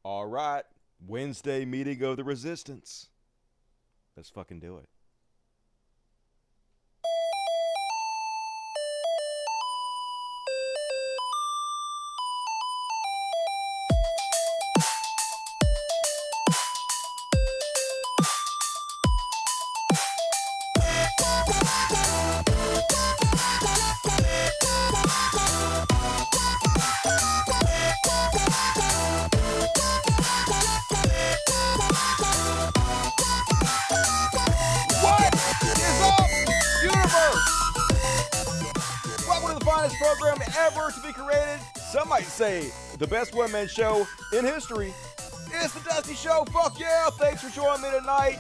All right, Wednesday meeting of the resistance. Let's fucking do it. Program ever to be created. Some might say the best one-man show in history. It's the Dusty Show. Fuck yeah. Thanks for joining me tonight.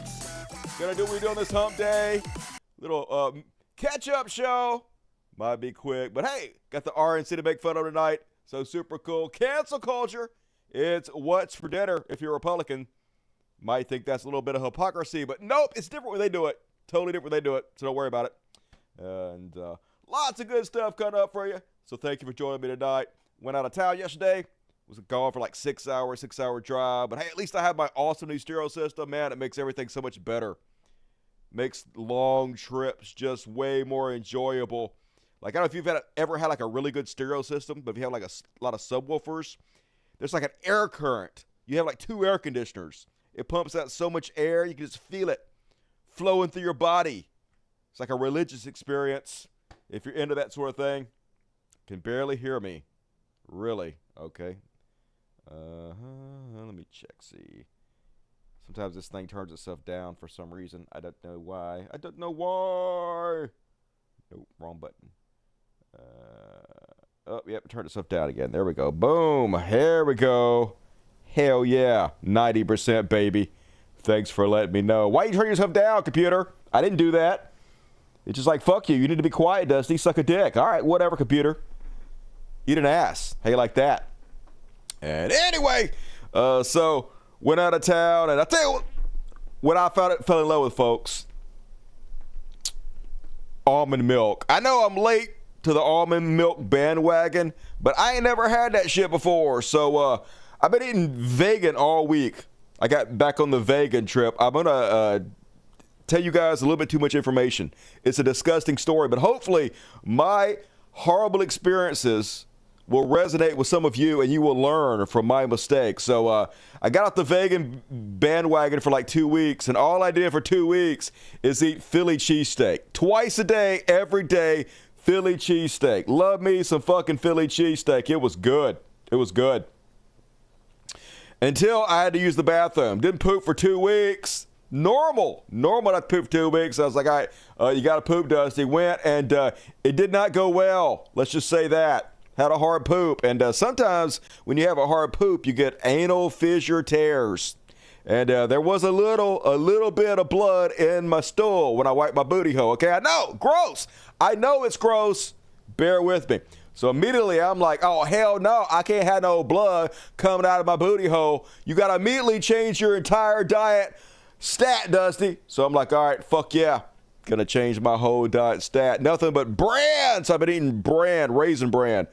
Gonna do what we do on this hump day. Little catch-up show. Might be quick, but hey, got the RNC to make fun of tonight. So super cool. Cancel culture. It's what's for dinner if you're a Republican. Might think that's a little bit of hypocrisy, but nope, it's different when they do it. Totally different when they do it, so don't worry about it. And lots of good stuff coming up for you. So thank you for joining me tonight. Went out of town yesterday. Was gone for like 6 hours, 6-hour drive. But hey, at least I have my awesome new stereo system. Man, it makes everything so much better. Makes long trips just way more enjoyable. Like, I don't know if you've ever had like a really good stereo system, but if you have like a lot of subwoofers, there's like an air current. You have like 2 air conditioners. It pumps out so much air, you can just feel it flowing through your body. It's like a religious experience. If you're into that sort of thing, can barely hear me. Really? Okay. Let me check, see. Sometimes this thing turns itself down for some reason. I don't know why. Nope, wrong button. Oh, yep, turned itself down again. There we go. Boom. Here we go. Hell yeah. 90%, baby. Thanks for letting me know. Why you turn yourself down, computer? I didn't do that. It's just like, fuck you. You need to be quiet, Dusty. Suck a dick. All right, whatever, computer. Eat an ass. How you like that? And anyway, so went out of town, and I tell you what, when I fell in love with, folks, almond milk. I know I'm late to the almond milk bandwagon, but I ain't never had that shit before. So I've been eating vegan all week. I got back on the vegan trip. I'm going to tell you guys a little bit too much information. It's a disgusting story, but hopefully my horrible experiences will resonate with some of you and you will learn from my mistakes. So I got off the vegan bandwagon for like 2 weeks, and all I did for 2 weeks is eat Philly cheesesteak. Twice a day, every day, Philly cheesesteak. Love me some fucking Philly cheesesteak. It was good. It was good. Until I had to use the bathroom. Didn't poop for 2 weeks. Normal not to poop 2 weeks. I was like, all right, you got to poop, Dusty. Went, and it did not go well. Let's just say that. Had a hard poop. And sometimes when you have a hard poop, you get anal fissure tears. And there was a little bit of blood in my stool when I wiped my booty hole. Okay, I know, gross. I know it's gross. Bear with me. So immediately I'm like, oh, hell no, I can't have no blood coming out of my booty hole. You got to immediately change your entire diet stat, Dusty. So I'm like, all right, fuck yeah. Gonna change my whole diet stat. Nothing but bran. So I've been eating bran, raisin bran,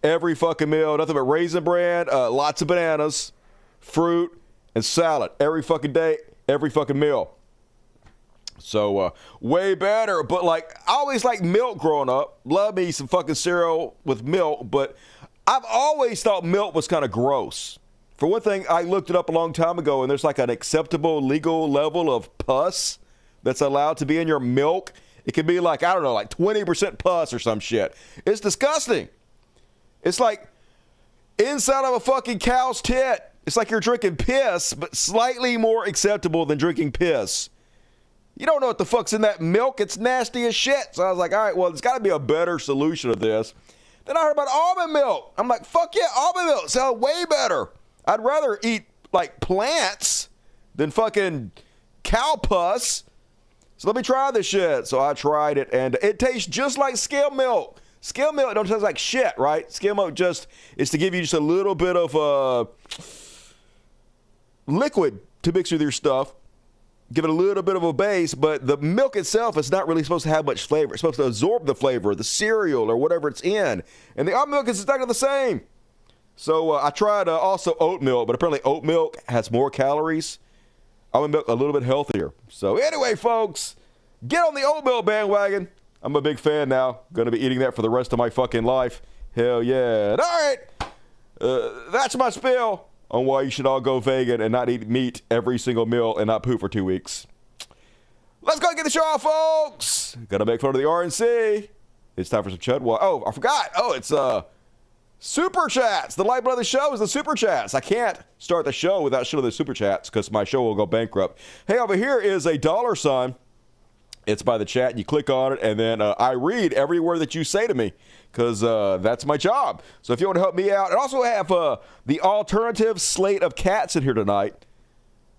every fucking meal. Nothing but raisin bran, lots of bananas, fruit, and salad. Every fucking day, every fucking meal. So way better. But like, I always liked milk growing up. Love me some fucking cereal with milk. But I've always thought milk was kind of gross. For one thing, I looked it up a long time ago, and there's like an acceptable legal level of pus that's allowed to be in your milk. It can be like, I don't know, like 20% pus or some shit. It's disgusting. It's like inside of a fucking cow's tit. It's like you're drinking piss, but slightly more acceptable than drinking piss. You don't know what the fuck's in that milk. It's nasty as shit. So I was like, all right, well, there's got to be a better solution to this. Then I heard about almond milk. I'm like, fuck yeah, almond milk sounds way better. I'd rather eat like plants than fucking cow pus. So let me try this shit. So I tried it, and it tastes just like skim milk. Skim milk don't taste like shit, right? Skim milk just is to give you just a little bit of liquid to mix with your stuff. Give it a little bit of a base, but the milk itself is not really supposed to have much flavor. It's supposed to absorb the flavor, the cereal or whatever it's in. And the almond milk is exactly the same. So I tried also oat milk, but apparently oat milk has more calories. Almond milk a little bit healthier. So anyway, folks, get on the oat milk bandwagon. I'm a big fan now. Going to be eating that for the rest of my fucking life. Hell yeah. All right. That's my spiel on why you should all go vegan and not eat meat every single meal and not poop for 2 weeks. Let's go get the show off, folks. Gotta make fun of the RNC. It's time for some Chud Watch. Oh, I forgot. Oh, it's Super Chats. The lifeblood of the show is the Super Chats. I can't start the show without showing the Super Chats because my show will go bankrupt. Hey, over here is a dollar sign. It's by the chat. You click on it, and then I read every word that you say to me because that's my job. So if you want to help me out, and also have the alternative slate of cats in here tonight.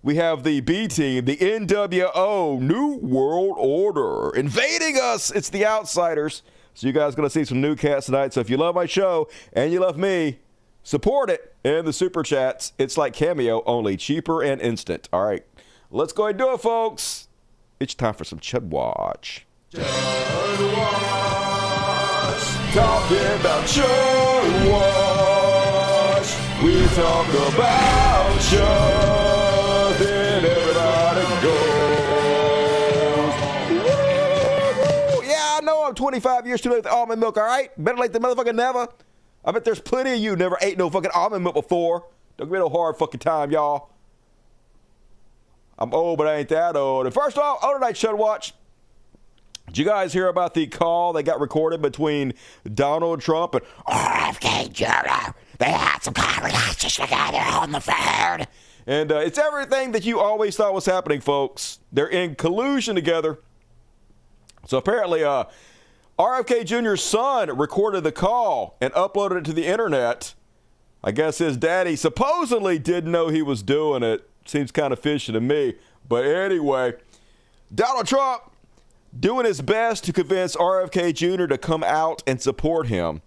We have the B team, the NWO, New World Order, invading us. It's the Outsiders. So you guys are going to see some new cats tonight. So if you love my show and you love me, support it in the Super Chats. It's like Cameo, only cheaper and instant. All right, let's go ahead and do it, folks. It's time for some Chud Watch. Chud Watch. Talking about Chud Watch. We talk about Chud and everybody goes. Woo! Yeah, I know I'm 25 years too late with almond milk, all right? Better late than motherfucking never. I bet there's plenty of you never ate no fucking almond milk before. Don't give me no hard fucking time, y'all. I'm old, but I ain't that old. And first off, on tonight's Chud Watch, did you guys hear about the call that got recorded between Donald Trump and RFK Jr.? They had some conversations together on the phone. And it's everything that you always thought was happening, folks. They're in collusion together. So apparently, RFK Jr.'s son recorded the call and uploaded it to the internet. I guess his daddy supposedly didn't know he was doing it. Seems kind of fishy to me. But anyway, Donald Trump doing his best to convince RFK Jr. to come out and support him.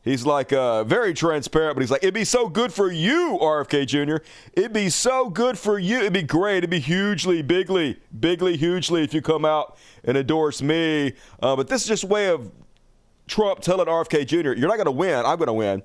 He's like very transparent, but he's like, it'd be so good for you, RFK Jr. It'd be so good for you. It'd be great. It'd be hugely, bigly, hugely if you come out and endorse me. But this is just a way of Trump telling RFK Jr., you're not going to win. I'm going to win.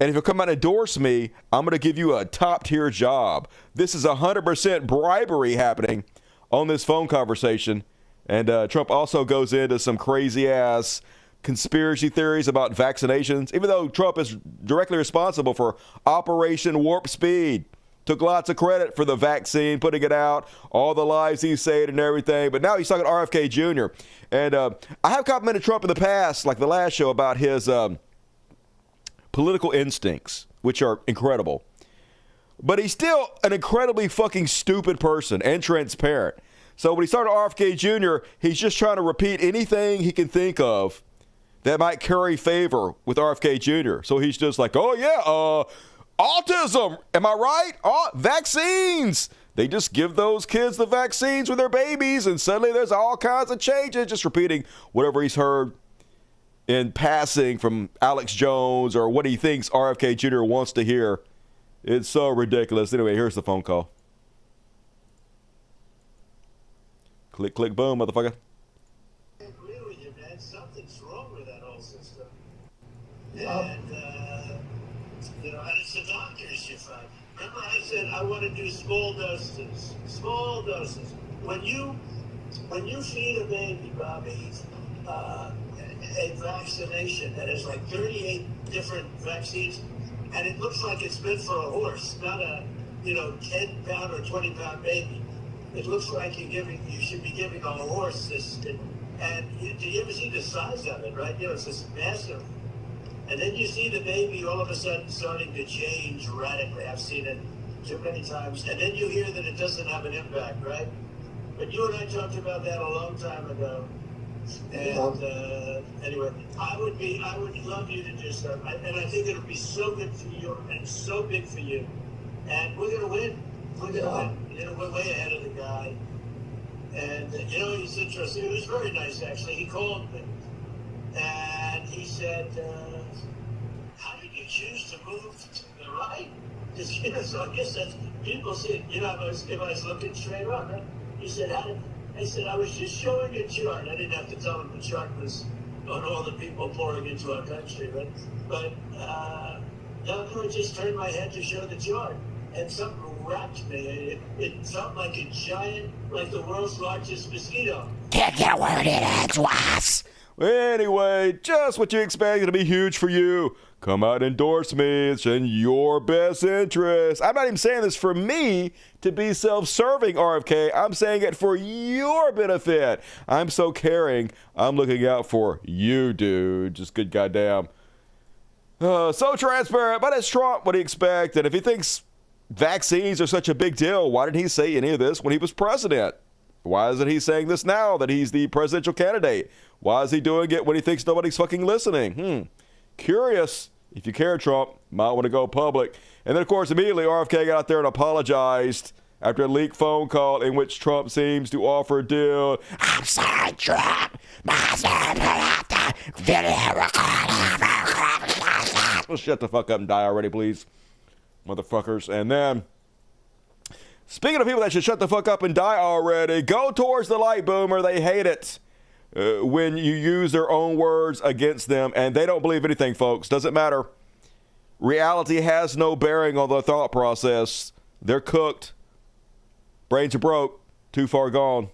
And if you come out and endorse me, I'm going to give you a top-tier job. This is 100% bribery happening on this phone conversation. And Trump also goes into some crazy-ass conspiracy theories about vaccinations, even though Trump is directly responsible for Operation Warp Speed. Took lots of credit for the vaccine, putting it out, all the lies he said and everything. But now he's talking to RFK Jr. And I have complimented Trump in the past, like the last show, about his political instincts, which are incredible. But he's still an incredibly fucking stupid person and transparent. So when he started RFK Jr., he's just trying to repeat anything he can think of that might curry favor with RFK Jr. So he's just like, oh yeah, autism, am I right? Vaccines. They just give those kids the vaccines when they're babies, and suddenly there's all kinds of changes, just repeating whatever he's heard in passing from Alex Jones or what he thinks RFK Jr. wants to hear. It's so ridiculous. Anyway, here's the phone call. Click, click, boom, motherfucker. I agree with you, man. Something's wrong with that whole system. And, and it's the doctors you find. Remember I said I want to do small doses. Small doses. When you feed a baby, Bobby, a vaccination that has like 38 different vaccines, and it looks like it's meant for a horse, not a 10-pound or 20-pound baby. It looks like you should be giving a horse this. And do you ever see the size of it, right? It's this massive. And then you see the baby all of a sudden starting to change radically. I've seen it too many times. And then you hear that it doesn't have an impact, right? But you and I talked about that a long time ago. And anyway, I would love you to do stuff. And I think it'll be so good for you and so big for you. And we're going to win. We're going to win. We're way ahead of the guy. And, he's interesting. It was very nice, actually. He called me. And he said, how did you choose to move to the right? So I guess that's, people say, if I was looking straight on, right? He said, I said, I was just showing a chart. I didn't have to tell him the chart was on all the people pouring into our country, right? But I just turned my head to show the chart, and something wrapped me. It felt like a giant, like the world's largest mosquito. Take your word in edgewise. Anyway, just what you expected to be huge for you. Come out and endorse me. It's in your best interest. I'm not even saying this for me to be self-serving, RFK. I'm saying it for your benefit. I'm so caring. I'm looking out for you, dude. Just good goddamn. So transparent, but it's Trump. What do you expect? And if he thinks vaccines are such a big deal, why didn't he say any of this when he was president? Why isn't he saying this now that he's the presidential candidate? Why is he doing it when he thinks nobody's fucking listening? Curious. If you care, Trump, might want to go public. And then, of course, immediately RFK got out there and apologized after a leaked phone call in which Trump seems to offer a deal. I'm sorry, Trump. Well, shut the fuck up and die already, please, motherfuckers. And then, speaking of people that should shut the fuck up and die already, go towards the light, boomer. They hate it when you use their own words against them, and they don't believe anything, folks. Doesn't matter. Reality has no bearing on their thought process. They're cooked. Brains are broke. Too far gone.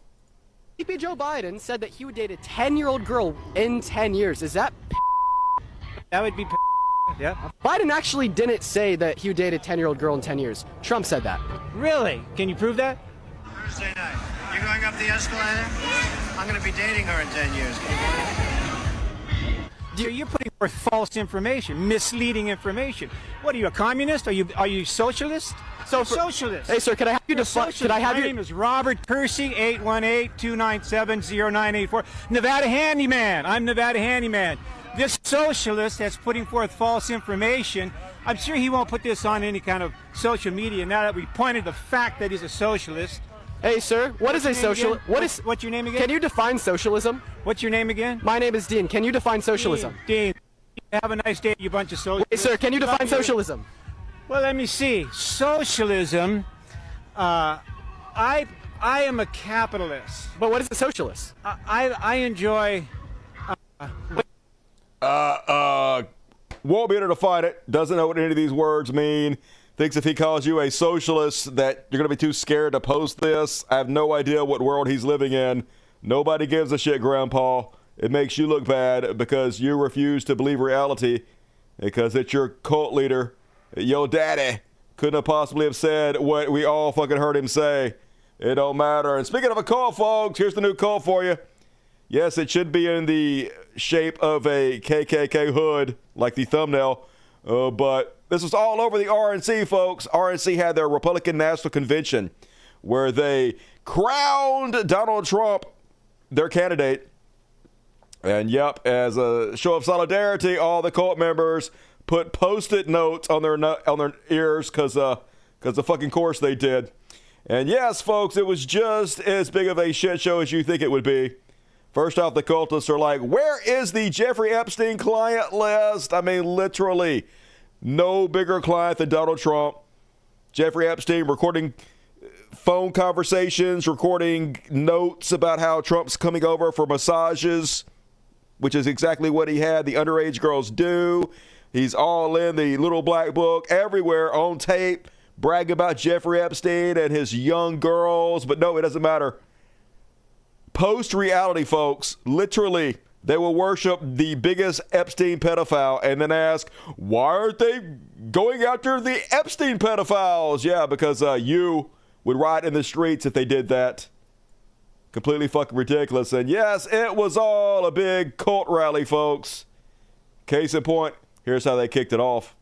VP Joe Biden said that he would date a 10-year-old girl in 10 years. Is that That would be yeah. Biden actually didn't say that he would date a 10-year-old girl in 10 years. Trump said that. Really? Can you prove that? Thursday night. You going up the escalator? I'm going to be dating her in 10 years. You're putting forth false information, misleading information. What are you, a communist? Are you socialist? Socialist. Hey, sir, could I have you define? Could I have My name is Robert Kersey, 818-297-0984. Nevada Handyman. I'm Nevada Handyman. This socialist that's putting forth false information, I'm sure he won't put this on any kind of social media now that we pointed the fact that he's a socialist. Hey, sir, what is a socialist? What's your name again? Can you define socialism? What's your name again? My name is Dean. Can you define socialism? Dean. Have a nice day, you bunch of socialists. Hey, sir, can you define socialism? Well, let me see. Socialism, I am a capitalist. But what is a socialist? I enjoy... Won't be able to define it. Doesn't know what any of these words mean. Thinks if he calls you a socialist that you're going to be too scared to post this. I have no idea what world he's living in. Nobody gives a shit, Grandpa. It makes you look bad because you refuse to believe reality because it's your cult leader. Yo daddy couldn't have possibly have said what we all fucking heard him say. It don't matter. And speaking of a cult, folks, here's the new cult for you. Yes, it should be in the shape of a KKK hood, like the thumbnail. But this was all over the RNC, folks. RNC had their Republican National Convention where they crowned Donald Trump their candidate. And yep, as a show of solidarity, all the cult members put Post-it notes on their ears because of fucking course they did. And yes, folks, it was just as big of a shit show as you think it would be. First off, the cultists are like, where is the Jeffrey Epstein client list? I mean, literally, no bigger client than Donald Trump. Jeffrey Epstein recording phone conversations, recording notes about how Trump's coming over for massages, which is exactly what he had the underage girls do. He's all in the little black book, everywhere on tape, bragging about Jeffrey Epstein and his young girls. But no, it doesn't matter. Post-reality, folks, literally, they will worship the biggest Epstein pedophile and then ask, why aren't they going after the Epstein pedophiles? Yeah, because you would riot in the streets if they did that. Completely fucking ridiculous. And yes, it was all a big cult rally, folks. Case in point, here's how they kicked it off.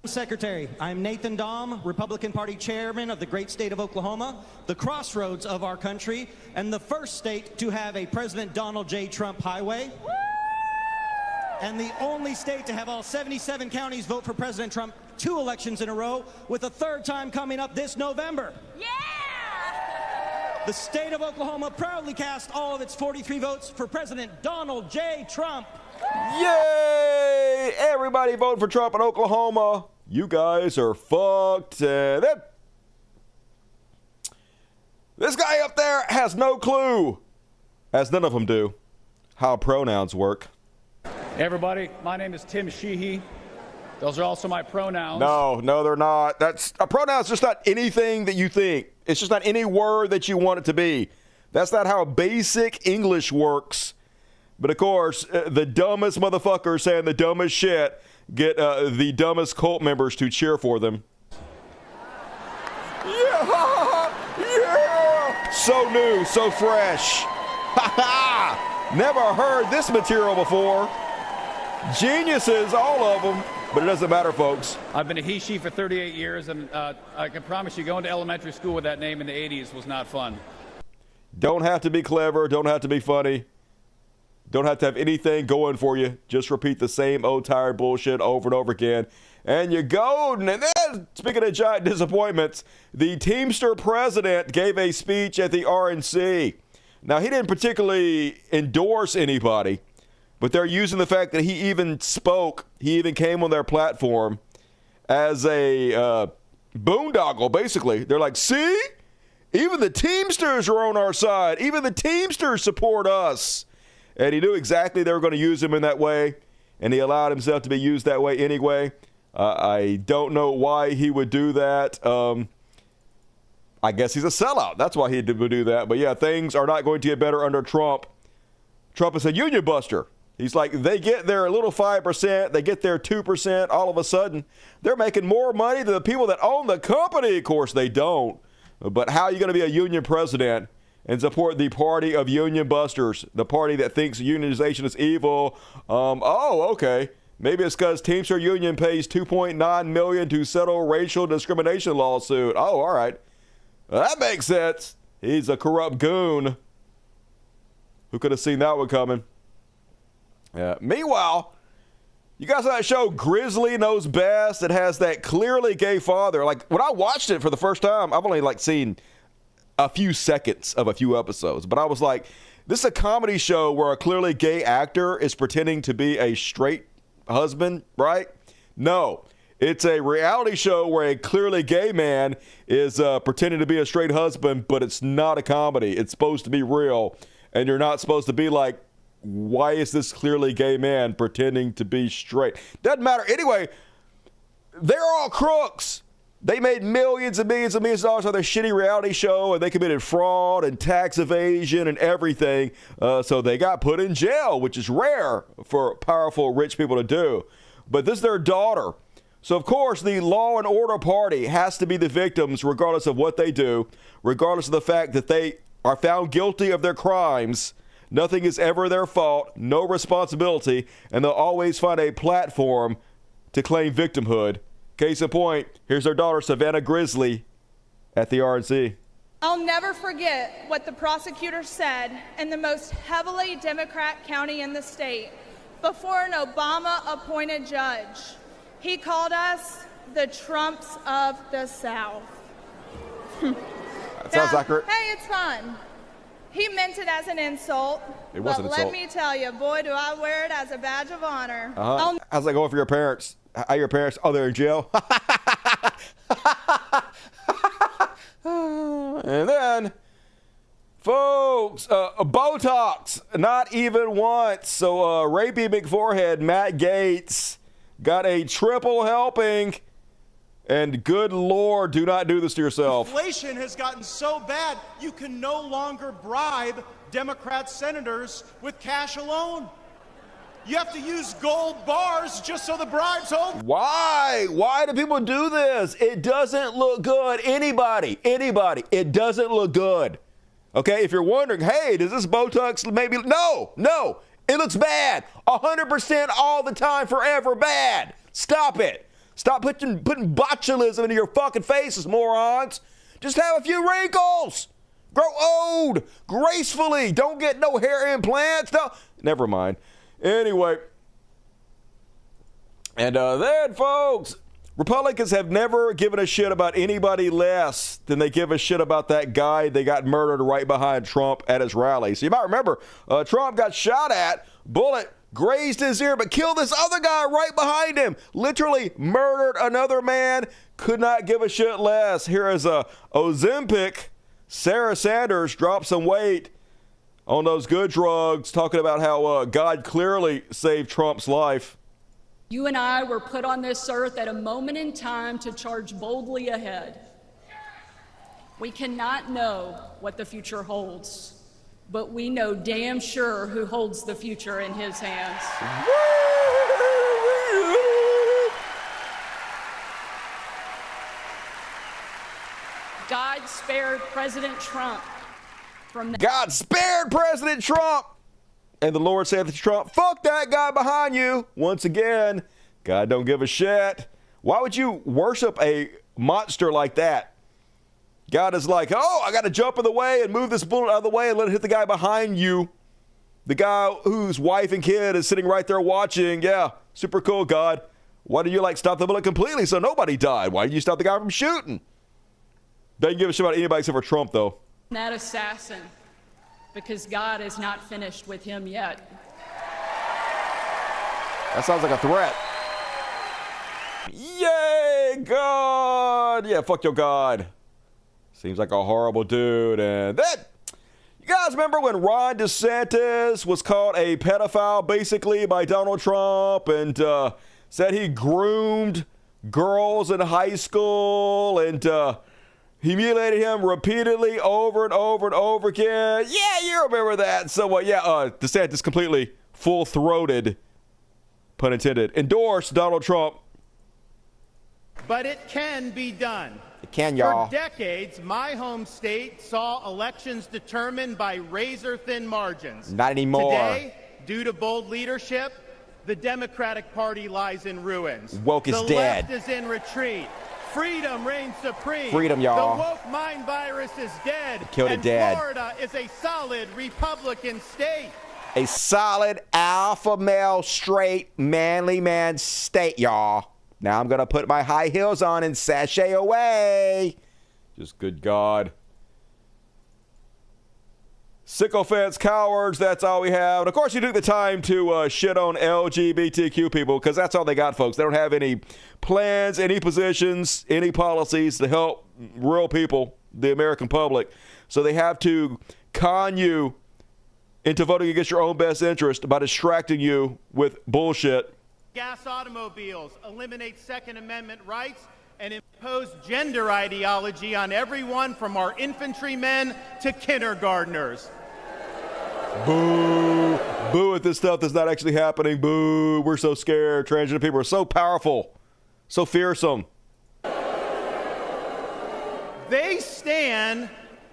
Secretary, I'm Nathan Dahm, Republican Party Chairman of the great state of Oklahoma, the crossroads of our country, and the first state to have a President Donald J. Trump highway, and the only state to have all 77 counties vote for President Trump 2 elections in a row, with a 3rd time coming up this November. Yeah! The state of Oklahoma proudly cast all of its 43 votes for President Donald J. Trump. Yay! Everybody vote for Trump in Oklahoma. You guys are fucked. This guy up there has no clue, as none of them do, how pronouns work. Hey everybody, my name is Tim Sheehy. Those are also my pronouns. No, they're not. That's a pronoun is just not anything that you think. It's just not any word that you want it to be. That's not how basic English works. But of course, the dumbest motherfuckers saying the dumbest shit get the dumbest cult members to cheer for them. Yeah! Yeah! So new, so fresh. Ha ha! Never heard this material before. Geniuses, all of them. But it doesn't matter, folks. I've been a he-she for 38 years, and I can promise you going to elementary school with that name in the 80s was not fun. Don't have to be clever. Don't have to be funny. Don't have to have anything going for you. Just repeat the same old tired bullshit over and over again. And you're golden. And then, speaking of giant disappointments, the Teamster president gave a speech at the RNC. Now, he didn't particularly endorse anybody, but they're using the fact that he even spoke, he even came on their platform as a boondoggle, basically. They're like, see? Even the Teamsters are on our side. Even the Teamsters support us. And he knew exactly they were going to use him in that way, and he allowed himself to be used that way anyway. I don't know why he would do that. I guess he's a sellout. That's why he would do that. But yeah, things are not going to get better under Trump. Trump is a union buster. He's like, they get their little 5%, they get their 2%, all of a sudden, they're making more money than the people that own the company. Of course, they don't. But how are you going to be a union president and support the party of union busters, the party that thinks unionization is evil? Okay. Maybe it's because Teamster Union pays $2.9 million to settle racial discrimination lawsuit. Oh, all right. Well, that makes sense. He's a corrupt goon. Who could have seen that one coming? Meanwhile, you guys know that show Grizzly Knows Best? It has that clearly gay father. Like, when I watched it for the first time, I've only seen a few seconds of a few episodes, but I was like, this is a comedy show where a clearly gay actor is pretending to be a straight husband, right? No, it's a reality show where a clearly gay man is pretending to be a straight husband, but it's not a comedy. It's supposed to be real, and you're not supposed to be like, why is this clearly gay man pretending to be straight? Doesn't matter. Anyway, they're all crooks. They made millions and millions and millions of dollars on their shitty reality show, and they committed fraud and tax evasion and everything. So they got put in jail, which is rare for powerful, rich people to do. But this is their daughter. So, of course, the law and order party has to be the victims regardless of what they do, regardless of the fact that they are found guilty of their crimes. Nothing is ever their fault, no responsibility, and they'll always find a platform to claim victimhood. Case in point, here's their daughter, Savannah Grizzly, at the RNC. I'll never forget what the prosecutor said in the most heavily Democrat county in the state before an Obama-appointed judge. He called us the Trumps of the South. That sounds accurate. Hey, it's fun. He meant it as an insult. It was an insult. Let me tell you, boy, do I wear it as a badge of honor. How's that going for your parents? How your parents? Oh, they're in jail? And then, folks, Botox, not even once. So, rapey McForehead, Matt Gaetz, got a triple helping. And good Lord, do not do this to yourself. Inflation has gotten so bad, you can no longer bribe Democrat senators with cash alone. You have to use gold bars just so the bribes hold. Why? Why do people do this? It doesn't look good. Anybody, it doesn't look good. Okay, if you're wondering, hey, does this Botox maybe? No, it looks bad. 100% all the time, forever bad. Stop it. Stop putting botulism into your fucking faces, morons. Just have a few wrinkles. Grow old gracefully. Don't get no hair implants. No. Never mind. Anyway. And then, folks, Republicans have never given a shit about anybody less than they give a shit about that guy they got murdered right behind Trump at his rally. So you might remember, Trump got shot at, bullet grazed his ear, but killed this other guy right behind him. Literally murdered another man. Could not give a shit less. Here is Ozempic. Sarah Sanders dropped some weight on those good drugs, talking about how God clearly saved Trump's life. You and I were put on this earth at a moment in time to charge boldly ahead. We cannot know what the future holds, but we know damn sure who holds the future in his hands. God spared President Trump from that. God spared President Trump. And the Lord said to Trump, fuck that guy behind you. Once again, God don't give a shit. Why would you worship a monster like that? God is like, oh, I got to jump in the way and move this bullet out of the way and let it hit the guy behind you. The guy whose wife and kid is sitting right there watching. Yeah, super cool, God. Why did you stop the bullet completely so nobody died? Why did you stop the guy from shooting? Doesn't give a shit about anybody except for Trump, though. That assassin, because God is not finished with him yet. That sounds like a threat. Yay, God. Yeah, fuck your God. Seems like a horrible dude. And that, you guys remember when Ron DeSantis was called a pedophile, basically, by Donald Trump, and said he groomed girls in high school and humiliated him repeatedly over and over and over again? Yeah, you remember that. So, DeSantis completely full-throated, pun intended, endorsed Donald Trump. But it can be done. It can, y'all. For decades, my home state saw elections determined by razor-thin margins. Not anymore. Today, due to bold leadership, the Democratic Party lies in ruins. Woke is dead. The left is in retreat. Freedom reigns supreme. Freedom, y'all. The woke mind virus is dead. Killed it dead. Florida is a solid Republican state. A solid alpha male, straight, manly man state, y'all. Now I'm going to put my high heels on and sashay away. Just good God. Sycophants, cowards, that's all we have. And of course, you took the time to shit on LGBTQ people because that's all they got, folks. They don't have any plans, any positions, any policies to help real people, the American public. So they have to con you into voting against your own best interest by distracting you with bullshit. Gas automobiles, eliminate Second Amendment rights, and impose gender ideology on everyone from our infantrymen to kindergartners. Boo. Boo at this stuff that's not actually happening. Boo. We're so scared. Transgender people are so powerful, so fearsome. They stand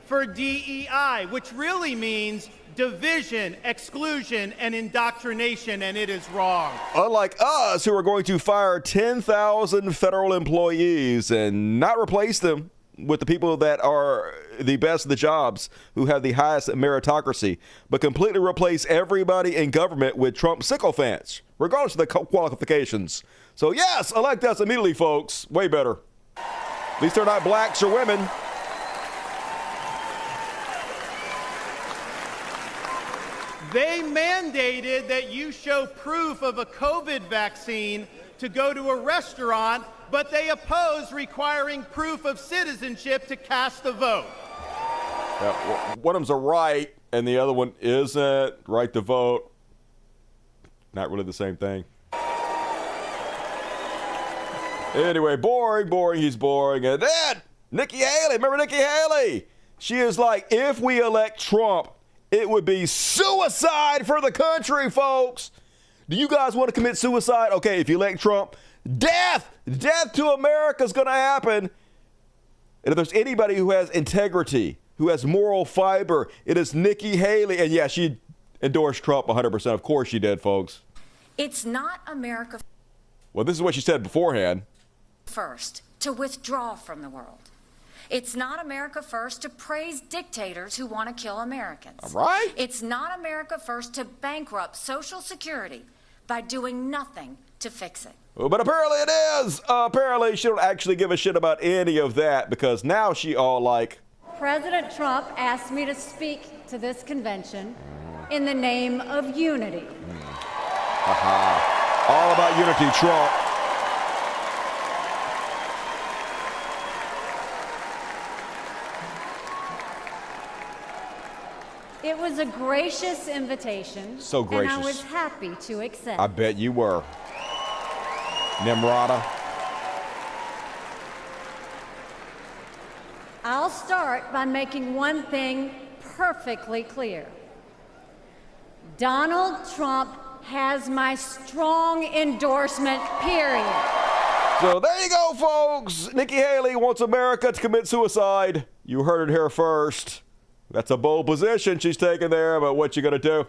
for DEI, which really means division, exclusion, and indoctrination, and it is wrong. Unlike us, who are going to fire 10,000 federal employees and not replace them with the people that are the best of the jobs, who have the highest meritocracy, but completely replace everybody in government with Trump sycophants, regardless of the qualifications. So yes, elect us immediately, folks. Way better. At least they're not blacks or women. They mandated that you show proof of a COVID vaccine to go to a restaurant, but they oppose requiring proof of citizenship to cast a vote. One of them's a right, and the other one isn't. Right to vote. Not really the same thing. Anyway, boring. He's boring. And then, Nikki Haley. Remember Nikki Haley? She is like, if we elect Trump, it would be suicide for the country, folks. Do you guys want to commit suicide? Okay, if you elect Trump, death to America is going to happen. And if there's anybody who has integrity, who has moral fiber, it is Nikki Haley. And yeah, she endorsed Trump 100%. Of course she did, folks. It's not America Well, this is what she said beforehand. first to withdraw from the world. It's not America first to praise dictators who want to kill Americans. All right. It's not America first to bankrupt Social Security by doing nothing to fix it. Well, but apparently it is. Apparently she don't actually give a shit about any of that because now she all like... President Trump asked me to speak to this convention in the name of unity. All about unity, Trump. It was a gracious invitation. So gracious. And I was happy to accept. I bet you were. Nimrata. I'll start by making one thing perfectly clear. Donald Trump has my strong endorsement, period. So there you go, folks. Nikki Haley wants America to commit suicide. You heard it here first. That's a bold position she's taking there, but what you gonna do?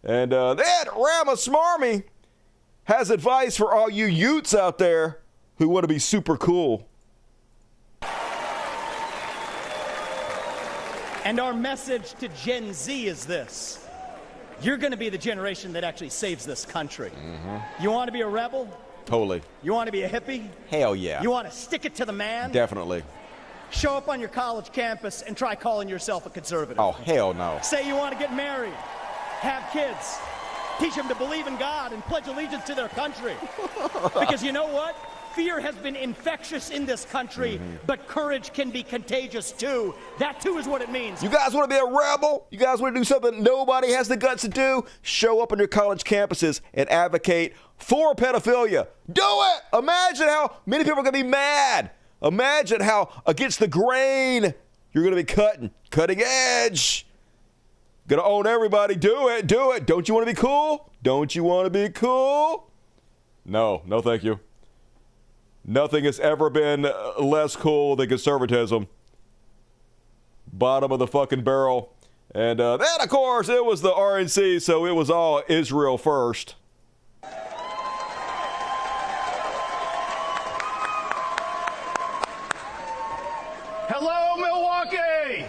And then Ramaswamy has advice for all you Utes out there who want to be super cool. And our message to Gen Z is this. You're going to be the generation that actually saves this country. Mm-hmm. You want to be a rebel? Totally. You want to be a hippie? Hell yeah. You want to stick it to the man? Definitely. Show up on your college campus and try calling yourself a conservative. Oh, hell no. Say you want to get married, have kids, teach them to believe in God and pledge allegiance to their country. Because you know what? Fear has been infectious in this country, but courage can be contagious too. That too is what it means. You guys want to be a rebel? You guys want to do something nobody has the guts to do? Show up on your college campuses and advocate for pedophilia. Do it! Imagine how many people are going to be mad. Imagine how against the grain you're going to be cutting edge. Going to own everybody. Do it. Don't you want to be cool? Don't you want to be cool? No, thank you. Nothing has ever been less cool than conservatism. Bottom of the fucking barrel. And then, of course, it was the RNC, so it was all Israel first. Hello, Milwaukee!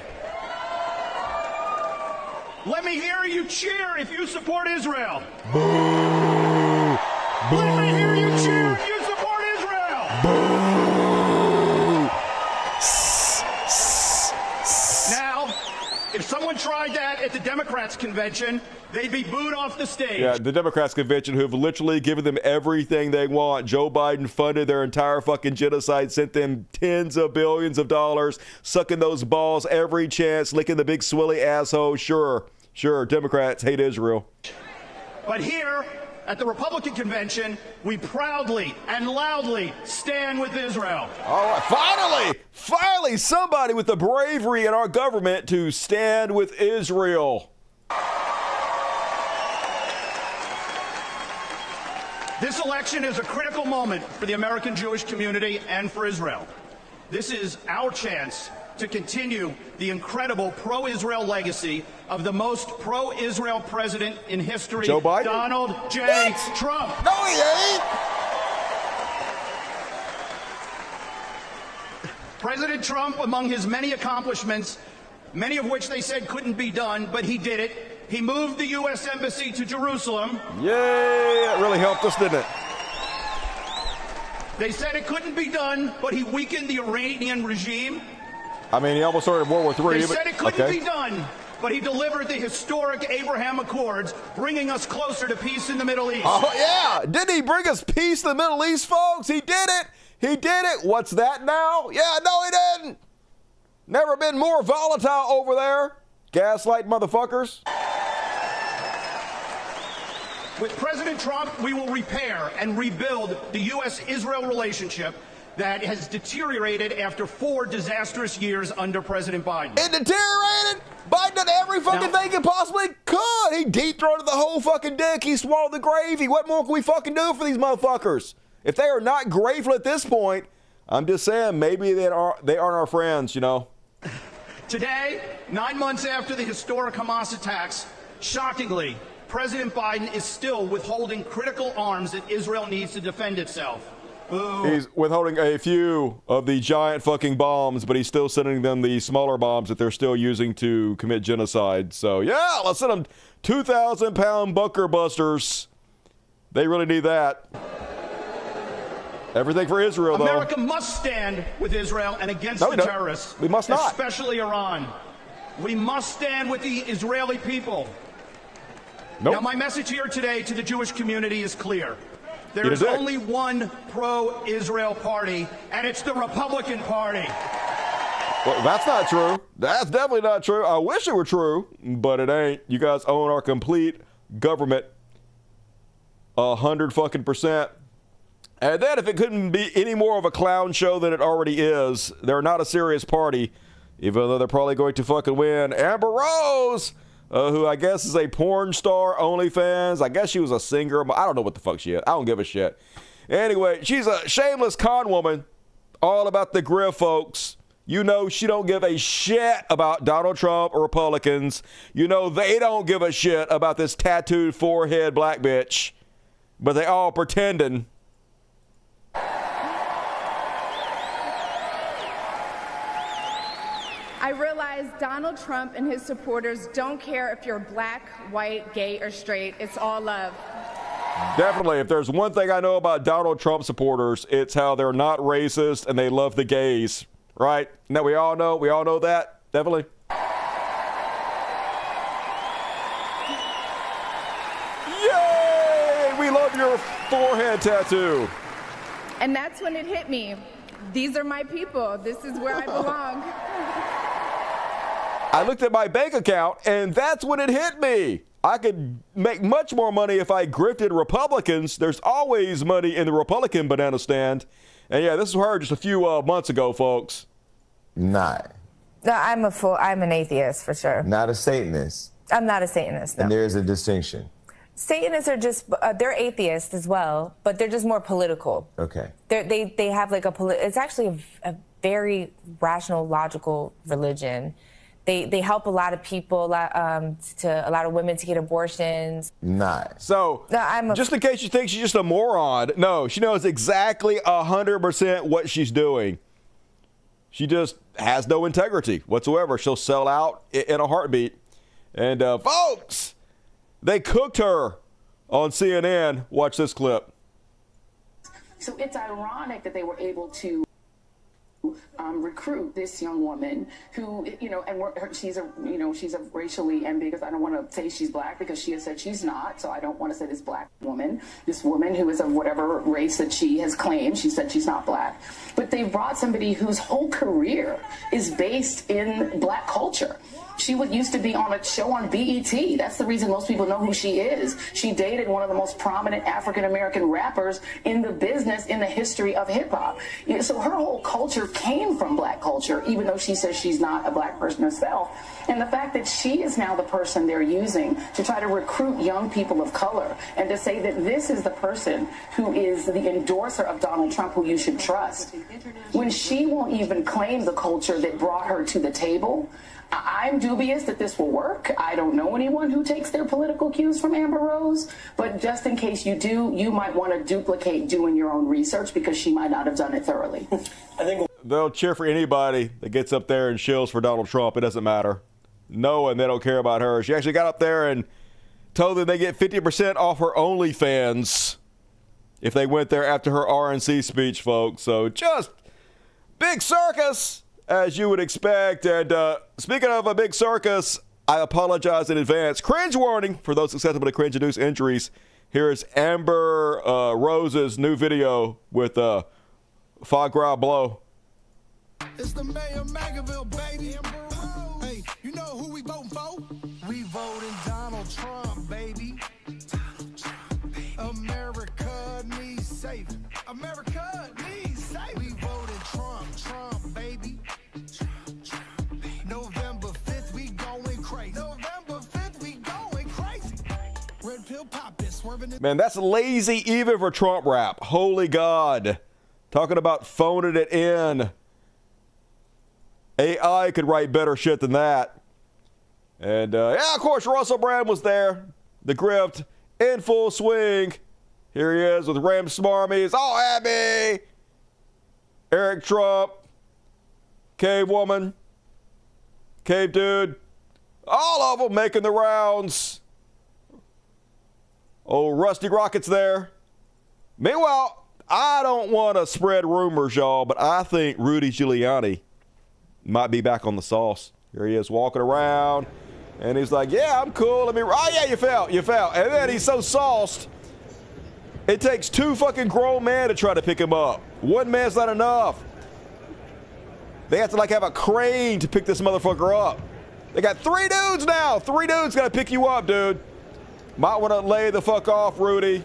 Let me hear you cheer if you support Israel. Boo! Let me hear you cheer if you support Israel. Boo! Now, if someone tried that at the Democrats' convention, they'd be booed off the stage. Yeah, the Democrats' convention, who've literally given them everything they want. Joe Biden funded their entire fucking genocide, sent them tens of billions of dollars, sucking those balls every chance, licking the big swilly asshole. Sure, Democrats hate Israel. But here, at the Republican convention, we proudly and loudly stand with Israel. All right, finally, somebody with the bravery in our government to stand with Israel. This election is a critical moment for the American Jewish community and for Israel. This is our chance to continue the incredible pro-Israel legacy of the most pro-Israel president in history, Joe Biden? Donald J. Trump. No, he ain't. President Trump, among his many accomplishments, many of which they said couldn't be done, but he did it. He moved the U.S. Embassy to Jerusalem. Yay, that really helped us, didn't it? They said it couldn't be done, but he weakened the Iranian regime. I mean, he almost started World War III. They said it couldn't be done, but he delivered the historic Abraham Accords, bringing us closer to peace in the Middle East. Oh, yeah. Didn't he bring us peace in the Middle East, folks? He did it. What's that now? Yeah, no, he didn't. Never been more volatile over there. Gaslight motherfuckers. With President Trump, we will repair and rebuild the U.S.-Israel relationship that has deteriorated after 4 disastrous years under President Biden. It deteriorated? Biden did every fucking thing he possibly could. He deep-throated the whole fucking dick. He swallowed the gravy. What more can we fucking do for these motherfuckers? If they are not grateful at this point, I'm just saying maybe they aren't our friends, you know. Today, 9 months after the historic Hamas attacks, shockingly, President Biden is still withholding critical arms that Israel needs to defend itself. Ooh. He's withholding a few of the giant fucking bombs, but he's still sending them the smaller bombs that they're still using to commit genocide. So, yeah, let's send them 2,000-pound bunker busters. They really need that. Everything for Israel, though. America must stand with Israel and against the terrorists. We must not. Especially Iran. We must stand with the Israeli people. Nope. Now, my message here today to the Jewish community is clear. There is only one pro-Israel party, and it's the Republican Party. Well, that's not true. That's definitely not true. I wish it were true, but it ain't. You guys own our complete government 100 fucking %. And then if it couldn't be any more of a clown show than it already is, they're not a serious party, even though they're probably going to fucking win. Amber Rose, who I guess is a porn star, OnlyFans. I guess she was a singer. I don't know what the fuck she is. I don't give a shit. Anyway, she's a shameless con woman, all about the grift, folks. You know she don't give a shit about Donald Trump or Republicans. You know they don't give a shit about this tattooed forehead black bitch. But they all pretending. I realize Donald Trump and his supporters don't care if you're black, white, gay, or straight. It's all love. Definitely. If there's one thing I know about Donald Trump supporters, it's how they're not racist and they love the gays. Right? Now we all know that. Definitely. Yay! We love your forehead tattoo. And that's when it hit me. These are my people. This is where I belong. I looked at my bank account, and that's when it hit me. I could make much more money if I grifted Republicans. There's always money in the Republican banana stand. And yeah, this was her just a few months ago, folks. Not. No, I'm an atheist for sure. Not a Satanist. I'm not a Satanist, no. And there is a distinction. Satanists are just, they're atheists as well, but they're just more political. Okay. They have like it's actually a very rational, logical religion. They help a lot of people, a lot of women to get abortions. Not. So, no, just in case you think she's just a moron, no, she knows exactly 100% what she's doing. She just has no integrity whatsoever. She'll sell out in a heartbeat. And folks, they cooked her on CNN. Watch this clip. So it's ironic that they were able to recruit this young woman who, and she's a racially ambiguous. I don't want to say she's black because she has said she's not. So I don't want to say this black woman, this woman who is of whatever race that she has claimed. She said she's not black. But they brought somebody whose whole career is based in black culture. She used to be on a show on BET. That's the reason most people know who she is. She dated one of the most prominent African-American rappers in the business in the history of hip-hop. So her whole culture came from black culture, even though she says she's not a black person herself. And the fact that she is now the person they're using to try to recruit young people of color and to say that this is the person who is the endorser of Donald Trump who you should trust, when she won't even claim the culture that brought her to the table, I'm dubious that this will work. I don't know anyone who takes their political cues from Amber Rose, but just in case you do, you might want to duplicate doing your own research because she might not have done it thoroughly. I think they'll cheer for anybody that gets up there and shills for Donald Trump. It doesn't matter. No, and they don't care about her. She actually got up there and told them they get 50% off her OnlyFans if they went there after her RNC speech, folks. So just big circus, as you would expect. And speaking of a big circus, I apologize in advance. Cringe warning for those susceptible to cringe-induced injuries. Here is Amber Rose's new video with Foie Gras Blow. It's the mayor of Magaville, baby. Hey, you know who we voting for? We voting Donald Trump, baby. Donald Trump, baby. America needs saving. America needs saving. We voting Trump, baby. Trump, baby. November 5th, we going crazy. November 5th, we going crazy. Red pill poppin', swerving. Man, that's lazy even for Trump rap. Holy God. Talking about phoning it in. AI could write better shit than that. And, yeah, of course, Russell Brand was there. The grift in full swing. Here he is with Ram Smarmies. All happy. Eric Trump. Cave Woman. Cave Dude. All of them making the rounds. Old Rusty Rocket's there. Meanwhile, I don't want to spread rumors, y'all, but I think Rudy Giuliani might be back on the sauce. Here he is walking around, and he's like, yeah, I'm cool. Oh, yeah, you fell. And then he's so sauced, it takes two fucking grown men to try to pick him up. One man's not enough. They have to, like, have a crane to pick this motherfucker up. They got 3 dudes now. 3 dudes got to pick you up, dude. Might want to lay the fuck off, Rudy.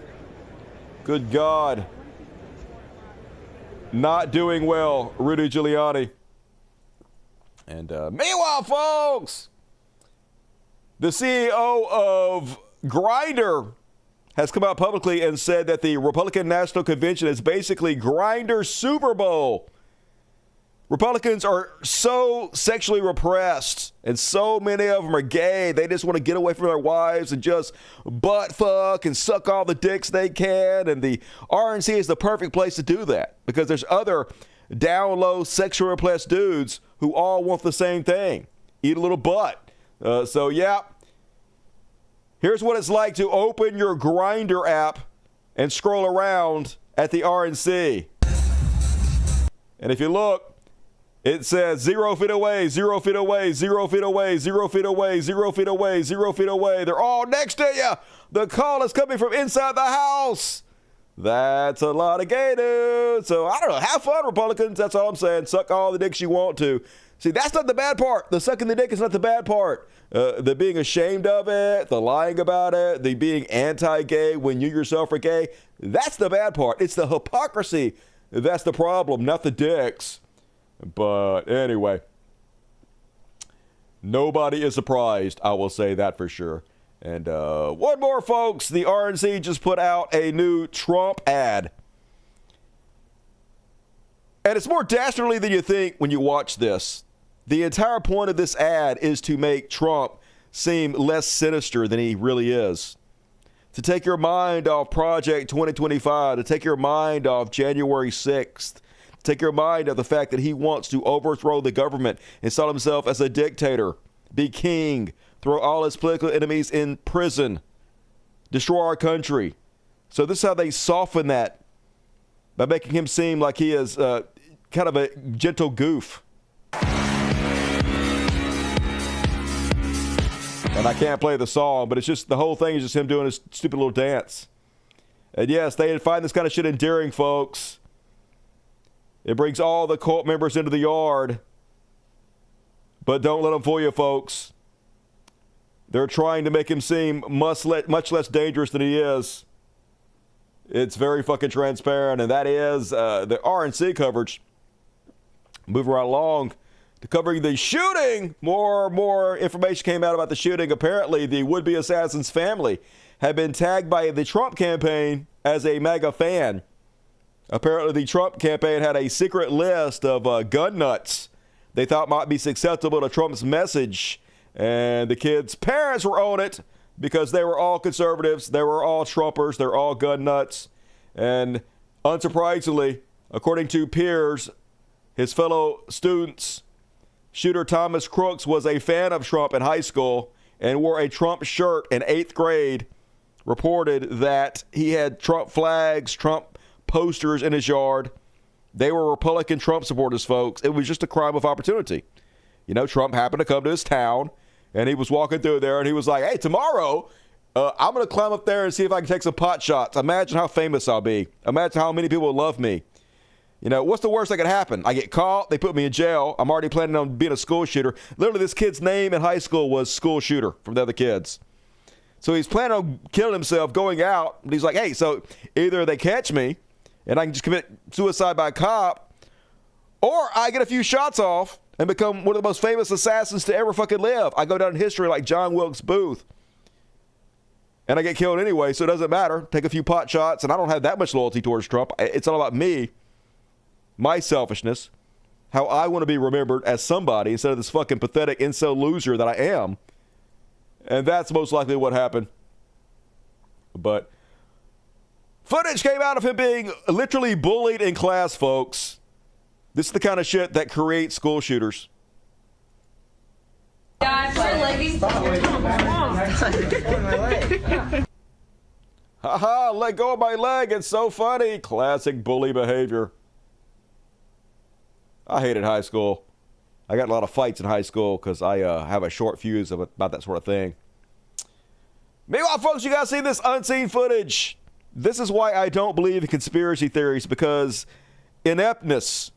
Good God. Not doing well, Rudy Giuliani. And meanwhile, folks, the CEO of Grindr has come out publicly and said that the Republican National Convention is basically Grindr's Super Bowl. Republicans are so sexually repressed, and so many of them are gay. They just want to get away from their wives and just butt fuck and suck all the dicks they can. And the RNC is the perfect place to do that because there's other down low sexually repressed dudes who all want the same thing: eat a little butt. So yeah, here's what it's like to open your Grindr app and scroll around at the RNC. And if you look, it says 0 feet away, 0 feet away, 0 feet away, 0 feet away, 0 feet away, 0 feet away. They're all next to you. The call is coming from inside the house. That's a lot of gay dudes. So I don't know. Have fun, Republicans. That's all I'm saying. Suck all the dicks you want to. See, that's not the bad part. The sucking the dick is not the bad part. The being ashamed of it, the lying about it, the being anti-gay when you yourself are gay. That's the bad part. It's the hypocrisy. That's the problem, not the dicks. But anyway, nobody is surprised. I will say that for sure. And one more, folks. The RNC just put out a new Trump ad. And it's more dastardly than you think when you watch this. The entire point of this ad is to make Trump seem less sinister than he really is. To take your mind off Project 2025, to take your mind off January 6th, take your mind off the fact that he wants to overthrow the government, install himself as a dictator, be king, throw all his political enemies in prison, destroy our country. So this is how they soften that, by making him seem like he is kind of a gentle goof. And I can't play the song, but it's just, the whole thing is just him doing his stupid little dance. And yes, they find this kind of shit endearing, folks. It brings all the cult members into the yard. But don't let them fool you, folks. They're trying to make him seem much less dangerous than he is. It's very fucking transparent, and that is the RNC coverage. Moving right along to covering the shooting. More information came out about the shooting. Apparently, the would-be assassin's family had been tagged by the Trump campaign as a MAGA fan. Apparently, the Trump campaign had a secret list of gun nuts they thought might be susceptible to Trump's message. And the kids' parents were on it because they were all conservatives. They were all Trumpers. They're all gun nuts. And unsurprisingly, according to peers, his fellow students, shooter Thomas Crooks was a fan of Trump in high school and wore a Trump shirt in 8th grade, reported that he had Trump flags, Trump posters in his yard. They were Republican Trump supporters, folks. It was just a crime of opportunity. You know, Trump happened to come to his town, and he was walking through there, and he was like, hey, tomorrow, I'm going to climb up there and see if I can take some pot shots. Imagine how famous I'll be. Imagine how many people will love me. You know, what's the worst that could happen? I get caught. They put me in jail. I'm already planning on being a school shooter. Literally, this kid's name in high school was school shooter from the other kids. So he's planning on killing himself, going out. But he's like, hey, so either they catch me and I can just commit suicide by cop, or I get a few shots off and become one of the most famous assassins to ever fucking live. I go down in history like John Wilkes Booth. And I get killed anyway, so it doesn't matter. Take a few pot shots, and I don't have that much loyalty towards Trump. It's all about me, my selfishness, how I want to be remembered as somebody instead of this fucking pathetic incel loser that I am. And that's most likely what happened. But footage came out of him being literally bullied in class, folks. This is the kind of shit that creates school shooters. Haha, let go of my leg. It's so funny. Classic bully behavior. I hated high school. I got a lot of fights in high school because I have a short fuse about that sort of thing. Meanwhile, folks, you guys see this unseen footage. This is why I don't believe in conspiracy theories, because ineptness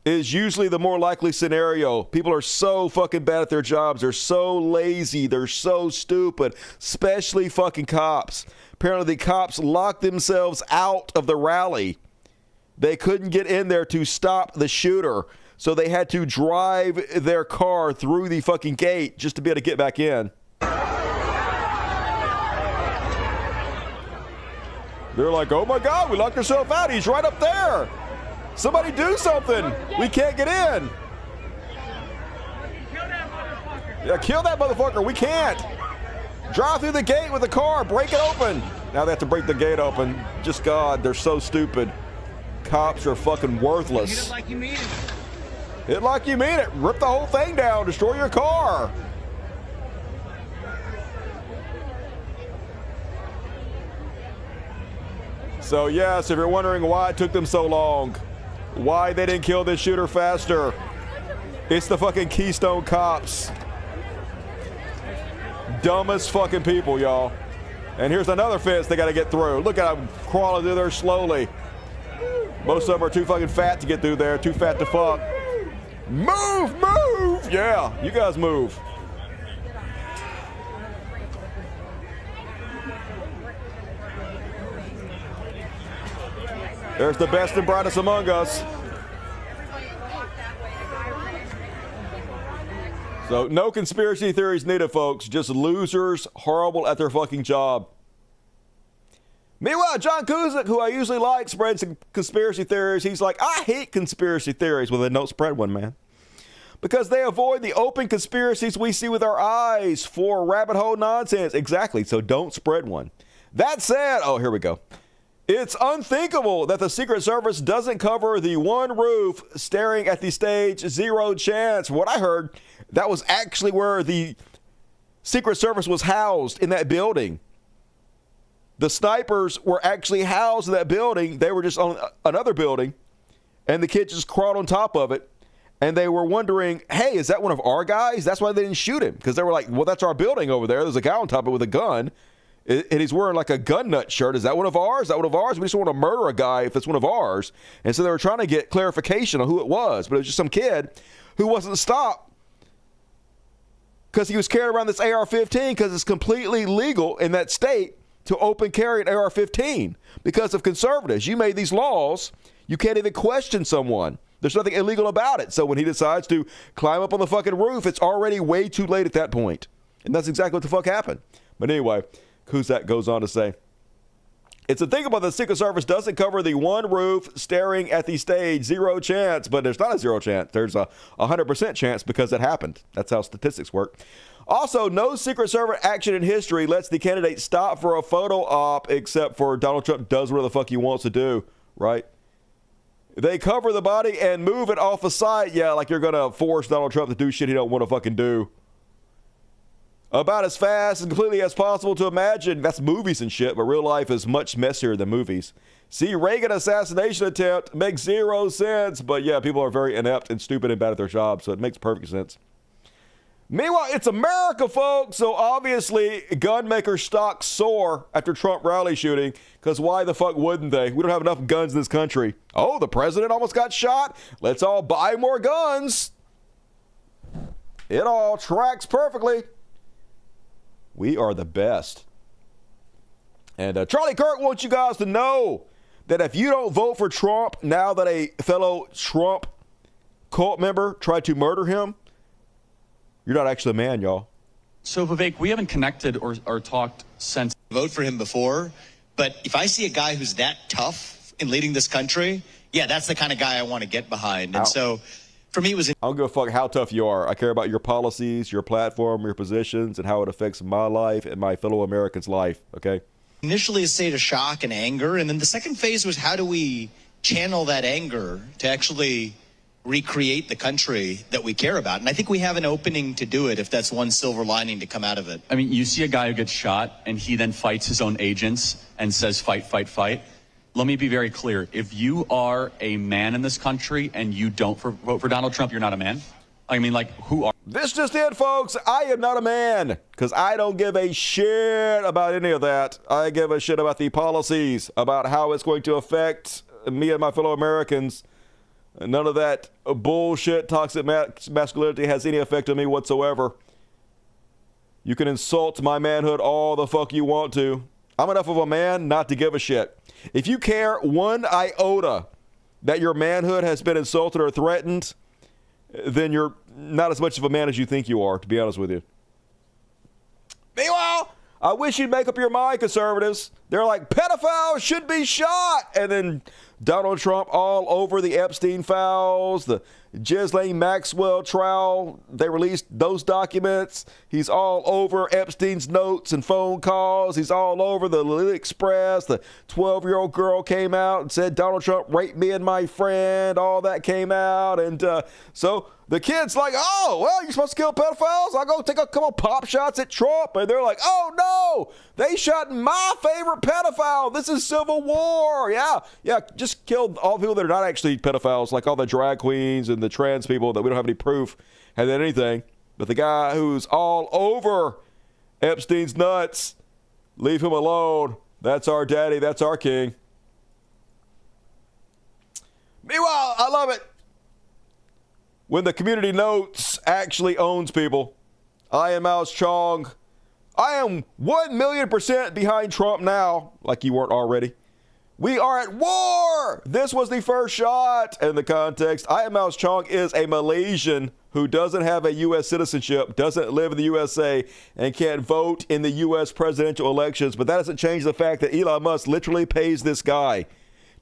is usually the more likely scenario. People are so fucking bad at their jobs. They're so lazy. They're so stupid, especially fucking cops. Apparently the cops locked themselves out of the rally They couldn't get in there to stop the shooter. So they had to drive their car through the fucking gate just to be able to get back in. They're like, oh my God, we locked ourselves out. He's right up there. Somebody do something. We can't get in. Yeah, kill that motherfucker. We can't. Drive through the gate with the car. Break it open. Now they have to break the gate open. Just God, they're so stupid. Cops are fucking worthless. Hit it like you mean it. Hit like you mean it. Rip the whole thing down. Destroy your car. So yes, if you're wondering why it took them so long, why they didn't kill this shooter faster, it's the fucking Keystone Cops. Dumbest fucking people, y'all. And here's another fence they got to get through. Look at them crawling through there slowly. Most of them are too fucking fat to get through there, too fat to fuck. Move, move! Yeah, you guys move. There's the best and brightest among us. So no conspiracy theories needed, folks. Just losers, horrible at their fucking job. Meanwhile, John Cusack, who I usually like, spreads some conspiracy theories. He's like, I hate conspiracy theories. Well, then don't spread one, man. Because they avoid the open conspiracies we see with our eyes for rabbit hole nonsense. Exactly, so don't spread one. That said, oh, here we go. It's unthinkable that the Secret Service doesn't cover the one roof staring at the stage. Zero chance. What I heard, that was actually where the Secret Service was housed, in that building. The snipers were actually housed in that building. They were just on another building, and the kids just crawled on top of it. And they were wondering, hey, is that one of our guys? That's why they didn't shoot him, because they were like, well, that's our building over there. There's a guy on top of it with a gun. And he's wearing like a gun nut shirt. Is that one of ours? Is that one of ours? We just want to murder a guy if it's one of ours. And so they were trying to get clarification on who it was. But it was just some kid who wasn't stopped because he was carrying around this AR-15 because it's completely legal in that state to open carry an AR-15 because of conservatives. You made these laws. You can't even question someone. There's nothing illegal about it. So when he decides to climb up on the fucking roof, it's already way too late at that point. And that's exactly what the fuck happened. But anyway, Cusack goes on to say, it's a thing about the Secret Service doesn't cover the one roof staring at the stage. Zero chance. But there's not a zero chance. There's a 100% chance because it happened. That's how statistics work. Also, no Secret Service action in history lets the candidate stop for a photo op except for Donald Trump does whatever the fuck he wants to do, right? They cover the body and move it off a site. Yeah, like you're going to force Donald Trump to do shit he don't want to fucking do. About as fast and completely as possible to imagine. That's movies and shit, but real life is much messier than movies. See, Reagan assassination attempt makes zero sense, but yeah, people are very inept and stupid and bad at their job, so it makes perfect sense. Meanwhile, it's America, folks, so obviously gun maker stocks soar after Trump rally shooting, because why the fuck wouldn't they? We don't have enough guns in this country. Oh, the president almost got shot? Let's all buy more guns. It all tracks perfectly. We are the best. And Charlie Kirk wants you guys to know that if you don't vote for Trump now that a fellow Trump cult member tried to murder him, you're not actually a man, y'all. So, Vivek, we haven't connected or talked since. Vote for him before, but if I see a guy who's that tough in leading this country, yeah, that's the kind of guy I want to get behind. And so, for me, it was... I don't give a fuck how tough you are. I care about your policies, your platform, your positions, and how it affects my life and my fellow Americans' life, okay? Initially a state of shock and anger, and then the second phase was how do we channel that anger to actually recreate the country that we care about? And I think we have an opening to do it if that's one silver lining to come out of it. I mean, you see a guy who gets shot and he then fights his own agents and says, fight, fight, fight. Let me be very clear. If you are a man in this country and you don't vote for Donald Trump, you're not a man. I mean, like, who are... This just it, folks. I am not a man because I don't give a shit about any of that. I give a shit about the policies, about how it's going to affect me and my fellow Americans. None of that bullshit, toxic masculinity has any effect on me whatsoever. You can insult my manhood all the fuck you want to. I'm enough of a man not to give a shit. If you care one iota that your manhood has been insulted or threatened, then you're not as much of a man as you think you are, to be honest with you. Meanwhile, I wish you'd make up your mind, conservatives. They're like, pedophiles should be shot. And then Donald Trump all over the Epstein files, the Ghislaine Maxwell trial. They released those documents. He's all over Epstein's notes and phone calls. He's all over the Lily Express. The 12-year-old girl came out and said Donald Trump raped me and my friend. All that came out. And so the kid's like, oh, well, you're supposed to kill pedophiles? I'll go take a couple pop shots at Trump. And they're like, oh, no, they shot my favorite pedophile. This is civil war. Yeah, just kill all the people that are not actually pedophiles, like all the drag queens and the trans people that we don't have any proof had done anything. But the guy who's all over Epstein's nuts, leave him alone. That's our daddy. That's our king. Meanwhile, I love it when the community notes actually owns people. I am Mouse Chong. I am 1,000,000% behind Trump now, like you weren't already. We are at war. This was the first shot. In the context, I am Mouse Chong is a Malaysian who doesn't have a U.S. citizenship, doesn't live in the USA, and can't vote in the U.S. presidential elections. But that doesn't change the fact that Elon Musk literally pays this guy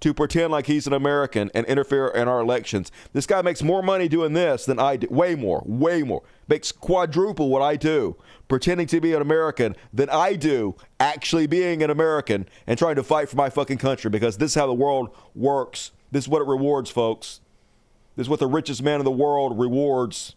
to pretend like he's an American and interfere in our elections. This guy makes more money doing this than I do. Way more. Makes quadruple what I do, pretending to be an American, than I do actually being an American and trying to fight for my fucking country, because this is how the world works. This is what it rewards, folks. This is what the richest man in the world rewards.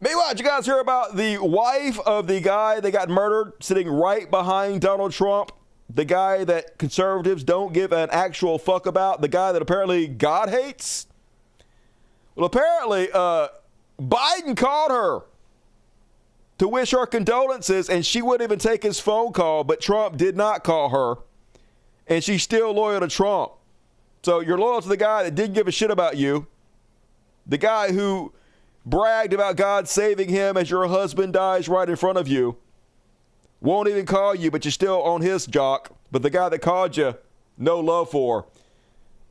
Meanwhile, did you guys hear about the wife of the guy that got murdered sitting right behind Donald Trump? The guy that conservatives don't give an actual fuck about, the guy that apparently God hates? Well, apparently, Biden called her to wish her condolences, and she wouldn't even take his phone call, but Trump did not call her, and she's still loyal to Trump. So you're loyal to the guy that didn't give a shit about you, the guy who bragged about God saving him as your husband dies right in front of you. Won't even call you, but you're still on his jock. But the guy that called you, no love for.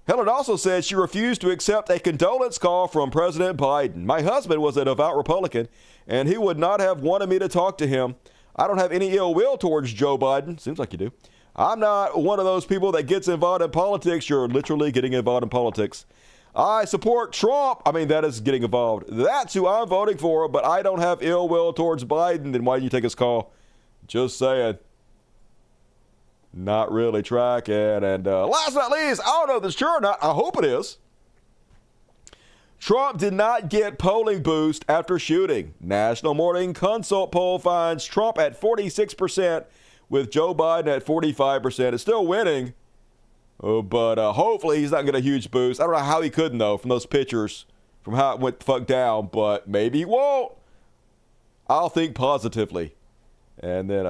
Helen also said she refused to accept a condolence call from President Biden. My husband was a devout Republican, and he would not have wanted me to talk to him. I don't have any ill will towards Joe Biden. Seems like you do. I'm not one of those people that gets involved in politics. You're literally getting involved in politics. I support Trump. I mean, that is getting involved. That's who I'm voting for, but I don't have ill will towards Biden. Then why didn't you take his call? Just saying. Not really tracking. And last but not least, I don't know if this is true or not. I hope it is. Trump did not get polling boost after shooting. National Morning Consult poll finds Trump at 46% with Joe Biden at 45%. It's still winning, but hopefully he's not getting a huge boost. I don't know how he couldn't, though, from those pictures, from how it went the fuck down, but maybe he won't. I'll think positively. And then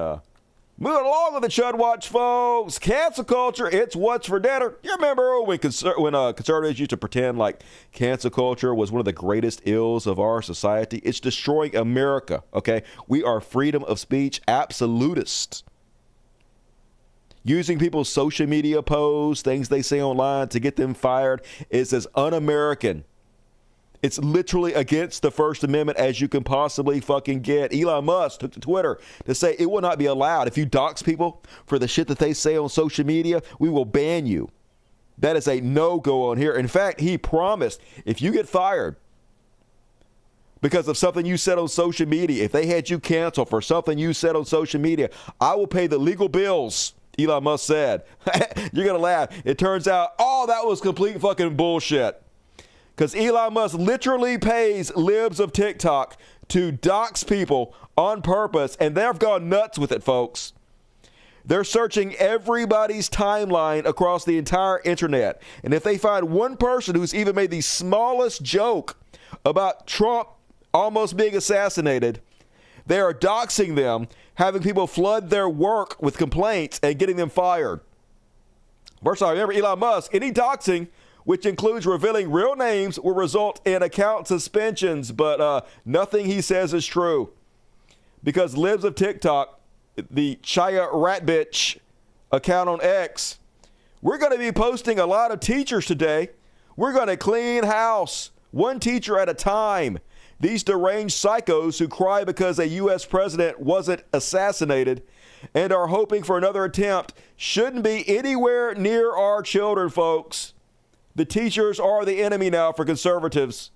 moving along with the Chud Watch, folks. Cancel culture, it's what's for dinner. You remember when conservatives used to pretend like cancel culture was one of the greatest ills of our society? It's destroying America, okay? We are freedom of speech absolutists. Using people's social media posts, things they say online to get them fired is as un-American. It's literally against the First Amendment as you can possibly fucking get. Elon Musk took to Twitter to say it will not be allowed. If you dox people for the shit that they say on social media, we will ban you. That is a no-go on here. In fact, he promised if you get fired because of something you said on social media, if they had you canceled for something you said on social media, I will pay the legal bills, Elon Musk said. You're going to laugh. It turns out, that was complete fucking bullshit. Because Elon Musk literally pays libs of TikTok to dox people on purpose, and they've gone nuts with it, folks. They're searching everybody's timeline across the entire internet. And if they find one person who's even made the smallest joke about Trump almost being assassinated, they are doxing them, having people flood their work with complaints and getting them fired. First of all, remember Elon Musk, any doxing, which includes revealing real names, will result in account suspensions, but nothing he says is true. Because libs of TikTok, the Chaya Rat Bitch account on X, We're going to be posting a lot of teachers today. We're going to clean house, one teacher at a time. These deranged psychos who cry because a U.S. president wasn't assassinated and are hoping for another attempt shouldn't be anywhere near our children, folks. The teachers are the enemy now for conservatives.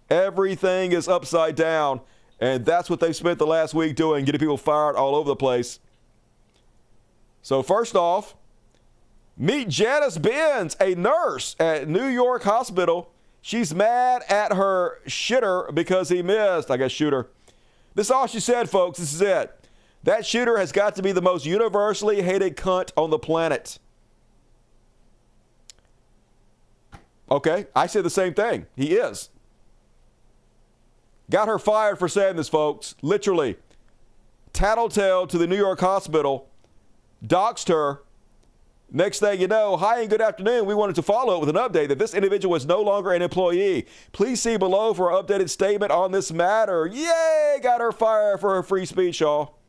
Everything is upside down, and that's what they've spent the last week doing, getting people fired all over the place. So first off, meet Janice Benz, a nurse at New York Hospital. She's mad at her shitter because he missed. I guess shooter. This is all she said, folks. This is it. That shooter has got to be the most universally hated cunt on the planet. Okay, I said the same thing. He is. Got her fired for saying this, folks. Literally. Tattletale to the New York Hospital. Doxed her. Next thing you know, hi and good afternoon. We wanted to follow up with an update that this individual is no longer an employee. Please see below for an updated statement on this matter. Yay! Got her fired for her free speech, y'all.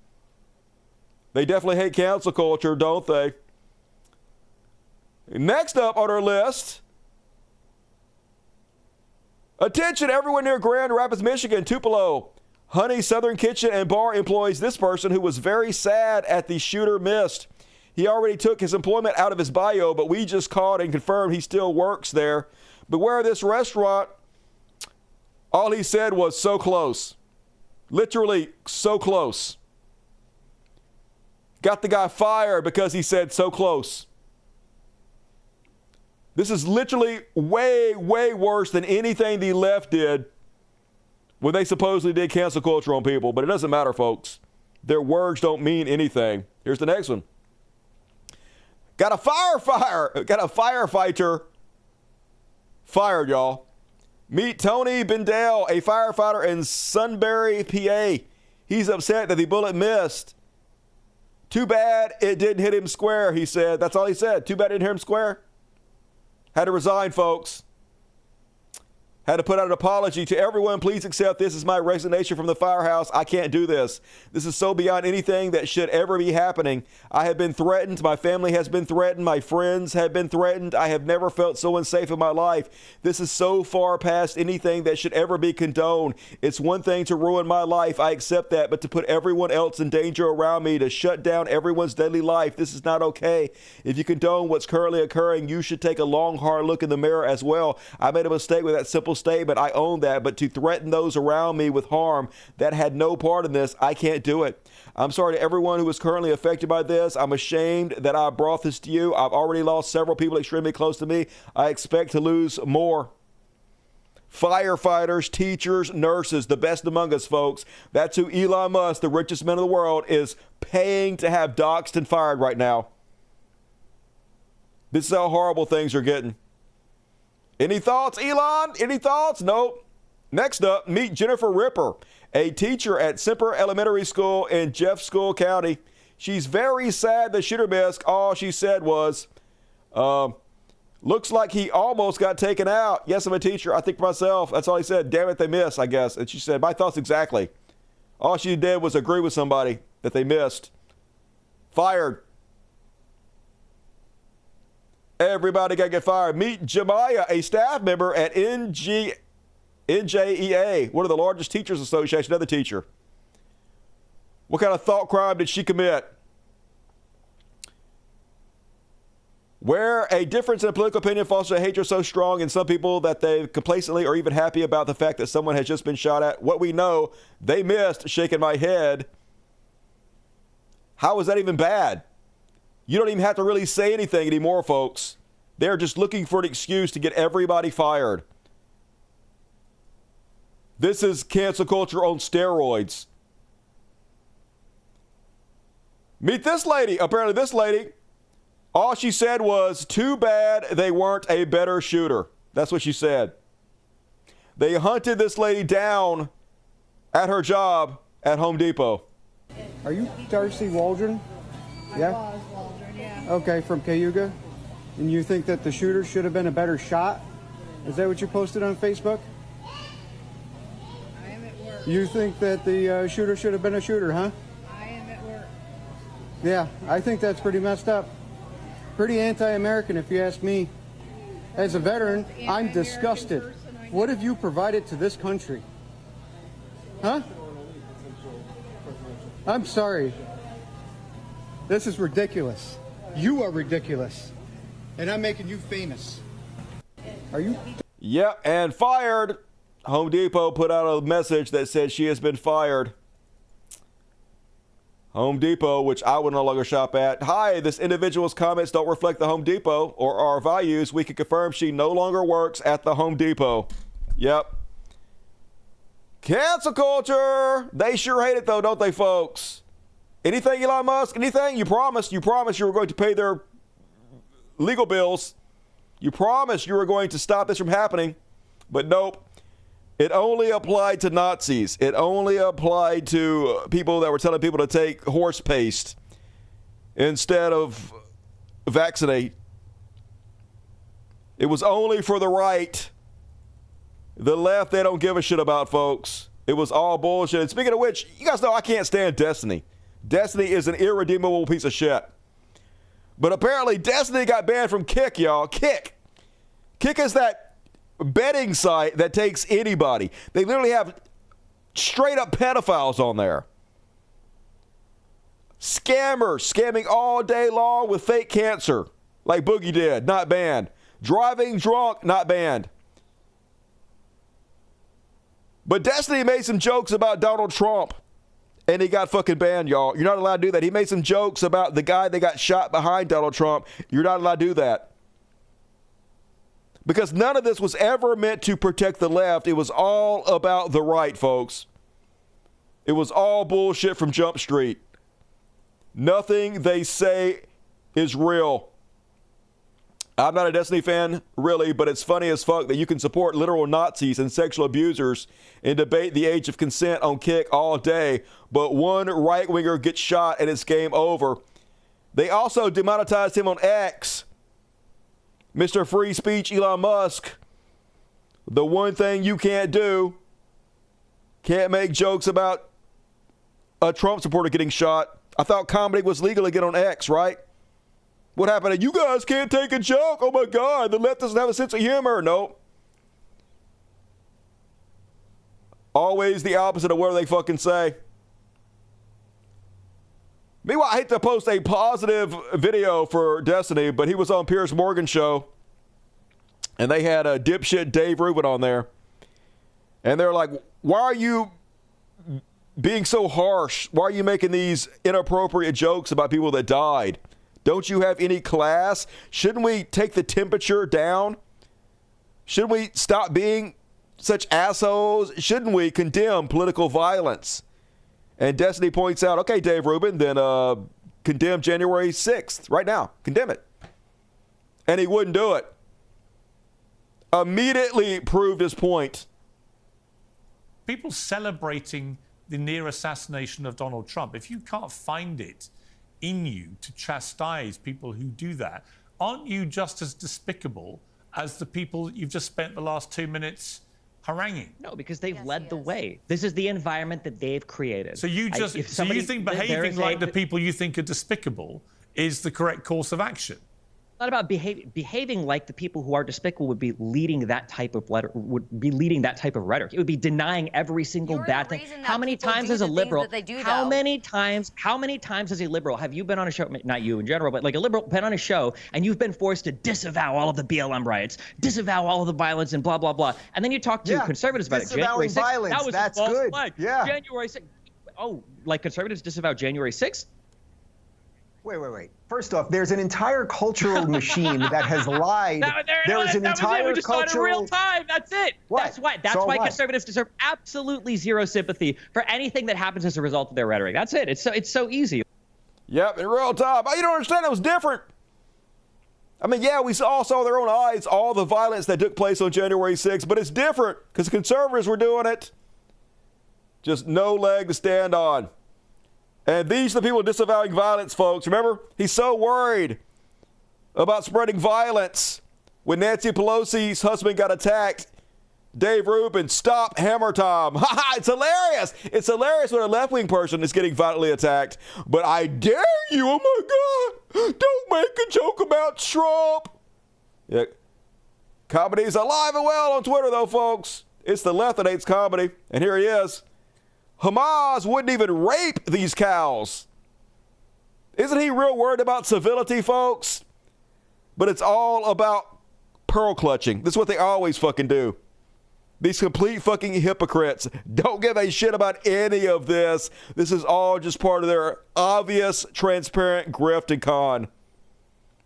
They definitely hate cancel culture, don't they? Next up on our list. Attention everyone near Grand Rapids, Michigan, Tupelo. Honey Southern Kitchen and Bar employs this person who was very sad at the shooter missed. He already took his employment out of his bio, but we just called and confirmed he still works there. Beware of this restaurant. All he said was so close. Literally so close. Got the guy fired because he said so close. This is literally way, way worse than anything the left did when they supposedly did cancel culture on people. But it doesn't matter, folks. Their words don't mean anything. Here's the next one. Got a firefighter fired, y'all. Meet Tony Bendel, a firefighter in Sunbury, PA. He's upset that the bullet missed. Too bad it didn't hit him square, he said. That's all he said. Too bad it didn't hit him square. Had to resign, folks. Had to put out an apology to everyone. Please accept this as my resignation from the firehouse. I can't do this. This is so beyond anything that should ever be happening. I have been threatened. My family has been threatened. My friends have been threatened. I have never felt so unsafe in my life. This is so far past anything that should ever be condoned. It's one thing to ruin my life. I accept that. But to put everyone else in danger around me, to shut down everyone's daily life, this is not okay. If you condone what's currently occurring, you should take a long, hard look in the mirror as well. I made a mistake with that simple statement. I own that, but to threaten those around me with harm that had no part in this, I can't do it. I'm sorry to everyone who is currently affected by this. I'm ashamed that I brought this to you. I've already lost several people extremely close to me. I expect to lose more. Firefighters, teachers, nurses, the best among us, folks. That's who Elon Musk, the richest man in the world, is paying to have doxed and fired right now. This is how horrible things are getting. Any thoughts, Elon? Any thoughts? Nope. Next up, meet Jennifer Ripper, a teacher at Semper Elementary School in Jeff School County. She's very sad the shooter missed. All she said was, looks like he almost got taken out. Yes, I'm a teacher. I think for myself. That's all he said. Damn it, they missed, I guess. And she said, my thoughts exactly. All she did was agree with somebody that they missed. Fired. Everybody got to get fired. Meet Jemiah, a staff member at NJEA, one of the largest teachers associations, another teacher. What kind of thought crime did she commit? Where a difference in political opinion fosters a hatred so strong in some people that they complacently or even happy about the fact that someone has just been shot at. What we know, they missed, shaking my head. How is that even bad? You don't even have to really say anything anymore, folks. They're just looking for an excuse to get everybody fired. This is cancel culture on steroids. Meet this lady. Apparently this lady, all she said was, too bad they weren't a better shooter. That's what she said. They hunted this lady down at her job at Home Depot. Are you Darcy Waldron? Yeah? Okay, from Cayuga. And you think that the shooter should have been a better shot? Is that what you posted on Facebook? I am at work. You think that the shooter should have been a shooter, huh? I am at work. Yeah, I think that's pretty messed up. pretty anti-American if you ask me. As a veteran, I'm disgusted. What have you provided to this country? Huh? I'm sorry. This is ridiculous. You are ridiculous. And I'm making you famous. Are you? Yep, and fired. Home Depot put out a message that said she has been fired. Home Depot, which I would no longer shop at. Hi, this individual's comments don't reflect the Home Depot or our values. We can confirm she no longer works at the Home Depot. Yep. Cancel culture. They sure hate it though, don't they, folks? Anything, Elon Musk? Anything? You promised you were going to pay their legal bills. You promised you were going to stop this from happening. But nope. It only applied to Nazis. It only applied to people that were telling people to take horse paste instead of vaccinate. It was only for the right. The left, they don't give a shit about, folks. It was all bullshit. And speaking of which, you guys know I can't stand Destiny. Destiny is an irredeemable piece of shit. But apparently Destiny got banned from Kick, y'all. Kick. Kick is that betting site that takes anybody. They literally have straight up pedophiles on there. Scammers scamming all day long with fake cancer, like Boogie did, not banned. Driving drunk, not banned. But Destiny made some jokes about Donald Trump, and he got fucking banned, y'all. You're not allowed to do that. He made some jokes about the guy that got shot behind Donald Trump. You're not allowed to do that. Because none of this was ever meant to protect the left. It was all about the right, folks. It was all bullshit from Jump Street. Nothing they say is real. I'm not a Destiny fan, really, but it's funny as fuck that you can support literal Nazis and sexual abusers and debate the age of consent on Kick all day, but one right-winger gets shot and it's game over. They also demonetized him on X. Mr. Free Speech Elon Musk, the one thing you can't do, can't make jokes about a Trump supporter getting shot. I thought comedy was legal again on X, right? What happened? You guys can't take a joke. Oh my God, the left doesn't have a sense of humor. No. Always the opposite of what they fucking say. Meanwhile, I hate to post a positive video for Destiny, but he was on Piers Morgan's show, and they had a dipshit Dave Rubin on there. And they're like, why are you being so harsh? Why are you making these inappropriate jokes about people that died? Don't you have any class? Shouldn't we take the temperature down? Shouldn't we stop being such assholes? Shouldn't we condemn political violence? And Destiny points out, okay, Dave Rubin, then condemn January 6th right now. Condemn it. And he wouldn't do it. Immediately proved his point. People celebrating the near assassination of Donald Trump, if you can't find it in you to chastise people who do that, aren't you just as despicable as the people you've just spent the last 2 minutes haranguing? No, because they've led the way. This is the environment that they've created. So you you think behaving like the people you think are despicable is the correct course of action? Not about behaving like the people who are despicable would be leading that type of rhetoric. It would be denying every single bad thing. How many times as a liberal? How many times as a liberal have you been on a show? Not you in general, but like a liberal been on a show and you've been forced to disavow all of the BLM riots, disavow all of the violence, and blah blah blah. And then you talk to conservatives about it. January 6th, violence, that was that's a false good. flag. Yeah. January 6th. Oh, like conservatives disavow January 6th? Wait. First off, there's an entire cultural machine that has lied. There is an entire we just saw it in real time. That's it. What? That's why conservatives deserve absolutely zero sympathy for anything that happens as a result of their rhetoric. That's it. It's so easy. Yep, in real time. You don't understand. It was different. I mean, yeah, we all saw with our own eyes all the violence that took place on January 6th, but it's different because conservatives were doing it. Just no leg to stand on. And these are the people disavowing violence, folks. Remember, he's so worried about spreading violence. When Nancy Pelosi's husband got attacked, Dave Rubin, stop hammer time. Ha ha, it's hilarious. It's hilarious when a left-wing person is getting violently attacked. But I dare you, oh my God. Don't make a joke about Trump. Yeah. Comedy's alive and well on Twitter, though, folks. It's the left that hates comedy. And here he is. Hamas wouldn't even rape these cows. Isn't he real worried about civility, folks? But it's all about pearl clutching. This is what they always fucking do. These complete fucking hypocrites don't give a shit about any of this. This is all just part of their obvious, transparent grift and con.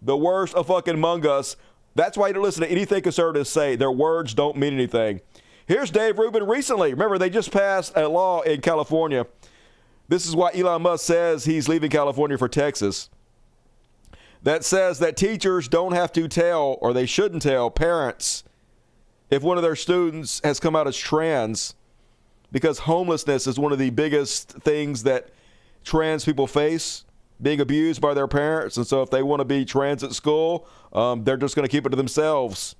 The worst of fucking among us. That's why you don't listen to anything conservatives say. Their words don't mean anything. Here's Dave Rubin recently. Remember, they just passed a law in California. This is why Elon Musk says he's leaving California for Texas. That says that teachers don't have to tell, or they shouldn't tell, parents if one of their students has come out as trans, because homelessness is one of the biggest things that trans people face, being abused by their parents. And so if they want to be trans at school, they're just going to keep it to themselves.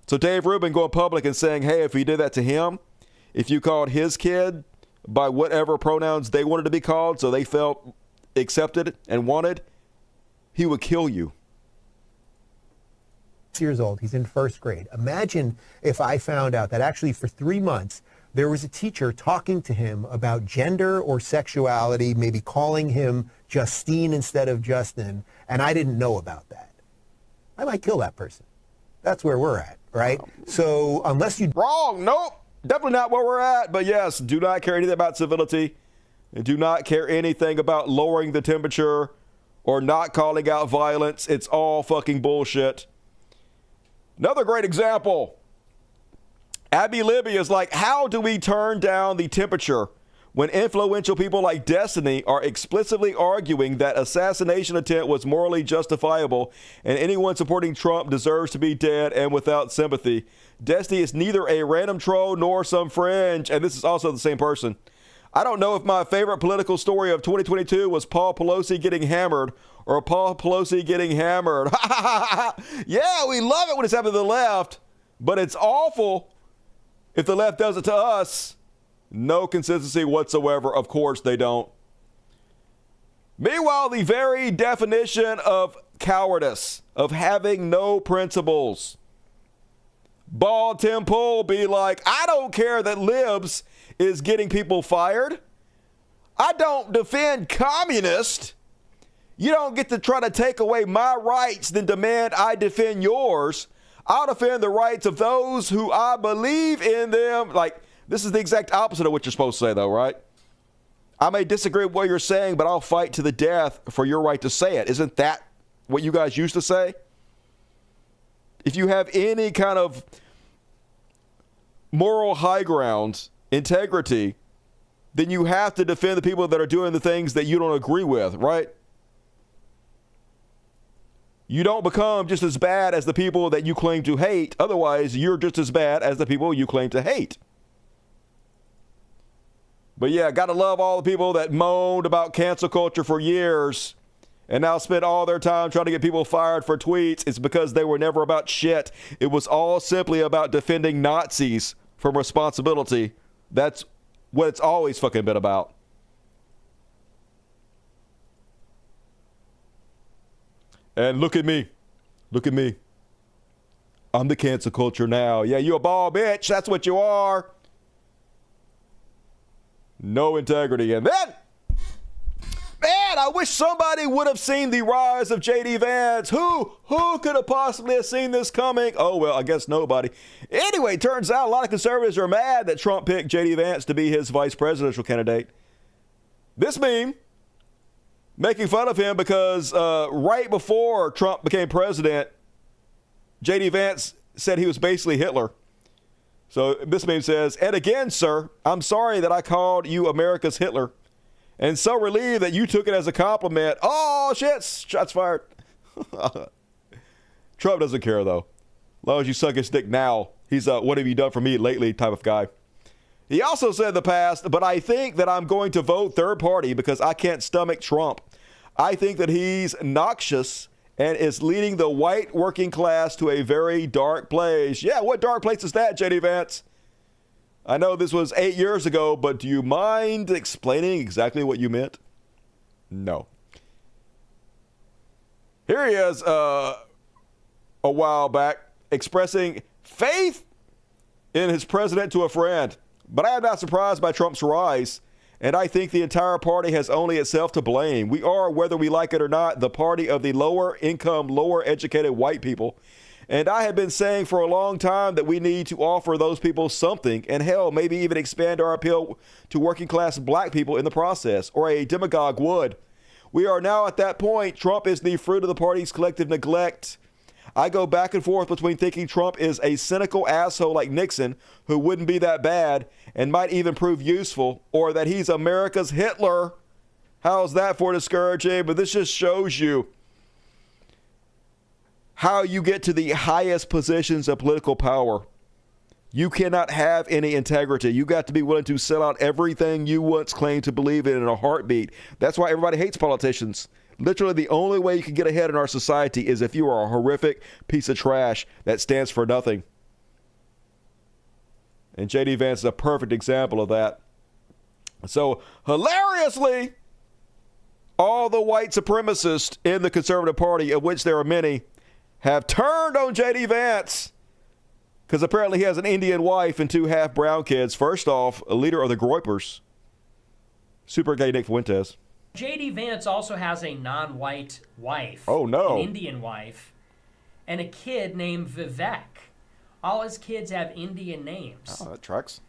So Dave Rubin going public and saying, hey, if you did that to him, if you called his kid by whatever pronouns they wanted to be called so they felt accepted and wanted, he would kill you. Years old. He's in first grade. Imagine if I found out that actually for 3 months there was a teacher talking to him about gender or sexuality, maybe calling him Justine instead of Justin, and I didn't know about that. I might kill that person. That's where we're at, right? So unless you... Wrong. Nope. Definitely not where we're at. But yes, do not care anything about civility. And do not care anything about lowering the temperature or not calling out violence. It's all fucking bullshit. Another great example. Abby Libby is like, how do we turn down the temperature when influential people like Destiny are explicitly arguing that assassination attempt was morally justifiable and anyone supporting Trump deserves to be dead and without sympathy? Destiny is neither a random troll nor some fringe, and this is also the same person. I don't know if my favorite political story of 2022 was Paul Pelosi getting hammered or Paul Pelosi getting hammered. Yeah, we love it when it's happening to the left, but it's awful if the left does it to us. No consistency whatsoever. Of course they don't. Meanwhile, the very definition of cowardice, of having no principles. Bald Tim Pool be like, I don't care that libs is getting people fired. I don't defend communists. You don't get to try to take away my rights, then demand I defend yours. I'll defend the rights of those who I believe in them. Like, this is the exact opposite of what you're supposed to say, though, right? I may disagree with what you're saying, but I'll fight to the death for your right to say it. Isn't that what you guys used to say? If you have any kind of moral high ground, integrity, then you have to defend the people that are doing the things that you don't agree with, right? You don't become just as bad as the people that you claim to hate. Otherwise, you're just as bad as the people you claim to hate. But yeah, gotta love all the people that moaned about cancel culture for years and now spend all their time trying to get people fired for tweets. It's because they were never about shit. It was all simply about defending Nazis from responsibility. That's what it's always fucking been about. And look at me. Look at me. I'm the cancel culture now. Yeah, you a bald bitch. That's what you are. No integrity. And then, man, I wish somebody would have seen the rise of J.D. Vance. Who could have possibly have seen this coming? Oh, well, I guess nobody. Anyway, turns out a lot of conservatives are mad that Trump picked J.D. Vance to be his vice presidential candidate. This meme making fun of him because right before Trump became president, J.D. Vance said he was basically Hitler. So this meme says, and again, sir, I'm sorry that I called you America's Hitler. And so relieved that you took it as a compliment. Oh, shit, shots fired. Trump doesn't care, though. As long as you suck his dick now, he's a what have you done for me lately type of guy. He also said in the past, but I think that I'm going to vote third party because I can't stomach Trump. I think that he's noxious and is leading the white working class to a very dark place. Yeah, what dark place is that, J.D. Vance? I know this was 8 years ago, but do you mind explaining exactly what you meant? No. Here he is a while back expressing faith in his president to a friend. But I am not surprised by Trump's rise, and I think the entire party has only itself to blame. We are, whether we like it or not, the party of the lower income, lower educated white people. And I have been saying for a long time that we need to offer those people something, and hell, maybe even expand our appeal to working class black people in the process, or a demagogue would. We are now at that point. Trump is the fruit of the party's collective neglect. I go back and forth between thinking Trump is a cynical asshole like Nixon, who wouldn't be that bad and might even prove useful, or that he's America's Hitler. How's that for discouraging? But this just shows you how you get to the highest positions of political power. You cannot have any integrity. You got to be willing to sell out everything you once claimed to believe in a heartbeat. That's why everybody hates politicians. Literally, the only way you can get ahead in our society is if you are a horrific piece of trash that stands for nothing. And J.D. Vance is a perfect example of that. So, hilariously, all the white supremacists in the Conservative Party, of which there are many, have turned on J.D. Vance because apparently he has an Indian wife and 2 half-brown kids. First off, a leader of the Groypers. Super gay Nick Fuentes. J.D. Vance also has a non-white wife. Oh, no. An Indian wife. And a kid named Vivek. All his kids have Indian names. Oh, that tracks.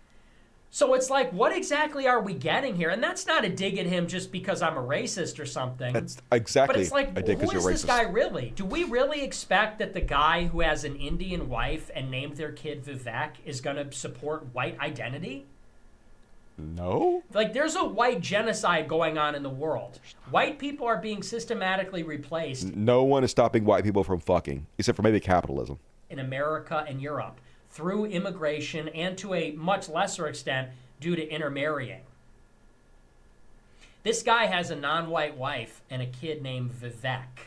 So it's like, what exactly are we getting here? And that's not a dig at him just because I'm a racist or something. That's exactly But it's like, a dig who 'cause is you're this racist. guy really? Do we really expect that the guy who has an Indian wife and named their kid Vivek is going to support white identity? No. Like, there's a white genocide going on in the world. White people are being systematically replaced No one is stopping white people from fucking, except for maybe capitalism. in America and Europe through immigration and to a much lesser extent due to intermarrying. This guy has a non-white wife and a kid named Vivek.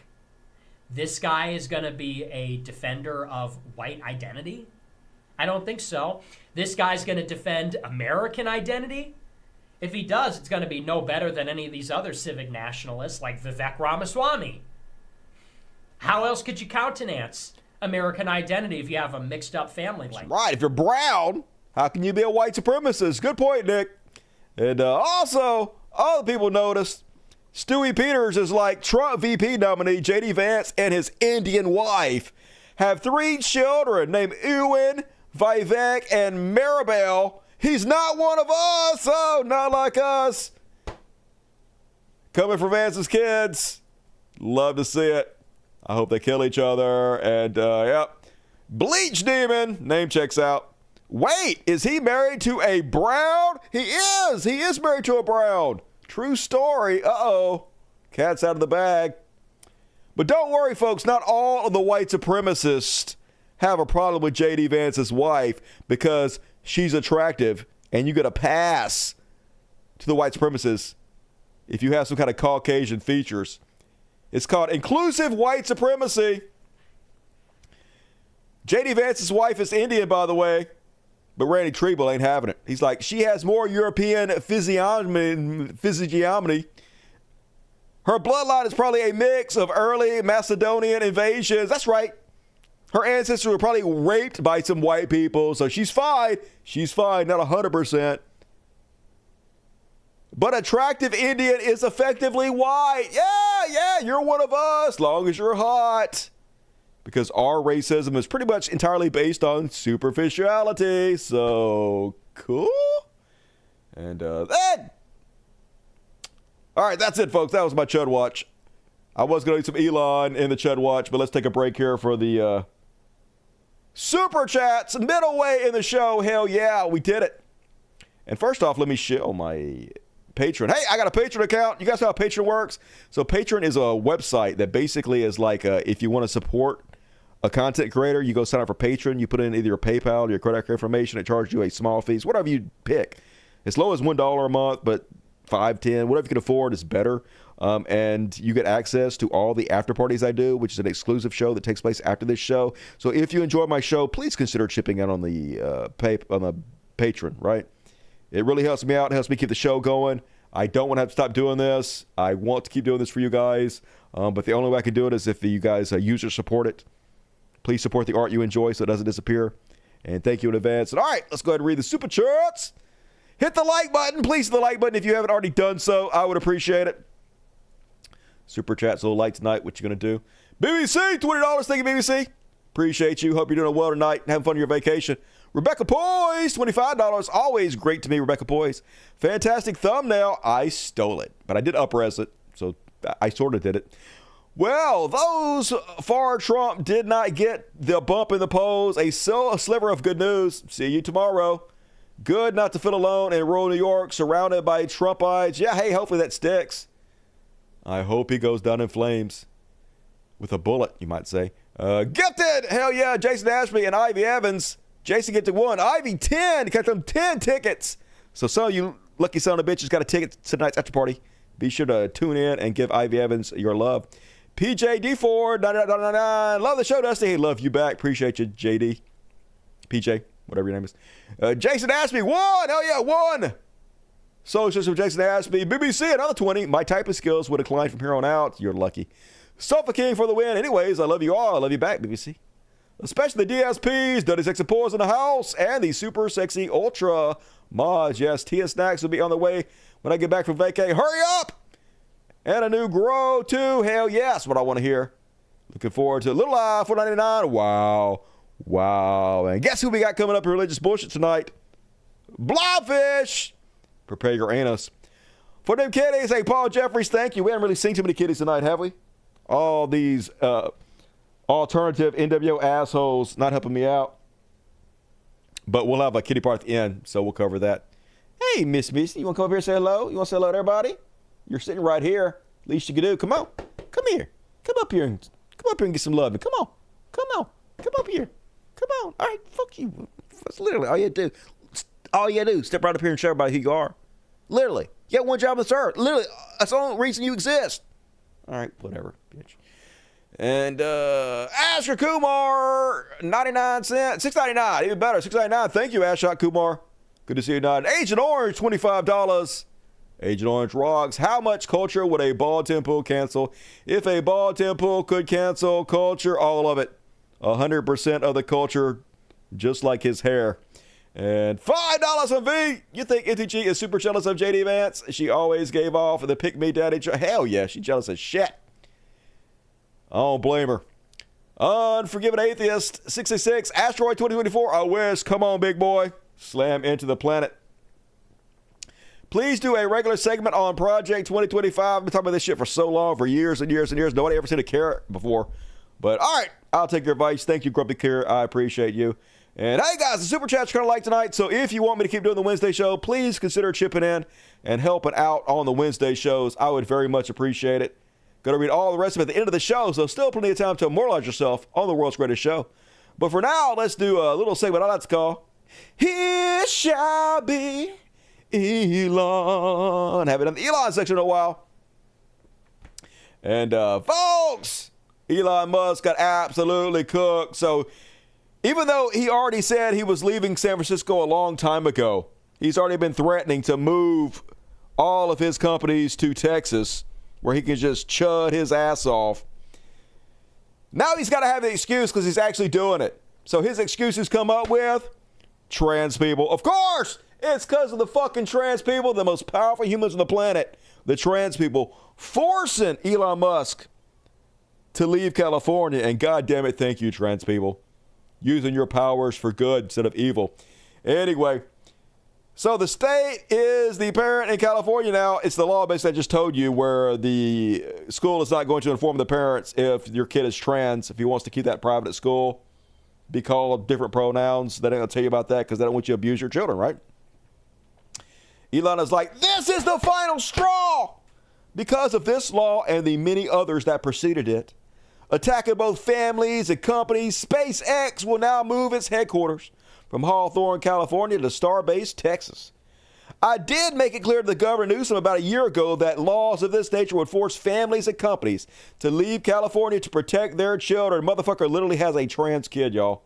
This guy is going to be a defender of white identity? I don't think so. This guy's going to defend American identity? If he does, it's going to be no better than any of these other civic nationalists like Vivek Ramaswamy. How else could you countenance American identity if you have a mixed up family like that? Right. If you're brown, how can you be a white supremacist? Good point, Nick. And also, all the people noticed Stewie Peters is like Trump VP nominee J.D. Vance and his Indian wife have 3 children named Ewan, Vivek, and Maribel. He's not one of us. Oh, not like us. Coming for Vance's kids. Love to see it. I hope they kill each other. And, yep. Bleach Demon. Name checks out. Wait, is he married to a brown? He is. He is married to a brown. True story. Uh-oh. Cat's out of the bag. But don't worry, folks. Not all of the white supremacists have a problem with J.D. Vance's wife because she's attractive and you get a pass to the white supremacists if you have some kind of Caucasian features. It's called inclusive white supremacy. J.D. Vance's wife is Indian, by the way, but Randy Treble ain't having it. He's like, she has more European physiognomy. Her bloodline is probably a mix of early Macedonian invasions. That's right. Her ancestors were probably raped by some white people, so she's fine. She's fine, not 100%. But attractive Indian is effectively white. Yeah, you're one of us, long as you're hot. Because our racism is pretty much entirely based on superficiality. So, cool. And that. All right, that's it, folks. That was my Chud Watch. I was going to do some Elon in the Chud Watch, but let's take a break here for the Super Chats. Middle way in the show. Hell yeah, we did it. And first off, let me show my Patreon. Hey, I got a Patreon account. You guys know how Patreon works? So Patreon is a website that basically is like if you want to support a content creator, you go sign up for Patreon. You put in either your PayPal or your credit card information. It charges you a small fee, whatever you pick. As low as $1 a month, but $5, $10, whatever you can afford is better. And you get access to all the after parties I do, which is an exclusive show that takes place after this show. So if you enjoy my show, please consider chipping out on the Patreon, right? It really helps me out. It helps me keep the show going. I don't want to have to stop doing this. I want to keep doing this for you guys. But the only way I can do it is if you guys user support it. Please support the art you enjoy so it doesn't disappear. And thank you in advance. And all right, let's go ahead and read the super chats. Hit the like button. Please hit the like button if you haven't already done so. I would appreciate it. Super chat's a little light tonight. What you going to do? BBC, $20. Thank you, BBC. Appreciate you. Hope you're doing well tonight and having fun on your vacation. Rebecca Poise, $25. Always great to me, Rebecca Poise. Fantastic thumbnail. I stole it, but I did up-res it, so I sort of did it. Well, those for Trump did not get the bump in the polls. A sliver of good news. See you tomorrow. Good not to feel alone in rural New York, surrounded by Trumpites. Yeah, hey, hopefully that sticks. I hope he goes down in flames. With a bullet, you might say. Gifted! Hell yeah, Jason Ashby and Ivy Evans. Jason get to 1. Ivy 10. Got them 10 tickets. So some of you lucky son of a bitches got a ticket to tonight's after party. Be sure to tune in and give Ivy Evans your love. PJ D4, 9999. Love the show, Dusty. Hey, love you back. Appreciate you, JD. PJ, whatever your name is. Jason Ashby, 1. Hell yeah, 1. Socials from Jason Ashby. BBC, another 20. My typing skills would decline from here on out. You're lucky. Sofa King for the win. Anyways, I love you all. I love you back, BBC. Especially the DSPs, Dirty Sexy Pours in the house, and the super sexy ultra mods. Yes, Tia Snacks will be on the way when I get back from vacay. Hurry up! And a new grow too. Hell yes, what I want to hear. Looking forward to Little Eye, $4.99. Wow. Wow. And guess who we got coming up in religious bullshit tonight? Blobfish. Prepare your anus. For them kiddies, hey, Paul Jeffries, thank you. We haven't really seen too many kiddies tonight, have we? All these alternative NWO assholes not helping me out. But we'll have a kitty part at the end, so we'll cover that. Hey, Miss Missy, you want to come up here and say hello? You want to say hello to everybody? You're sitting right here. Least you can do. Come on. Come here. Come up here and get some love. Come on. Come on. Come up here. Come on. All right. Fuck you. That's literally all you do. All you do. Step right up here and show everybody who you are. Literally. You got one job on this earth. Literally. That's the only reason you exist. All right. Whatever, bitch. And Asher Kumar, 99 cents. $6.99. Even better. $6.99. Thank you, Asher Kumar. Good to see you tonight. Agent Orange, $25. Agent Orange rocks. How much culture would a ball temple cancel? If a ball temple could cancel culture, all of it. 100% of the culture, just like his hair. And $5 on V. You think NTG is super jealous of JD Vance? She always gave off the pick me daddy. Hell yeah, she's jealous as shit. I don't blame her. Unforgiven Atheist, 66. Asteroid 2024. I wish. Come on, big boy. Slam into the planet. Please do a regular segment on Project 2025. I've been talking about this shit for so long, for years and years and years. Nobody ever seen a carrot before. But all right, I'll take your advice. Thank you, Grumpy Carrot. I appreciate you. And hey, guys, the super chat's kind of like tonight. So if you want me to keep doing the Wednesday show, please consider chipping in and helping out on the Wednesday shows. I would very much appreciate it. Going to read all the rest of it at the end of the show, so still plenty of time to immortalize yourself on the world's greatest show. But for now, let's do a little segment I like to call Here Shall Be Elon. Haven't done the Elon section in a while. And folks, Elon Musk got absolutely cooked. So even though he already said he was leaving San Francisco a long time ago, he's already been threatening to move all of his companies to Texas, where he can just chud his ass off. Now he's got to have an excuse because he's actually doing it. So his excuses come up with trans people. Of course, it's because of the fucking trans people, the most powerful humans on the planet. The trans people forcing Elon Musk to leave California. And God damn it, thank you, trans people. Using your powers for good instead of evil. Anyway, so the state is the parent in California now. It's the law basically I just told you, where the school is not going to inform the parents if your kid is trans, if he wants to keep that private at school, be called different pronouns. They ain't going to tell you about that because they don't want you to abuse your children, right? Elon is like, this is the final straw. Because of this law and the many others that preceded it, attacking both families and companies, SpaceX will now move its headquarters from Hawthorne, California to Starbase, Texas. I did make it clear to the Governor Newsom about a year ago that laws of this nature would force families and companies to leave California to protect their children. Motherfucker literally has a trans kid, y'all.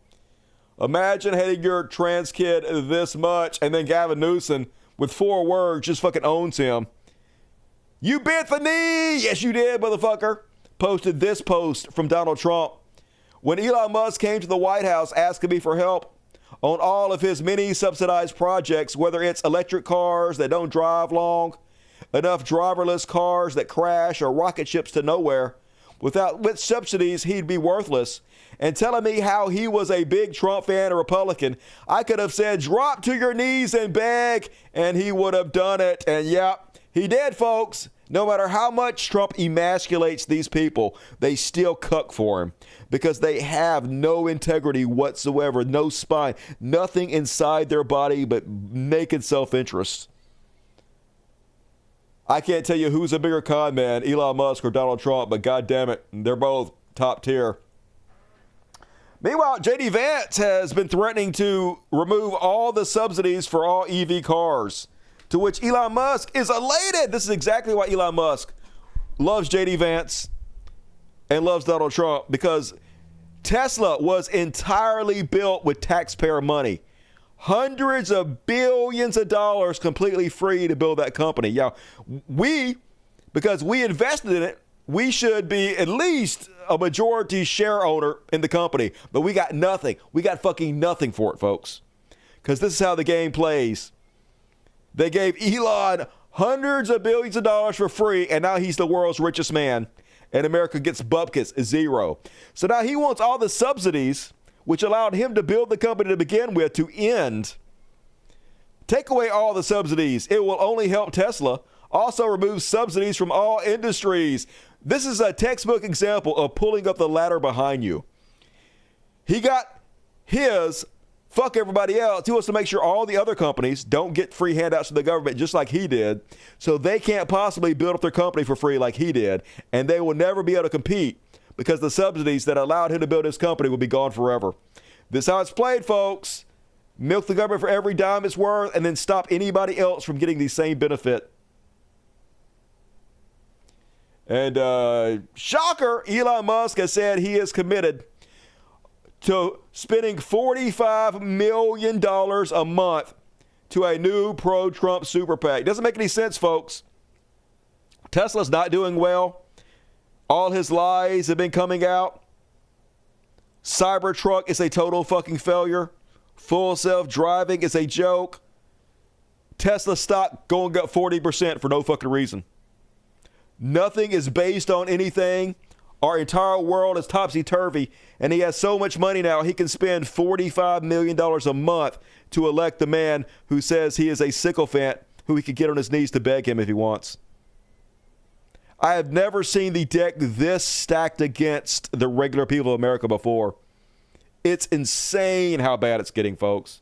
Imagine hating your trans kid this much, and then Gavin Newsom, with 4 words, just fucking owns him. You bent the knee! Yes, you did, motherfucker. posted this post from Donald Trump. When Elon Musk came to the White House asking me for help on all of his many subsidized projects, whether it's electric cars that don't drive long, enough driverless cars that crash, or rocket ships to nowhere, without which subsidies he'd be worthless, and telling me how he was a big Trump fan and Republican, I could have said, drop to your knees and beg, and he would have done it. And yeah, he did, folks. No matter how much Trump emasculates these people, they still cuck for him because they have no integrity whatsoever, no spine, nothing inside their body but naked self-interest. I can't tell you who's a bigger con man, Elon Musk or Donald Trump, but God damn it, they're both top tier. Meanwhile, J.D. Vance has been threatening to remove all the subsidies for all EV cars, to which Elon Musk is elated. This is exactly why Elon Musk loves J.D. Vance and loves Donald Trump, because Tesla was entirely built with taxpayer money. Hundreds of billions of dollars completely free to build that company. Yeah, because we invested in it, we should be at least a majority share owner in the company. But we got nothing. We got fucking nothing for it, folks. Because this is how the game plays. They gave Elon hundreds of billions of dollars for free, and now he's the world's richest man. And America gets bupkis, zero. So now he wants all the subsidies, which allowed him to build the company to begin with, to end. Take away all the subsidies. It will only help Tesla. Also remove subsidies from all industries. This is a textbook example of pulling up the ladder behind you. He got his, fuck everybody else. He wants to make sure all the other companies don't get free handouts from the government just like he did, so they can't possibly build up their company for free like he did, and they will never be able to compete because the subsidies that allowed him to build his company will be gone forever. This is how it's played, folks. Milk the government for every dime it's worth and then stop anybody else from getting the same benefit. And shocker, Elon Musk has said he is committed to spending $45 million a month to a new pro-Trump super PAC. Doesn't make any sense, folks. Tesla's not doing well. All his lies have been coming out. Cybertruck is a total fucking failure. Full self-driving is a joke. Tesla stock going up 40% for no fucking reason. Nothing is based on anything. Our entire world is topsy-turvy, and he has so much money now he can spend $45 million a month to elect the man who says he is a sycophant who he could get on his knees to beg him if he wants. I have never seen the deck this stacked against the regular people of America before. It's insane how bad it's getting, folks.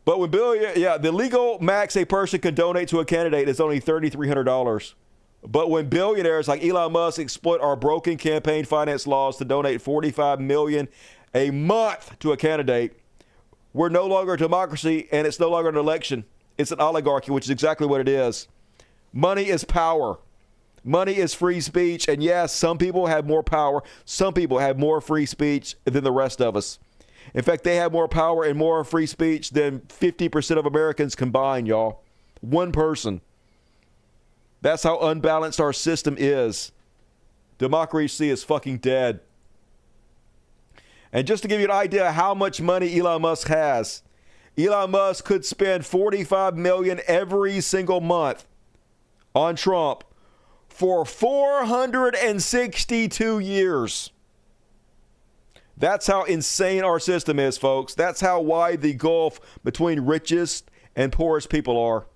But when the legal max a person can donate to a candidate is only $3,300. But when billionaires like Elon Musk exploit our broken campaign finance laws to donate $45 million a month to a candidate, we're no longer a democracy, and it's no longer an election. It's an oligarchy, which is exactly what it is. Money is power. Money is free speech. And yes, some people have more power. Some people have more free speech than the rest of us. In fact, they have more power and more free speech than 50% of Americans combined, y'all. One person. That's how unbalanced our system is. Democracy is fucking dead. And just to give you an idea how much money Elon Musk has, Elon Musk could spend $45 million every single month on Trump for 462 years. That's how insane our system is, folks. That's how wide the gulf between richest and poorest people are.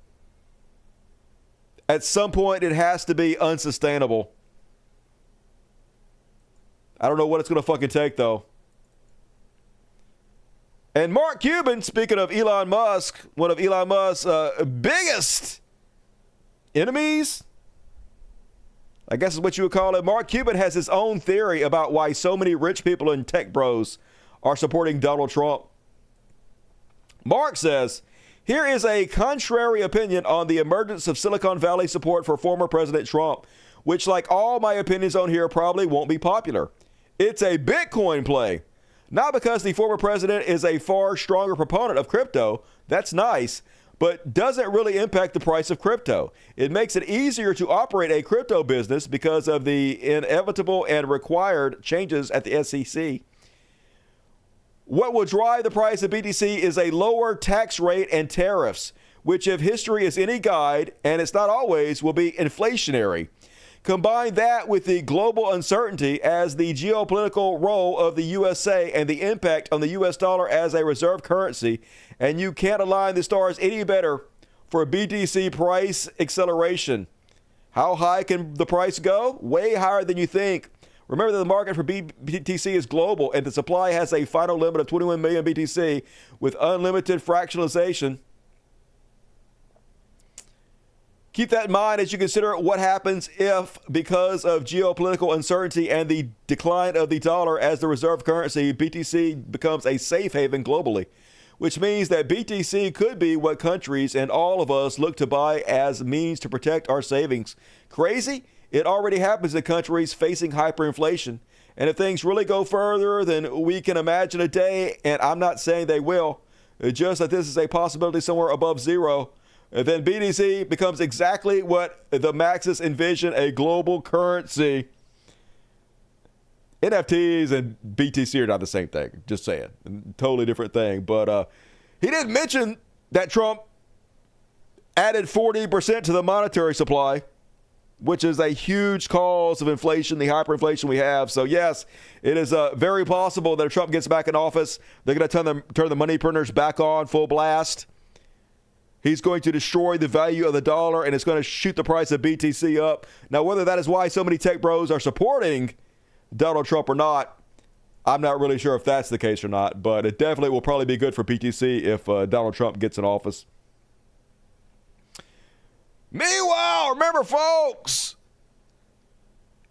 At some point, it has to be unsustainable. I don't know what it's going to fucking take, though. And Mark Cuban, speaking of Elon Musk, one of Elon Musk's biggest enemies, I guess is what you would call it. Mark Cuban has his own theory about why so many rich people and tech bros are supporting Donald Trump. Mark says, here is a contrary opinion on the emergence of Silicon Valley support for former President Trump, which, like all my opinions on here, probably won't be popular. It's a Bitcoin play. Not because the former president is a far stronger proponent of crypto, that's nice, but doesn't really impact the price of crypto. It makes it easier to operate a crypto business because of the inevitable and required changes at the SEC. What will drive the price of BTC is a lower tax rate and tariffs, which, if history is any guide, and it's not always, will be inflationary. Combine that with the global uncertainty as the geopolitical role of the USA and the impact on the US dollar as a reserve currency, and you can't align the stars any better for BTC price acceleration. How high can the price go? Way higher than you think. Remember that the market for BTC is global, and the supply has a final limit of 21 million BTC with unlimited fractionalization. Keep that in mind as you consider what happens if, because of geopolitical uncertainty and the decline of the dollar as the reserve currency, BTC becomes a safe haven globally, which means that BTC could be what countries and all of us look to buy as means to protect our savings. Crazy? It already happens in countries facing hyperinflation. And if things really go further than we can imagine a day, and I'm not saying they will, just that this is a possibility somewhere above zero, then BTC becomes exactly what the Marxists envision, a global currency. NFTs and BTC are not the same thing. Just saying. Totally different thing. But he didn't mention that Trump added 40% to the monetary supply, which is a huge cause of inflation, the hyperinflation we have. So, yes, it is very possible that if Trump gets back in office, they're going to turn the money printers back on full blast. He's going to destroy the value of the dollar, and it's going to shoot the price of BTC up. Now, whether that is why so many tech bros are supporting Donald Trump or not, I'm not really sure if that's the case or not, but it definitely will probably be good for BTC if Donald Trump gets in office. Meanwhile, remember, folks,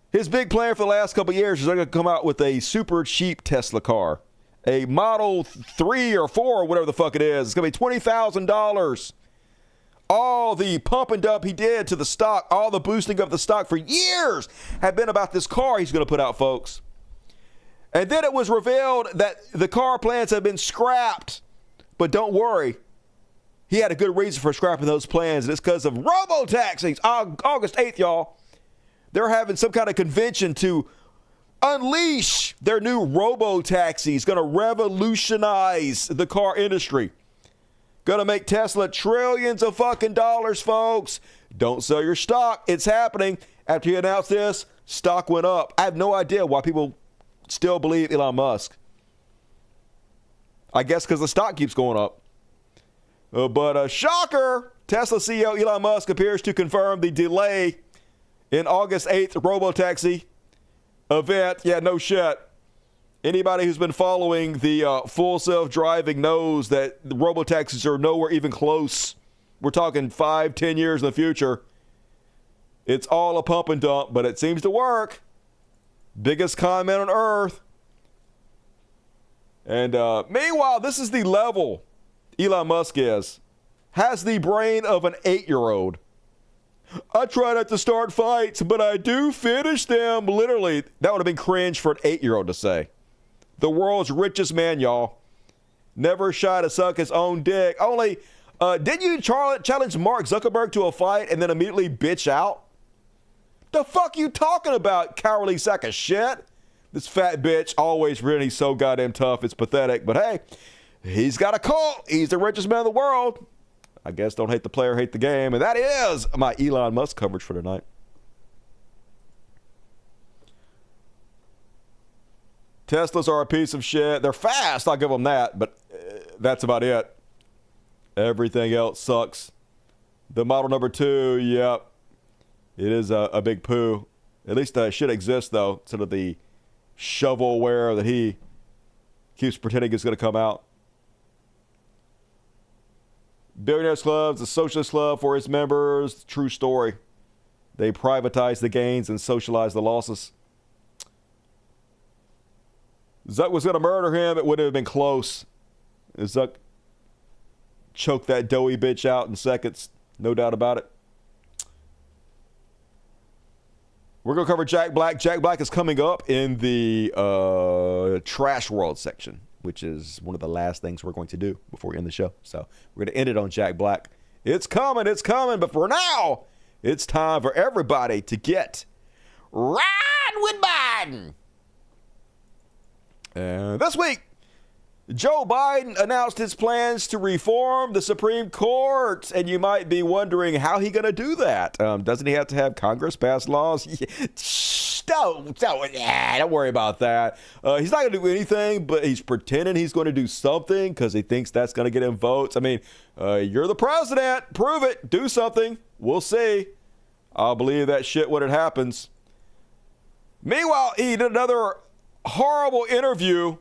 his big plan for the last couple of years is they're going to come out with a super cheap Tesla car. A Model 3 or 4 or whatever the fuck it is. It's going to be $20,000. All the pump and dump he did to the stock, all the boosting of the stock for years have been about this car he's going to put out, folks. And then it was revealed that the car plans have been scrapped. But don't worry. He had a good reason for scrapping those plans, and it's because of robotaxis. August 8th, y'all. They're having some kind of convention to unleash their new robotaxis. Going to revolutionize the car industry. Going to make Tesla trillions of fucking dollars, folks. Don't sell your stock. It's happening. After he announced this, stock went up. I have no idea why people still believe Elon Musk. I guess because the stock keeps going up. But shocker, Tesla CEO Elon Musk appears to confirm the delay in August 8th robotaxi event. Yeah, no shit. Anybody who's been following the full self-driving knows that the robotaxis are nowhere even close. We're talking 5-10 years in the future. It's all a pump and dump, but it seems to work. Biggest con man on earth. And meanwhile, this is the level Elon Musk has the brain of an 8-year-old. I try not to start fights, but I do finish them. Literally, that would have been cringe for an 8-year-old to say. The world's richest man, y'all. Never shy to suck his own dick. Only, didn't you challenge Mark Zuckerberg to a fight and then immediately bitch out? The fuck you talking about, cowardly sack of shit? This fat bitch always really so goddamn tough. It's pathetic. But hey, he's got a cult. He's the richest man in the world. I guess don't hate the player, hate the game. And that is my Elon Musk coverage for tonight. Teslas are a piece of shit. They're fast, I'll give them that, but that's about it. Everything else sucks. The model number 2, yep. It is a big poo. At least should exist, though, instead of the shovelware that he keeps pretending is going to come out. Billionaires Club's a socialist club for its members. True story. They privatize the gains and socialize the losses. Zuck was going to murder him. It would have been close. Zuck choked that doughy bitch out in seconds. No doubt about it. We're going to cover Jack Black. Jack Black is coming up in the Trash World section, which is one of the last things we're going to do before we end the show. So we're going to end it on Jack Black. It's coming. But for now, it's time for everybody to get Ride with Biden. And this week, Joe Biden announced his plans to reform the Supreme Court, and you might be wondering how he's going to do that. Doesn't he have to have Congress pass laws? Don't worry about that. He's not going to do anything, but he's pretending he's going to do something because he thinks that's going to get him votes. I mean, you're the president. Prove it. Do something. We'll see. I'll believe that shit when it happens. Meanwhile, he did another horrible interview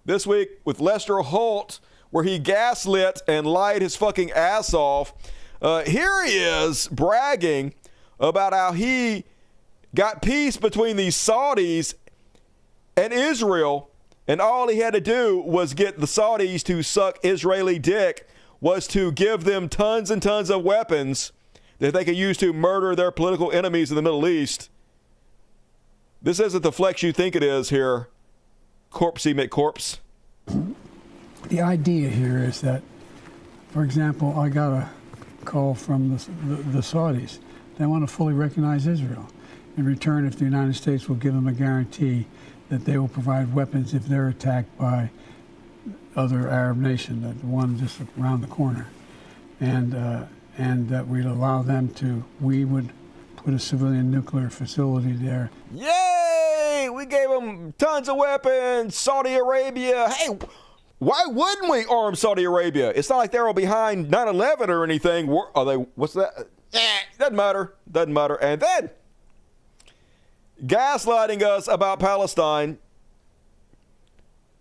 this week with Lester Holt, where he gaslit and lied his fucking ass off. Here he is bragging about how he got peace between the Saudis and Israel, and all he had to do was get the Saudis to suck Israeli dick, was to give them tons and tons of weapons that they could use to murder their political enemies in the Middle East. This isn't the flex you think it is here. Corpsey McCorpse. The idea here is that, for example, I got a call from the Saudis. They want to fully recognize Israel. In return, if the United States will give them a guarantee that they will provide weapons if they're attacked by other Arab nation, that the one just around the corner, and that we'd allow them to, we would put a civilian nuclear facility there. Yay! We gave them tons of weapons. Saudi Arabia. Hey, why wouldn't we arm Saudi Arabia? It's not like they're all behind 9/11 or anything. Are they? What's that? Doesn't matter. And then gaslighting us about Palestine.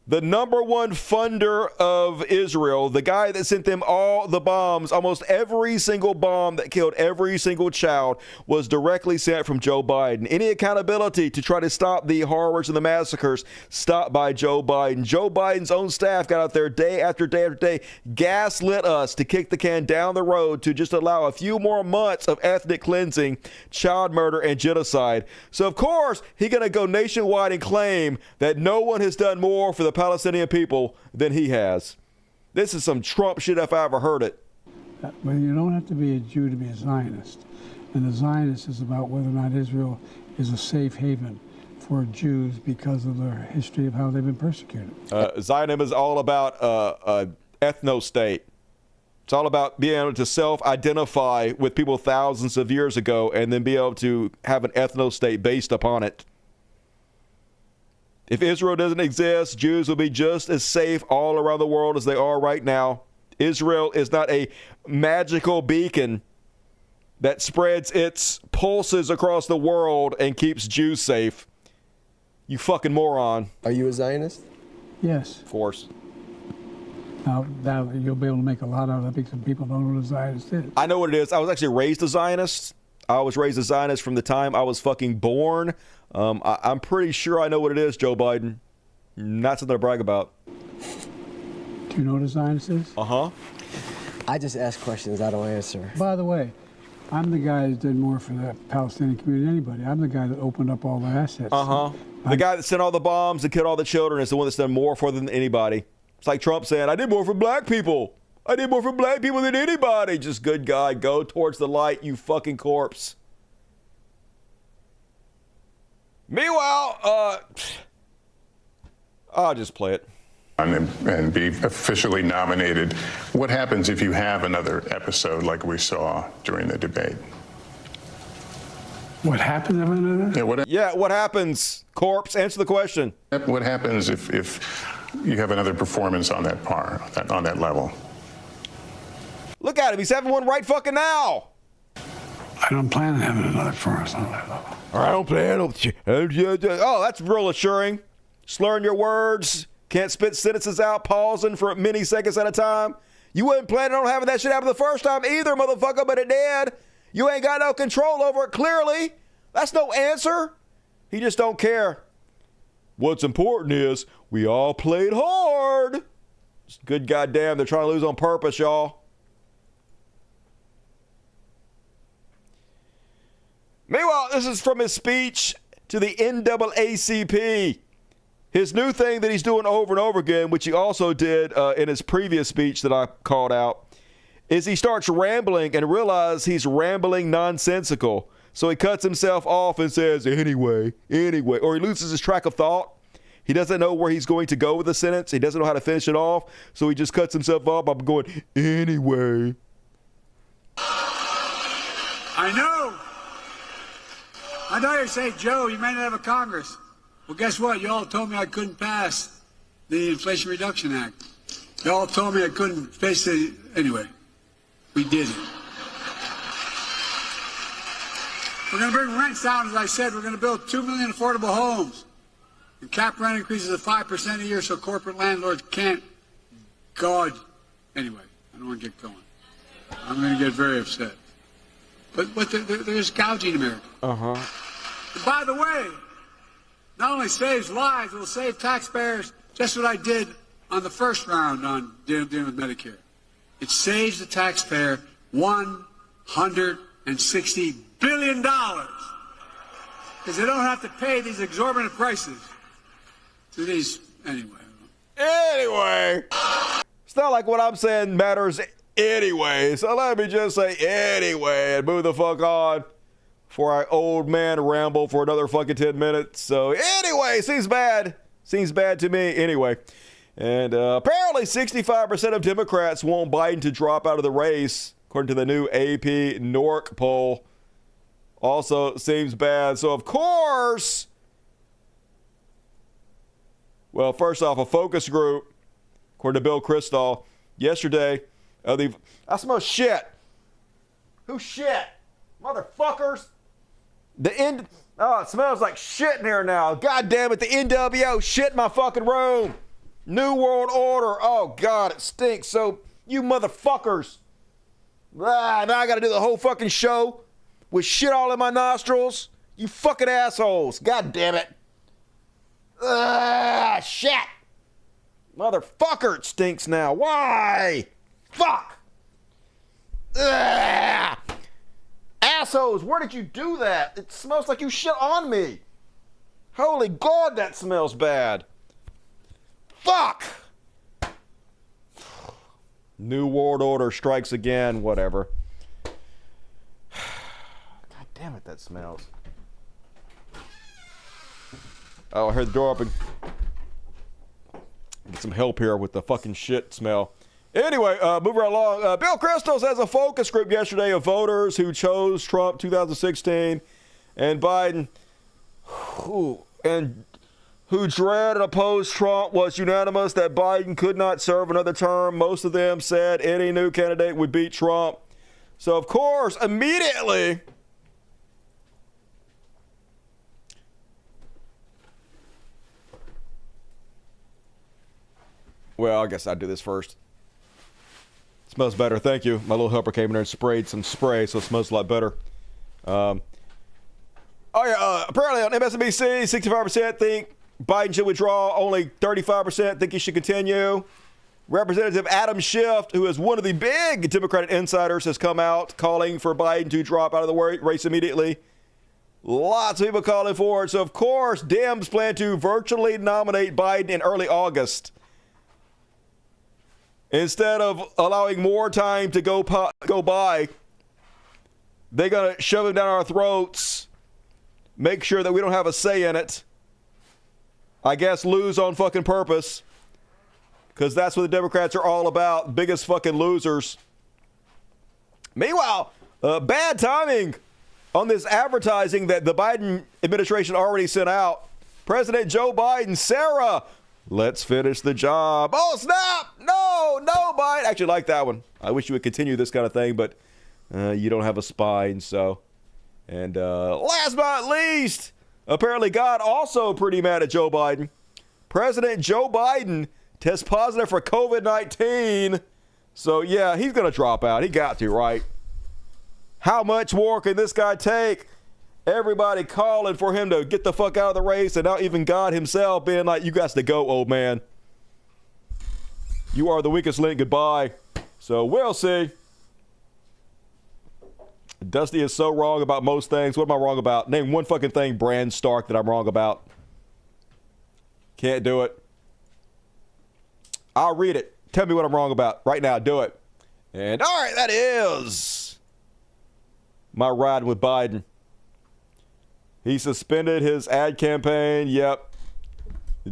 The number one funder of Israel, the guy that sent them all the bombs, almost every single bomb that killed every single child was directly sent from Joe Biden. Any accountability to try to stop the horrors and the massacres stopped by Joe Biden. Joe Biden's own staff got out there day after day after day, gaslit us to kick the can down the road to just allow a few more months of ethnic cleansing, child murder, and genocide. So, of course, he's going to go nationwide and claim that no one has done more for the Palestinian people than he has. This is some Trump shit if I ever heard it. Well, you don't have to be a Jew to be a Zionist. And the Zionist is about whether or not Israel is a safe haven for Jews because of their history of how they've been persecuted. Zionism is all about ethno-state. It's all about being able to self-identify with people thousands of years ago and then be able to have an ethno-state based upon it. If Israel doesn't exist, Jews will be just as safe all around the world as they are right now. Israel is not a magical beacon that spreads its pulses across the world and keeps Jews safe. You fucking moron. Are you a Zionist? Yes. Of course. Now, you'll be able to make a lot out of it because people don't know what a Zionist is. I know what it is. I was actually raised a Zionist. I was raised a Zionist from the time I was fucking born. I'm pretty sure I know what it is, Joe Biden. Not something to brag about. Do you know what a Zionist is? Uh-huh. I just ask questions, I don't answer. By the way, I'm the guy that did more for the Palestinian community than anybody. I'm the guy that opened up all their assets. Uh-huh. The guy that sent all the bombs and killed all the children is the one that's done more for them than anybody. It's like Trump saying, I did more for black people. I did more for black people than anybody. Just good guy. Go towards the light, you fucking corpse. Meanwhile, I'll just play it. And be officially nominated. What happens if you have another episode like we saw during the debate? What happens if another? What happens, corpse? Answer the question. What happens if you have another performance on that on that level? Look at him. He's having one right fucking now. I don't plan on having another performance on that level. I don't plan on... Oh, that's real assuring. Slurring your words. Can't spit sentences out, pausing for many seconds at a time. You wasn't planning on having that shit happen the first time either, motherfucker, but it did. You ain't got no control over it, clearly. That's no answer. He just don't care. What's important is we all played hard. It's good goddamn, they're trying to lose on purpose, y'all. Meanwhile, this is from his speech to the NAACP. His new thing that he's doing over and over again, which he also did in his previous speech that I called out, is he starts rambling and realizes he's rambling nonsensical. So he cuts himself off and says, anyway, or he loses his track of thought. He doesn't know where he's going to go with the sentence. He doesn't know how to finish it off. So he just cuts himself off by going, anyway. I know you're saying, Joe, you may not have a Congress. Well, guess what? You all told me I couldn't pass the Inflation Reduction Act. You all told me I couldn't face it. Anyway, we did it. We're going to bring rents down, as I said. We're going to build 2 million affordable homes. And cap rent increases of 5% a year so corporate landlords can't God. Anyway, I don't want to get going. I'm going to get very upset. But there's gouging America. Uh-huh. And by the way, not only saves lives, it will save taxpayers. Just what I did on the first round on dealing with Medicare. It saves the taxpayer $160 billion. Because they don't have to pay these exorbitant prices to these, anyway. Anyway. It's not like what I'm saying matters anyway. So let me just say anyway and move the fuck on before I old man ramble for another fucking 10 minutes. So anyway, seems bad. Seems bad to me anyway. And apparently 65% of Democrats want Biden to drop out of the race, according to the new AP NORC poll. Also seems bad. So of course, well, first off, a focus group, according to Bill Kristol, yesterday, I smell shit. Who shit? Motherfuckers. It smells like shit in here now. God damn it, the NWO shit in my fucking room. New World Order. Oh, God, it stinks. So, you motherfuckers. Now I got to do the whole fucking show with shit all in my nostrils. You fucking assholes. God damn it. Shit. Motherfucker, it stinks now. Why? Fuck. Assholes, where did you do that? It smells like you shit on me. Holy God, that smells bad. Fuck. New World Order strikes again, whatever. God damn it, that smells. Oh, I heard the door open. Get some help here with the fucking shit smell. Anyway, moving right along. Bill Kristol has a focus group yesterday of voters who chose Trump 2016 and Biden, who dread and opposed Trump, was unanimous that Biden could not serve another term. Most of them said any new candidate would beat Trump. So, of course, immediately, well, I guess I'd do this first. Smells better. Thank you. My little helper came in there and sprayed some spray, so it smells a lot better. Apparently on MSNBC, 65% think Biden should withdraw. Only 35% think he should continue. Representative Adam Schiff, who is one of the big Democratic insiders, has come out calling for Biden to drop out of the race immediately. Lots of people calling for it. So, of course, Dems plan to virtually nominate Biden in early August. Instead of allowing more time to go by, they're going to shove it down our throats, make sure that we don't have a say in it. I guess lose on fucking purpose, because that's what the Democrats are all about, biggest fucking losers. Meanwhile, bad timing on this advertising that the Biden administration already sent out. President Joe Biden, Sarah, let's finish the job. Oh, snap! No, Biden. Actually, like that one. I wish you would continue this kind of thing, but you don't have a spine, so. And last but not least, apparently God also pretty mad at Joe Biden. President Joe Biden tests positive for COVID-19. So, yeah, he's going to drop out. He got to, right? How much more can this guy take? Everybody calling for him to get the fuck out of the race, and now even God himself being like, you got to go, old man. You are the weakest link. Goodbye. So we'll see. Dusty is so wrong about most things. What am I wrong about? Name one fucking thing, Bran Stark, that I'm wrong about. Can't do it. I'll read it. Tell me what I'm wrong about right now. Do it. And all right, that is my ride with Biden. He suspended his ad campaign. Yep.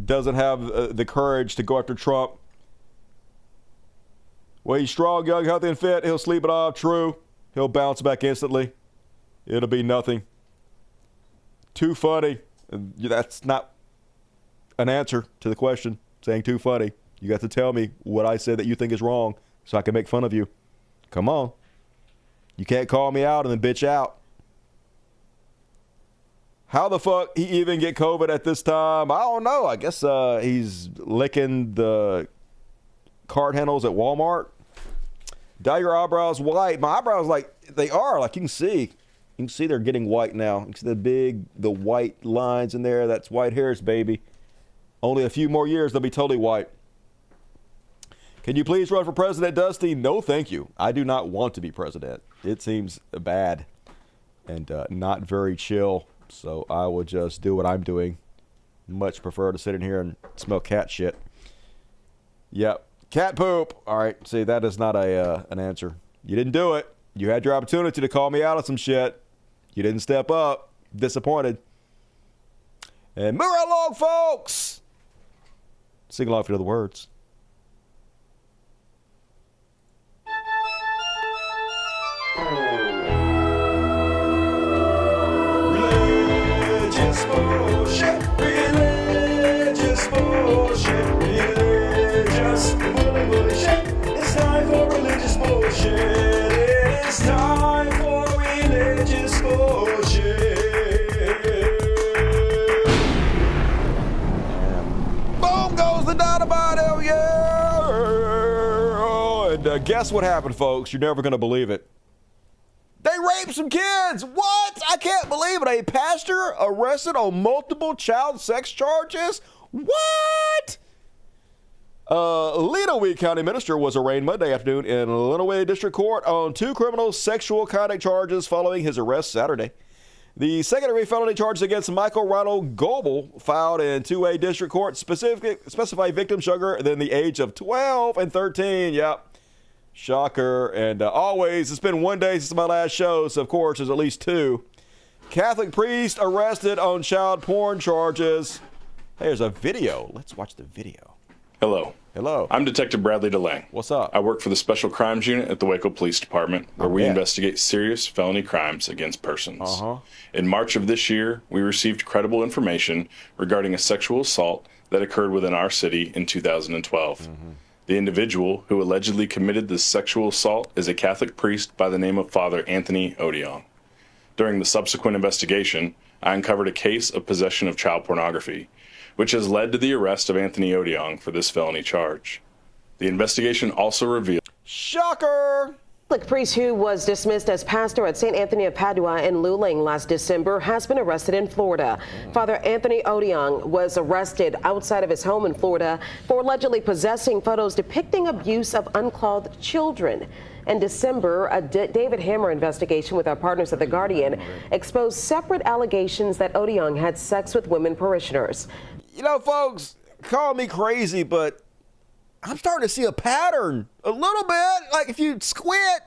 Doesn't have the courage to go after Trump. Well, he's strong, young, healthy, and fit. He'll sleep it off. True. He'll bounce back instantly. It'll be nothing. Too funny. That's not an answer to the question. Saying too funny. You got to tell me what I said that you think is wrong so I can make fun of you. Come on. You can't call me out and then bitch out. How the fuck he even get COVID at this time? I don't know. I guess he's licking the card handles at Walmart. Dye your eyebrows white. My eyebrows, like, they are. Like, you can see. You can see they're getting white now. You can see the white lines in there. That's white hairs, baby. Only a few more years, they'll be totally white. Can you please run for president, Dusty? No, thank you. I do not want to be president. It seems bad and not very chill. So I will just do what I'm doing. Much prefer to sit in here and smell cat shit. Yep. Cat poop. All right. See, that is not an answer. You didn't do it. You had your opportunity to call me out on some shit. You didn't step up. Disappointed. And move right along, folks. Sing along for the words. Religious bullshit. Religious bullshit. Religious bullshit. It's time for religious bullshit. It's time for religious bullshit. Boom goes the dynamite, hell yeah! And guess what happened, folks? You're never going to believe it. They raped some kids. What? I can't believe it. A pastor arrested on multiple child sex charges? What? Lenawee County minister was arraigned Monday afternoon in Lenawee District Court on 2 criminal sexual conduct charges following his arrest Saturday. The felony charges against Michael Ronald Goebel, filed in 2A District Court, specify victims younger than the age of 12 and 13. Yep. Shocker. And always, it's been one day since my last show, so of course there's at least 2. Catholic priest arrested on child porn charges. Hey, there's a video. Let's watch the video. Hello. Hello. I'm Detective Bradley DeLang. What's up? I work for the Special Crimes Unit at the Waco Police Department, where we investigate serious felony crimes against persons. In March of this year, we received credible information regarding a sexual assault that occurred within our city in 2012. The individual who allegedly committed this sexual assault is a Catholic priest by the name of Father Anthony Odiong. During the subsequent investigation, I uncovered a case of possession of child pornography, which has led to the arrest of Anthony Odiong for this felony charge. The investigation also revealed... Shocker! Catholic priest who was dismissed as pastor at St. Anthony of Padua in Luling last December has been arrested in Florida. Father Anthony Odiong was arrested outside of his home in Florida for allegedly possessing photos depicting abuse of unclothed children. In December, a David Hammer investigation with our partners at The Guardian exposed separate allegations that Odiong had sex with women parishioners. You know, folks, call me crazy, but I'm starting to see a pattern a little bit. Like, if you squint,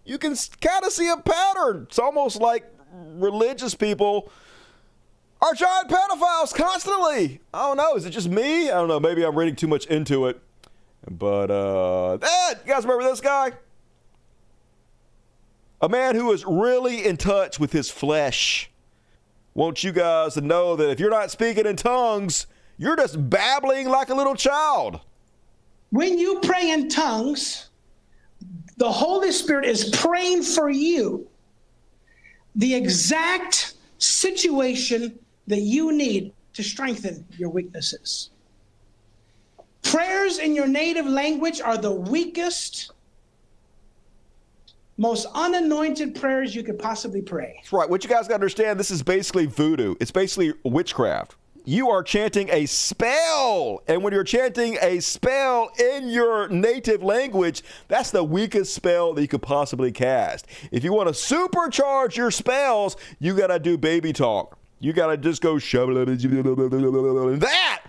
you can kind of see a pattern. It's almost like religious people are giant pedophiles constantly. I don't know. Is it just me? I don't know. Maybe I'm reading too much into it. But, you guys remember this guy? A man who is really in touch with his flesh. Want you guys to know that if you're not speaking in tongues, you're just babbling like a little child. When you pray in tongues, the Holy Spirit is praying for you the exact situation that you need to strengthen your weaknesses. Prayers in your native language are the weakest, most unanointed prayers you could possibly pray. That's right. What you guys got to understand, this is basically voodoo. It's basically witchcraft. You are chanting a spell. And when you're chanting a spell in your native language, that's the weakest spell that you could possibly cast. If you want to supercharge your spells, you got to do baby talk. You got to just go that.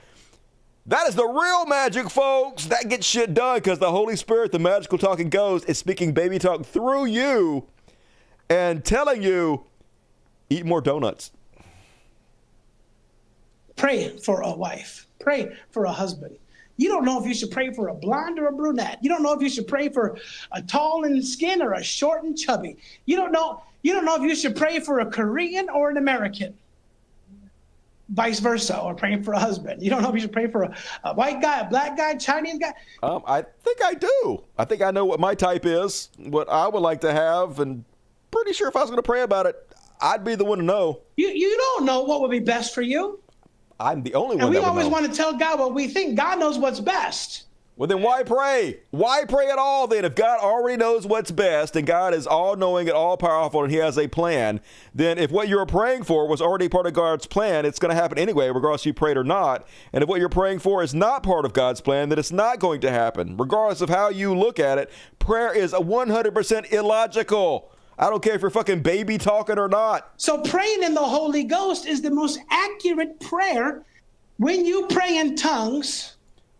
That is the real magic, folks. That gets shit done because the Holy Spirit, the magical talking ghost, is speaking baby talk through you and telling you, eat more donuts. Pray for a wife. Pray for a husband. You don't know if you should pray for a blonde or a brunette. You don't know if you should pray for a tall and skin or a short and chubby. You don't know if you should pray for a Korean or an American. Vice versa, or praying for a husband. You don't know if you should pray for a white guy, a black guy, Chinese guy. I think I do. I think I know what my type is, what I would like to have, and pretty sure if I was going to pray about it, I'd be the one to know. You don't know what would be best for you. I'm the only one. And we that would always know. want to tell God what we think. God knows what's best. Well, then why pray? Why pray at all then? If God already knows what's best and God is all-knowing and all-powerful and he has a plan, then if what you're praying for was already part of God's plan, it's going to happen anyway, regardless if you prayed or not. And if what you're praying for is not part of God's plan, then it's not going to happen. Regardless of how you look at it, prayer is 100% illogical. I don't care if you're fucking baby talking or not. So praying in the Holy Ghost is the most accurate prayer. When you pray in tongues,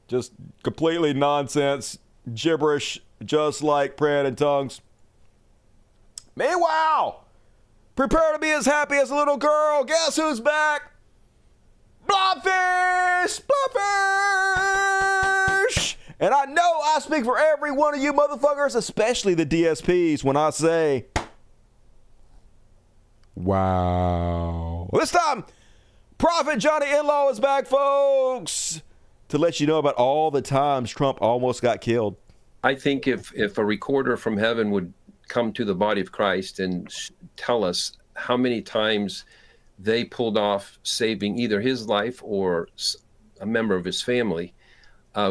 just completely nonsense, gibberish, just like praying in tongues. Meanwhile, prepare to be as happy as a little girl. Guess who's back? Bloodthirsty! Bloodthirsty! And I know I speak for every one of you motherfuckers, especially the DSPs, when I say, wow. This time, Prophet Johnny Inlaw is back, folks, to let you know about all the times Trump almost got killed. I think if a recorder from heaven would come to the body of Christ and tell us how many times they pulled off saving either his life or a member of his family,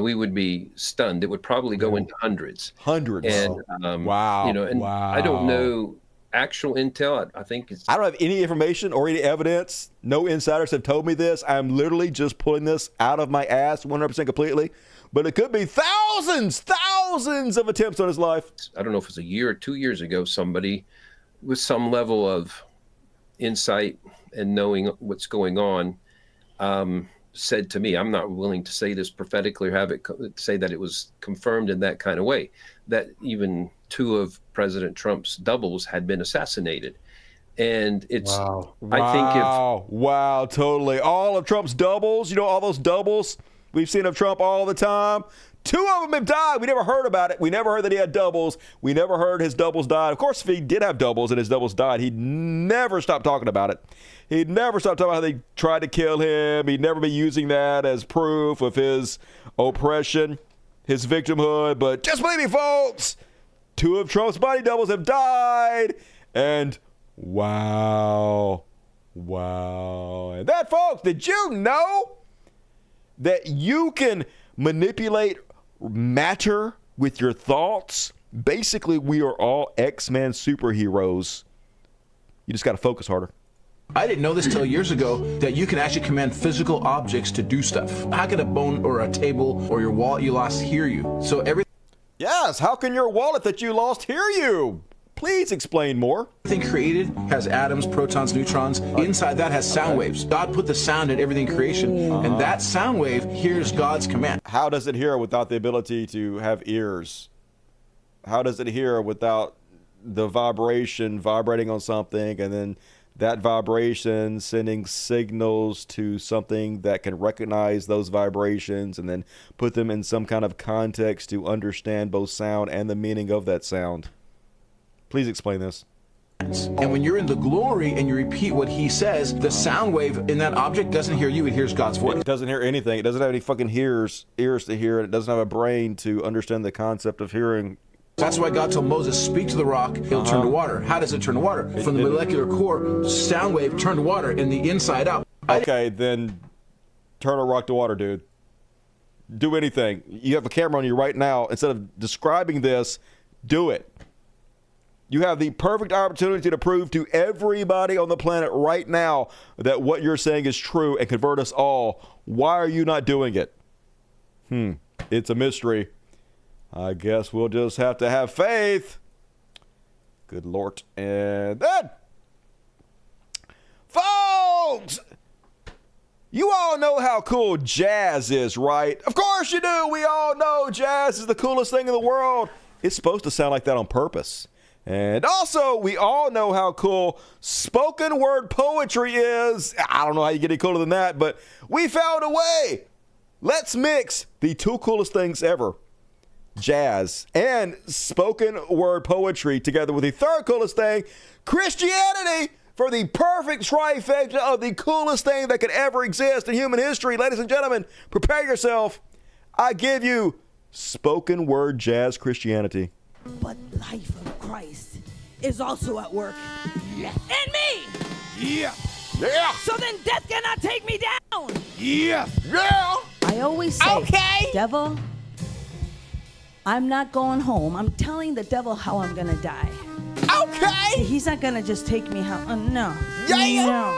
we would be stunned. It would probably go into hundreds. Hundreds. And, wow. You know, and wow. I don't know actual intel. I think it's... I don't have any information or any evidence. No insiders have told me this. I'm literally just pulling this out of my ass 100% completely. But it could be thousands of attempts on his life. I don't know if it's a year or 2 years ago, somebody with some level of insight and knowing what's going on said to me, I'm not willing to say this prophetically or have it say that it was confirmed in that kind of way, that even two of President Trump's doubles had been assassinated. And it's, wow, totally. All of Trump's doubles, you know, all those doubles we've seen of Trump all the time. Two of them have died. We never heard about it. We never heard that he had doubles. We never heard his doubles died. Of course, if he did have doubles and his doubles died, he'd never stop talking about it. He'd never stop talking about how they tried to kill him. He'd never be using that as proof of his oppression, his victimhood. But just believe me, folks, two of Trump's body doubles have died. And wow. And that, folks, did you know that you can manipulate matter with your thoughts? Basically, we are all X-Men superheroes. You just got to focus harder. I didn't know this till years ago, that you can actually command physical objects to do stuff. How can a bone or a table or your wallet you lost hear you? So everything... Yes, how can your wallet that you lost hear you? Please explain more. Everything created has atoms, protons, neutrons. Inside that has sound waves. God put the sound in everything creation, and that sound wave hears God's command. How does it hear without the ability to have ears? How does it hear without the vibration vibrating on something, and then that vibration sending signals to something that can recognize those vibrations and then put them in some kind of context to understand both sound and the meaning of that sound? Please explain this. And when you're in the glory and you repeat what he says, the sound wave in that object doesn't hear you, it hears God's voice. It doesn't hear anything. It doesn't have any fucking ears to hear it. It doesn't have a brain to understand the concept of hearing. That's why God told Moses, speak to the rock, it'll turn to water. How does it turn to water? From the molecular core, sound wave turned to water in the inside out. Okay, then turn a rock to water, dude. Do anything. You have a camera on you right now. Instead of describing this, do it. You have the perfect opportunity to prove to everybody on the planet right now that what you're saying is true and convert us all. Why are you not doing it? It's a mystery. I guess we'll just have to have faith. Good Lord. And then, folks, You all know how cool jazz is, right? Of course you do. We all know jazz is the coolest thing in the world. It's supposed to sound like that on purpose. And also, we all know how cool spoken word poetry is. I don't know how you get any cooler than that, but we found a way. Let's mix the two coolest things ever, jazz and spoken word poetry, together with the third coolest thing, Christianity, for the perfect trifecta of the coolest thing that could ever exist in human history. Ladies and gentlemen, prepare yourself. I give you spoken word jazz Christianity. But life of Christ is also at work. Yes. In me. Yeah. Yeah. So then death cannot take me down. Yeah. Yeah. I always say, okay, devil, I'm not going home. I'm telling the devil how I'm going to die. Okay. He's not going to just take me how. No. Yeah. No.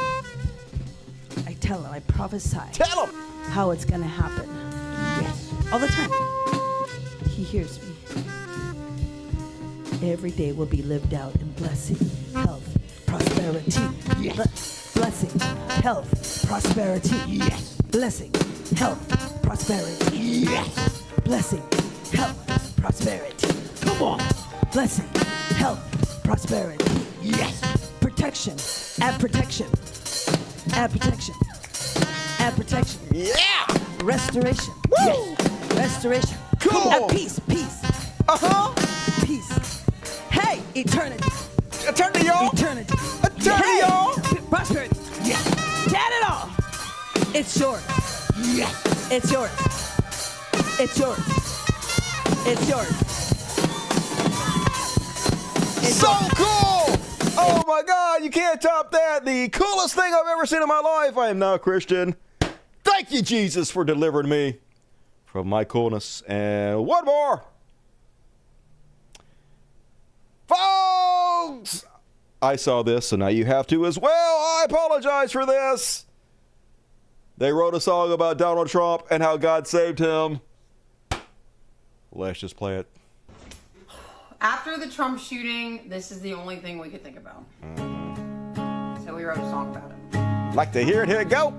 I tell him, I prophesy. Tell him how it's going to happen. Yes. All the time. He hears me. Every day will be lived out in blessing, health, prosperity. Yes. Blessing, health, prosperity. Yes. Blessing, health, prosperity. Yes. Blessing, health, prosperity. Come on. Blessing, health, prosperity. Yes. Protection. Add protection. Add protection. Add protection. Yeah. Restoration. Woo. Yes. Restoration. Come on. Add peace. Peace. Uh-huh. Peace. Hey, eternity. Eternity, y'all. Eternity. Eternity, hey. y'all. Prosperity. Yes. Add it all. It's yours. Yes. It's yours. It's yours. It's yours. It's so yours. Cool! Oh my God, you can't top that. The coolest thing I've ever seen in my life. I am now a Christian. Thank you, Jesus, for delivering me from my coolness. And one more. Folks! I saw this, so now you have to as well. I apologize for this. They wrote a song about Donald Trump and how God saved him. Let's just play it. After the Trump shooting, this is the only thing we could think about. So we wrote a song about it. Like to hear it? Here it go.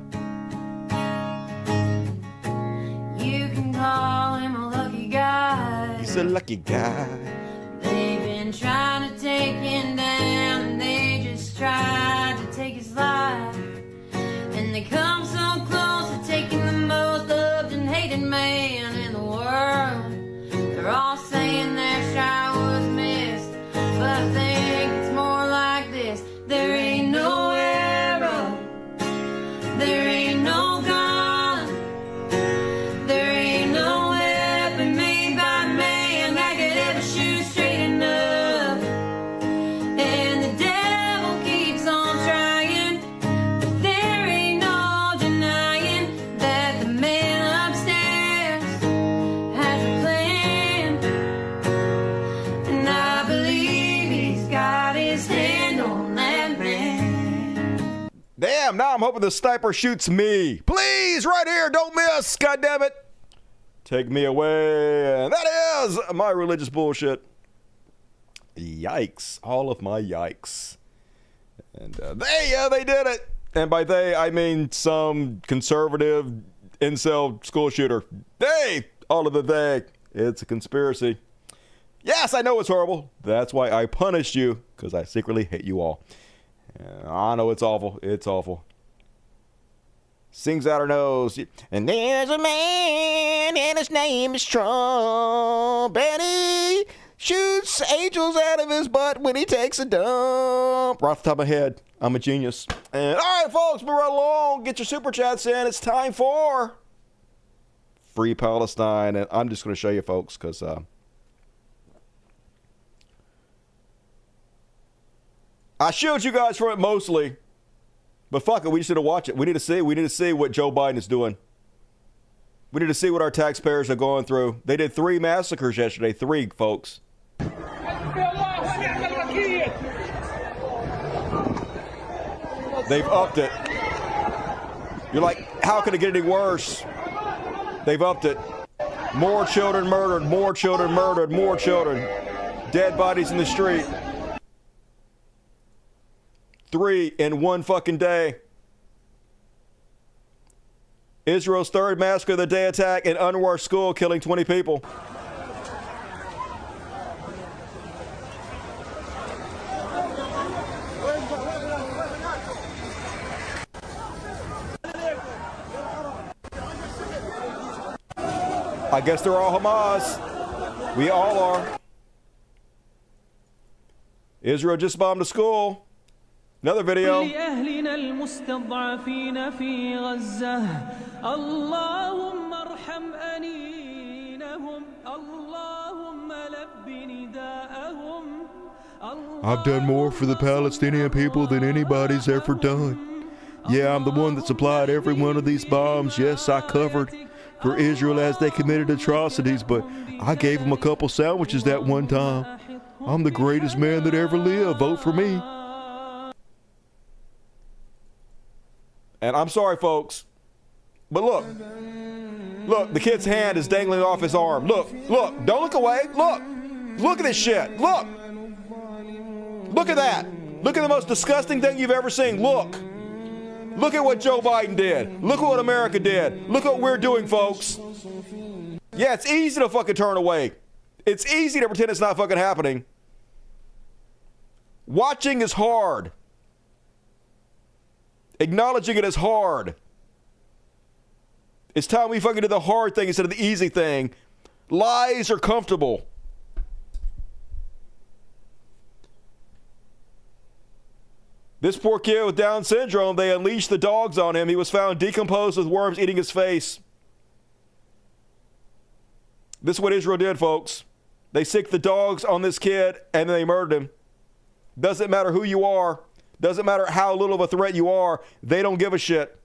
You can call him a lucky guy. He's a lucky guy. They've been trying to take him down, and they just tried to take his life. And they come so close to taking the most loved and hated man in the world. They're all saying their shot was missed, but I think it's more like this. There ain't no arrow, there ain't no gun, there ain't no weapon made by man that could ever shoot straight enough. And the devil keeps on trying, but there ain't no denying that the man upstairs has a plan. And I believe he's got his hand on that man. Damn, now I'm hoping the sniper shoots me. Please, right here, don't miss. God damn it. Take me away. And that is my religious bullshit. Yikes. All of my yikes. And they did it. And by they, I mean some conservative incel school shooter. They, all of the they. It's a conspiracy. Yes, I know it's horrible. That's why I punished you, because I secretly hate you all. I know it's awful. It's awful. Sings out her nose. And there's a man, and his name is Trump. And he shoots angels out of his butt when he takes a dump. Right off the top of my head, I'm a genius. And all right, folks, move right along. Get your super chats in. It's time for Free Palestine. And I'm just going to show you, folks, because I shield you guys from it mostly, but fuck it, we just need to watch it. We need to see what Joe Biden is doing. We need to see what our taxpayers are going through. They did 3 massacres yesterday. 3, folks. They've upped it. You're like, how could it get any worse? They've upped it. More children murdered, more children murdered, more children. Dead bodies in the street. 3 in one fucking day. Israel's third massacre of the day attack in Anwar school, killing 20 people. I guess they're all Hamas. We all are. Israel just bombed a school. Another video. I've done more for the Palestinian people than anybody's ever done. Yeah, I'm the one that supplied every one of these bombs. Yes, I covered for Israel as they committed atrocities, but I gave them a couple sandwiches that one time. I'm the greatest man that ever lived. Vote for me. And I'm sorry, folks, but look, the kid's hand is dangling off his arm. Look, don't look away. Look at this shit. Look at that. Look at the most disgusting thing you've ever seen. Look at what Joe Biden did. Look at what America did. Look what we're doing, folks. Yeah, it's easy to fucking turn away. It's easy to pretend it's not fucking happening. Watching is hard. Acknowledging it is hard. It's time we fucking do the hard thing instead of the easy thing. Lies are comfortable. This poor kid with Down syndrome, they unleashed the dogs on him. He was found decomposed with worms eating his face. This is what Israel did, folks. They sicked the dogs on this kid and then they murdered him. Doesn't matter who you are. Doesn't matter how little of a threat you are. They don't give a shit.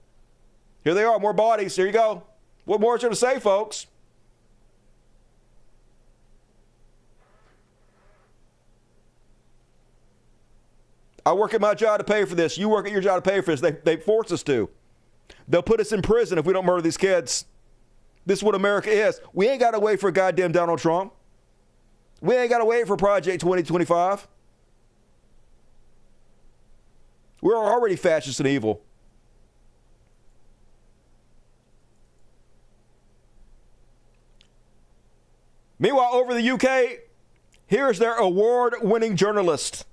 Here they are, more bodies. Here you go. What more is there to say, folks? I work at my job to pay for this. You work at your job to pay for this. They force us to. They'll put us in prison if we don't murder these kids. This is what America is. We ain't got to wait for a goddamn Donald Trump. We ain't got to wait for Project 2025. We're already fascist and evil. Meanwhile, over the UK, here's their award-winning journalist.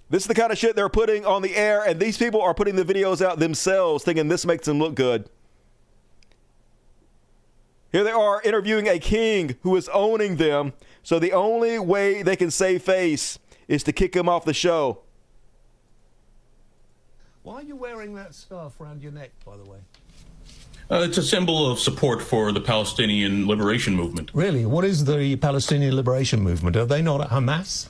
This is the kind of shit they're putting on the air, and these people are putting the videos out themselves, thinking this makes them look good. Here they are interviewing a king who is owning them, so the only way they can save face is to kick him off the show. Why are you wearing that scarf around your neck, by the way? It's a symbol of support for the Palestinian liberation movement. Really? What is the Palestinian liberation movement? Are they not Hamas?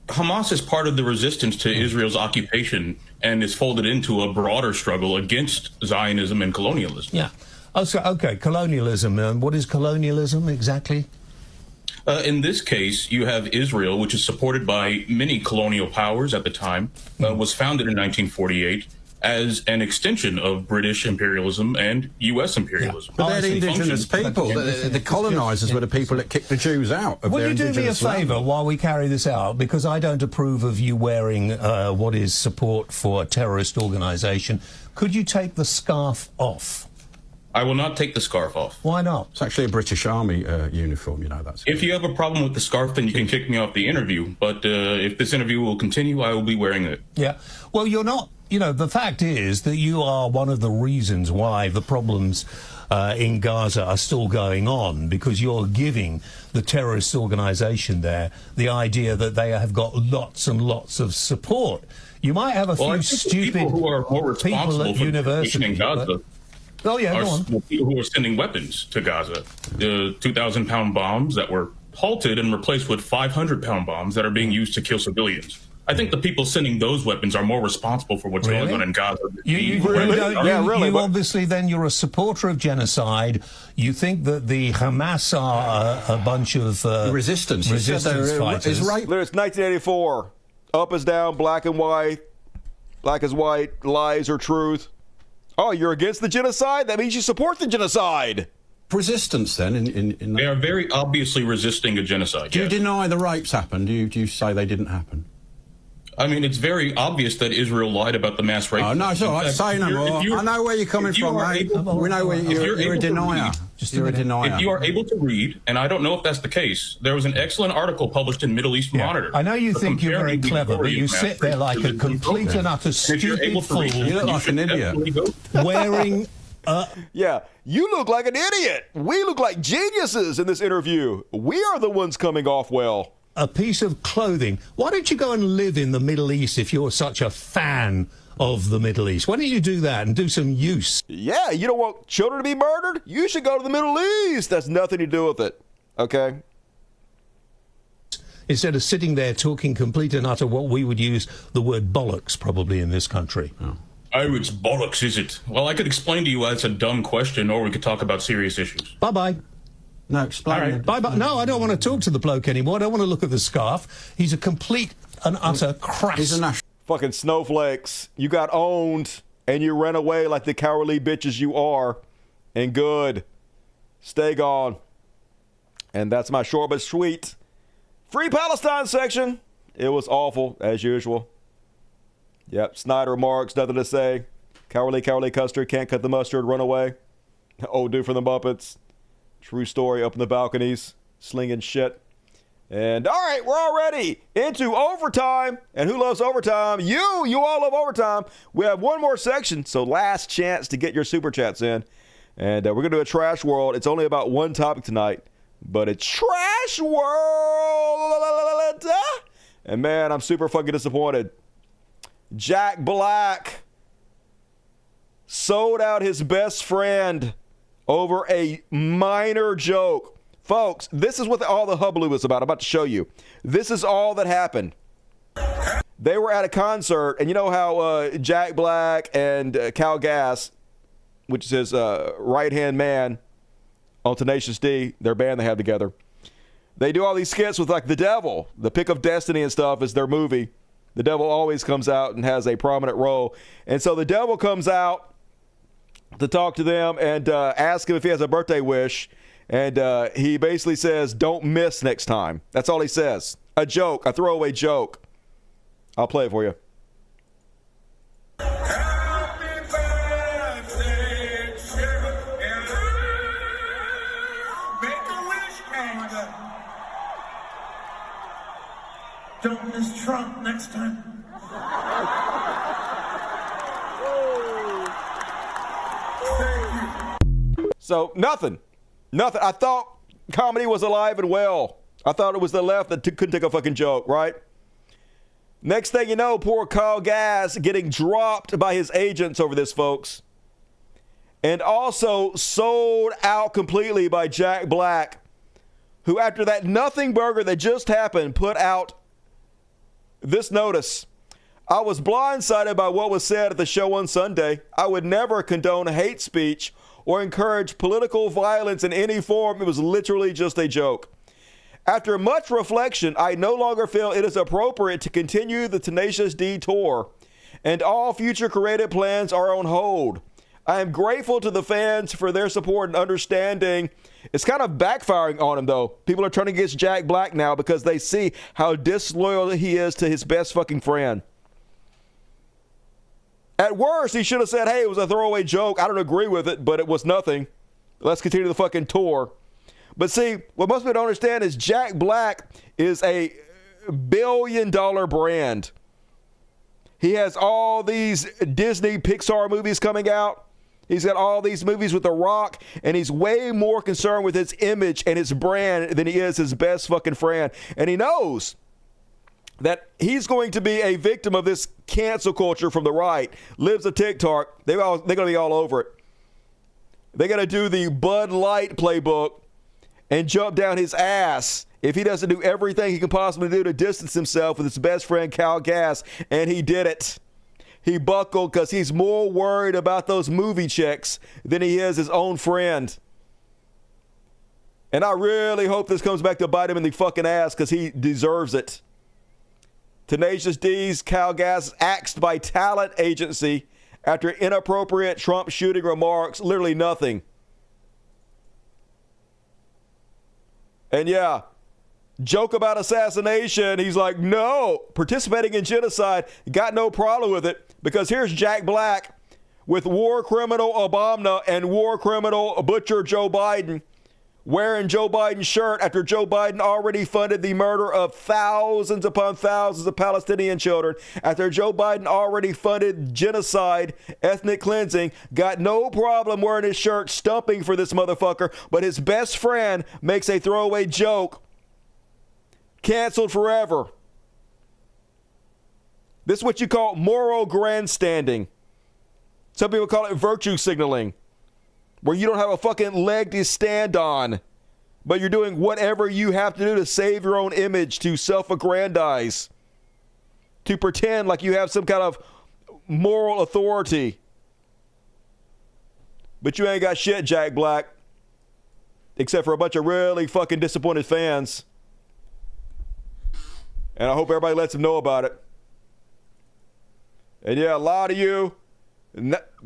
Hamas is part of the resistance to Israel's occupation and is folded into a broader struggle against Zionism and colonialism. Yeah. Oh, so, okay, colonialism. What is colonialism exactly? In this case, you have Israel, which is supported by many colonial powers at the time, was founded in 1948 as an extension of British imperialism and U.S. imperialism. But they're the indigenous people. The colonizers were the people that kicked the Jews out of their indigenous land. Will you do me a favour while we carry this out? Because I don't approve of you wearing what is support for a terrorist organisation. Could you take the scarf off? I will not take the scarf off. Why not? It's actually a British Army uniform, you know. That's if you have a problem with the scarf, then you can kick me off the interview. But if this interview will continue, I will be wearing it. Yeah. Well, you're not. You know, the fact is that you are one of the reasons why the problems in Gaza are still going on, because you're giving the terrorist organisation there the idea that they have got lots and lots of support. You might have a few stupid people who are more responsible for university in Gaza. Oh, yeah, go on. People who are sending weapons to Gaza. The 2,000-pound bombs that were halted and replaced with 500-pound bombs that are being used to kill civilians. I think the people sending those weapons are more responsible for what's going on in Gaza. You obviously, then, you're a supporter of genocide. You think that the Hamas are a bunch of resistance fighters. It's 1984. Up is down, black and white. Black is white, lies or truth. Oh, you're against the genocide? That means you support the genocide. Resistance, then? In they are very obviously resisting a genocide. Do you deny the rapes happened? Do you say they didn't happen? I mean, it's very obvious that Israel lied about the mass rape. Oh, no, it's all right. Say no more. I know where you're coming from, mate. We know where you're a denier. You're a denier. If you are able to read, and I don't know if that's the case, there was an excellent article published in Middle East Monitor. I know you think you're very clever, but you sit there like a complete and utter stupid fool. You look like an idiot. Wearing... Yeah, you look like an idiot. We look like geniuses in this interview. We are the ones coming off well. A piece of clothing. Why don't you go and live in the Middle East if you're such a fan of the Middle East? Why don't you do that and do some use? Yeah, you don't want children to be murdered? You should go to the Middle East. That's nothing to do with it. Okay? Instead of sitting there talking complete and utter what we would use the word bollocks probably in this country. Oh, it's bollocks, is it? Well, I could explain to you why it's a dumb question, or we could talk about serious issues. Bye-bye. No, explain. All right. Bye-bye. No, I don't want to talk to the bloke anymore. I don't want to look at the scarf. He's a complete and utter crass. He's a national. Fucking snowflakes. You got owned, and you ran away like the cowardly bitches you are. And good. Stay gone. And that's my short but sweet Free Palestine section. It was awful, as usual. Yep, Snyder remarks, nothing to say. Cowardly custard, can't cut the mustard, run away. Old dude from the Muppets. True story, up in the balconies, slinging shit. And all right, we're already into overtime. And who loves overtime? You all love overtime. We have one more section, so last chance to get your super chats in. And we're going to do a trash world. It's only about one topic tonight, but it's trash world. And man, I'm super fucking disappointed. Jack Black sold out his best friend over a minor joke. Folks, this is what all the hubbub was about. I'm about to show you. This is all that happened. They were at a concert, and you know how Jack Black and Cal Gass, which is his right-hand man on Tenacious D, their band they have together, they do all these skits with like the devil. The Pick of Destiny and stuff is their movie. The devil always comes out and has a prominent role. And so the devil comes out to talk to them and ask him if he has a birthday wish. And he basically says, don't miss next time. That's all he says. A joke, a throwaway joke. I'll play it for you. Don't miss Trump next time. So, nothing. I thought comedy was alive and well. I thought it was the left that couldn't take a fucking joke, right? Next thing you know, poor Kyle Gass getting dropped by his agents over this, folks. And also sold out completely by Jack Black, who after that nothing burger that just happened put out this notice. I was blindsided by what was said at the show on Sunday. I would never condone hate speech or encourage political violence in any form. It was literally just a joke. After much reflection, I no longer feel it is appropriate to continue the Tenacious D tour, and all future creative plans are on hold. I am grateful to the fans for their support and understanding. It's kind of backfiring on him, though. People are turning against Jack Black now because they see how disloyal he is to his best fucking friend. At worst, he should have said, hey, it was a throwaway joke. I don't agree with it, but it was nothing. Let's continue the fucking tour. But see, what most people don't understand is Jack Black is a billion-dollar brand. He has all these Disney Pixar movies coming out. He's got all these movies with The Rock, and he's way more concerned with his image and his brand than he is his best fucking friend. And he knows that he's going to be a victim of this cancel culture from the right. Lives a TikTok. They're going to be all over it. They're going to do the Bud Light playbook and jump down his ass if he doesn't do everything he can possibly do to distance himself with his best friend, Cal Gass. And he did it. He buckled because he's more worried about those movie checks than he is his own friend. And I really hope this comes back to bite him in the fucking ass because he deserves it. Tenacious D's Cal Gass axed by talent agency after inappropriate Trump shooting remarks. Literally nothing. And yeah, joke about assassination. He's like, no, participating in genocide, got no problem with it, because here's Jack Black with war criminal Obama and war criminal butcher Joe Biden wearing Joe Biden's shirt after Joe Biden already funded the murder of thousands upon thousands of Palestinian children, after Joe Biden already funded genocide, ethnic cleansing, got no problem wearing his shirt, stumping for this motherfucker, but his best friend makes a throwaway joke. Canceled forever. This is what you call moral grandstanding. Some people call it virtue signaling, where you don't have a fucking leg to stand on, but you're doing whatever you have to do to save your own image, to self-aggrandize, to pretend like you have some kind of moral authority. But you ain't got shit, Jack Black, except for a bunch of really fucking disappointed fans. And I hope everybody lets him know about it. And yeah, a lot of you,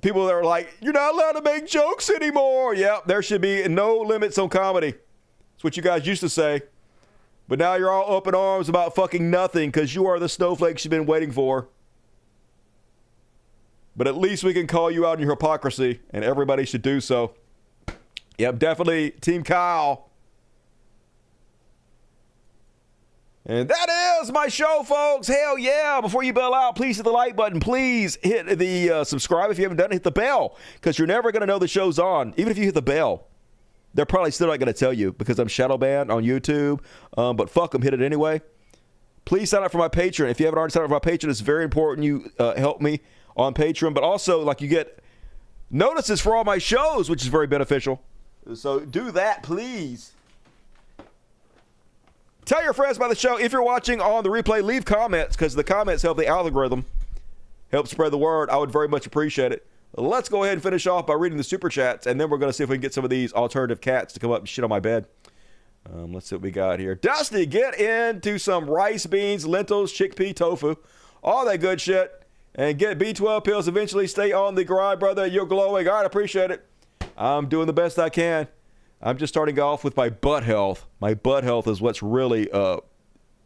people that are like, you're not allowed to make jokes anymore. Yeah, there should be no limits on comedy. That's what you guys used to say. But now you're all up in arms about fucking nothing because you are the snowflakes you've been waiting for. But at least we can call you out on your hypocrisy, and everybody should do so. Yep, definitely Team Kyle. And that is my show, folks. Hell yeah. Before you bail out, please hit the like button. Please hit the subscribe if you haven't done it. Hit the bell, because you're never going to know the show's on. Even if you hit the bell, they're probably still not going to tell you because I'm shadow banned on YouTube. But fuck them, hit it anyway. Please sign up for my Patreon. If you haven't already signed up for my Patreon, it's very important you help me on Patreon. But also, like, you get notices for all my shows, which is very beneficial. So do that, please. Tell your friends about the show. If you're watching on the replay, leave comments, because the comments help the algorithm, help spread the word. I would very much appreciate it. Let's go ahead and finish off by reading the super chats, and then we're going to see if we can get some of these alternative cats to come up and shit on my bed. Let's see what we got here. Dusty, get into some rice, beans, lentils, chickpea, tofu, all that good shit, and get B12 pills. Eventually stay on the grind, brother. You're glowing. All right, appreciate it. I'm doing the best I can. I'm just starting off with my butt health. My butt health is what's really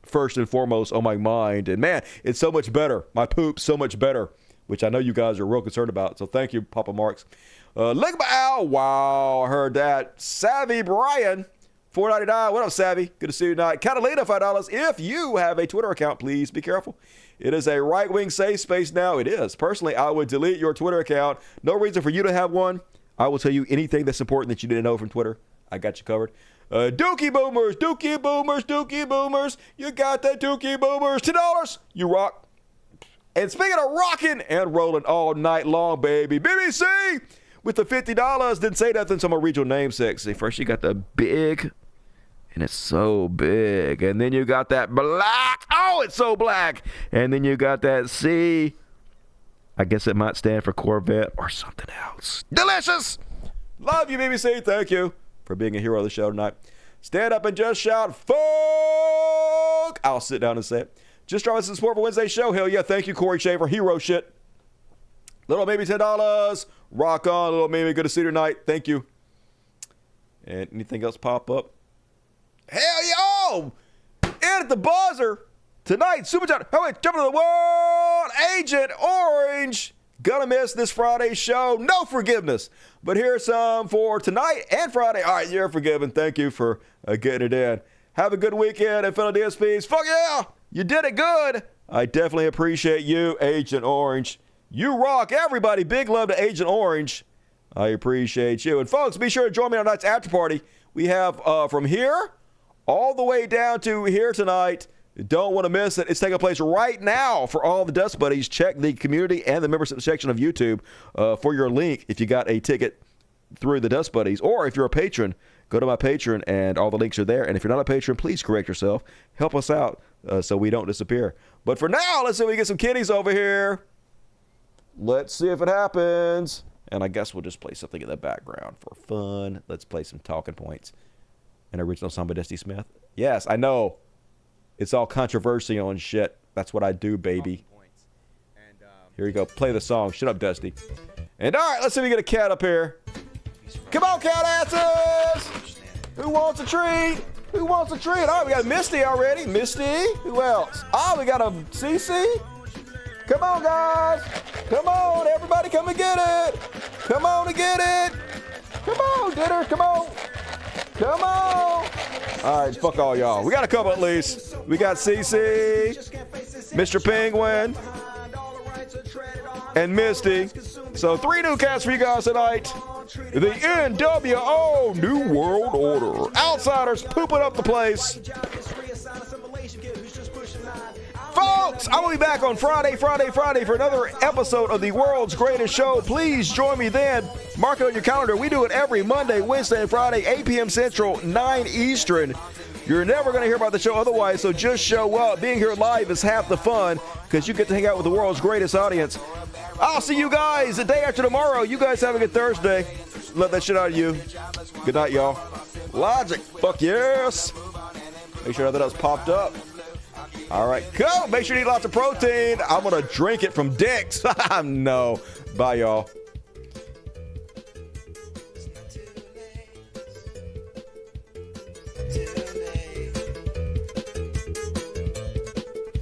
first and foremost on my mind. And man, it's so much better. My poop's so much better, which I know you guys are real concerned about. So thank you, Papa Marks. Ligma Ow, wow, I heard that. Savvy Brian, $4.99. What up, Savvy? Good to see you tonight. Catalina, $5. If you have a Twitter account, please be careful. It is a right-wing safe space now. It is. Personally, I would delete your Twitter account. No reason for you to have one. I will tell you anything that's important that you didn't know from Twitter. I got you covered. Dookie Boomers, Dookie Boomers, Dookie Boomers. You got that Dookie Boomers. $10. You rock. And speaking of rocking and rolling all night long, baby, BBC with the $50. Didn't say nothing, so I'm going to read your name sexy. First, you got the big, and it's so big. And then you got that black. Oh, it's so black. And then you got that C. I guess it might stand for Corvette or something else. Delicious! Love you, BBC. Thank you for being a hero of the show tonight. Stand up and just shout, fuck! I'll sit down and say it. Just drop us some support for Wednesday's show. Hell yeah. Thank you, Corey Shaver. Hero shit. Little Mimi, $10. Rock on, Little Mimi. Good to see you tonight. Thank you. And anything else pop up? Hell yeah! Oh! In at the buzzer. Tonight, Super Chat, jumping to the world, Agent Orange. Gonna miss this Friday's show. No forgiveness. But here's some for tonight and Friday. All right, you're forgiven. Thank you for getting it in. Have a good weekend and fellow DSPs. Fuck yeah! You did it good. I definitely appreciate you, Agent Orange. You rock, everybody. Big love to Agent Orange. I appreciate you. And folks, be sure to join me on tonight's after party. We have from here all the way down to here tonight. Don't want to miss it. It's taking place right now for all the Dust Buddies. Check the community and the membership section of YouTube for your link if you got a ticket through the Dust Buddies. Or if you're a patron, go to my Patreon and all the links are there. And if you're not a patron, please correct yourself. Help us out so we don't disappear. But for now, let's see if we get some kitties over here. Let's see if it happens. And I guess we'll just play something in the background for fun. Let's play some talking points. An original song by Dusty Smith. Yes, I know. It's all controversial and shit. That's what I do, baby. Here you go. Play the song. Shut up, Dusty. And all right, let's see if we get a cat up here. Come on, cat asses! Who wants a treat? Who wants a treat? Oh, we got Misty already. Misty. Who else? Oh, we got a CC. Come on, guys. Come on, everybody, come and get it. Come on and get it. Come on, dinner. Come on. Come on. All right, fuck all y'all. We got a couple at least. We got CC, Mr. Penguin, and Misty. So 3 new cats for you guys tonight. The NWO New World Order. Outsiders pooping up the place. Folks, I will be back on Friday for another episode of the world's greatest show. Please join me then. Mark it on your calendar. We do it every Monday, Wednesday, and Friday, 8 p.m. Central, 9 Eastern. You're never going to hear about the show otherwise, so just show up. Being here live is half the fun because you get to hang out with the world's greatest audience. I'll see you guys the day after tomorrow. You guys have a good Thursday. Love that shit out of you. Good night, y'all. Logic. Fuck yes. Make sure that else popped up. All right, go. Make sure you eat lots of protein. I'm going to drink it from dicks. No. Bye, y'all.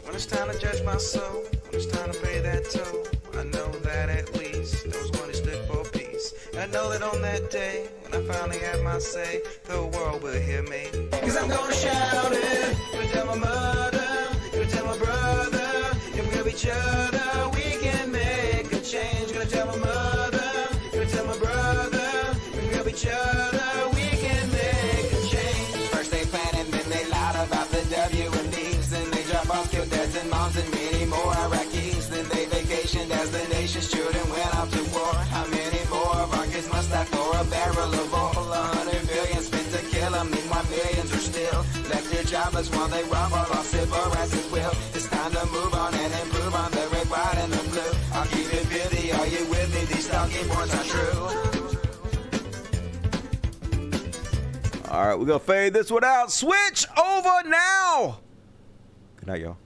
When it's time to judge my soul, when it's time to pay that toll, I know that at least those money stood for peace. I know that on that day, when I finally have my say, the world will hear me. Cause I'm gonna shout it, gonna tell my mother, gonna tell my brother, if we love each other, we can make a change. Gonna tell my mother, gonna tell my brother, if we love each other, we can make a change. First they plan and then they lied about the WMDs, then they drop off, killed dads and moms and many more Iraqis. Then they vacationed as the nation's children went off to war. How many more of our kids must die for a barrel of oil? 100 billion spent to kill them, meanwhile millions are still left here jobless while they rob our lost civil rights as well. It's time to move on and improve on the red, white, and the blue. I'll keep it 50, are you with me? These talking points are true. All right, we're going to fade this one out. Switch over now. Good night, y'all.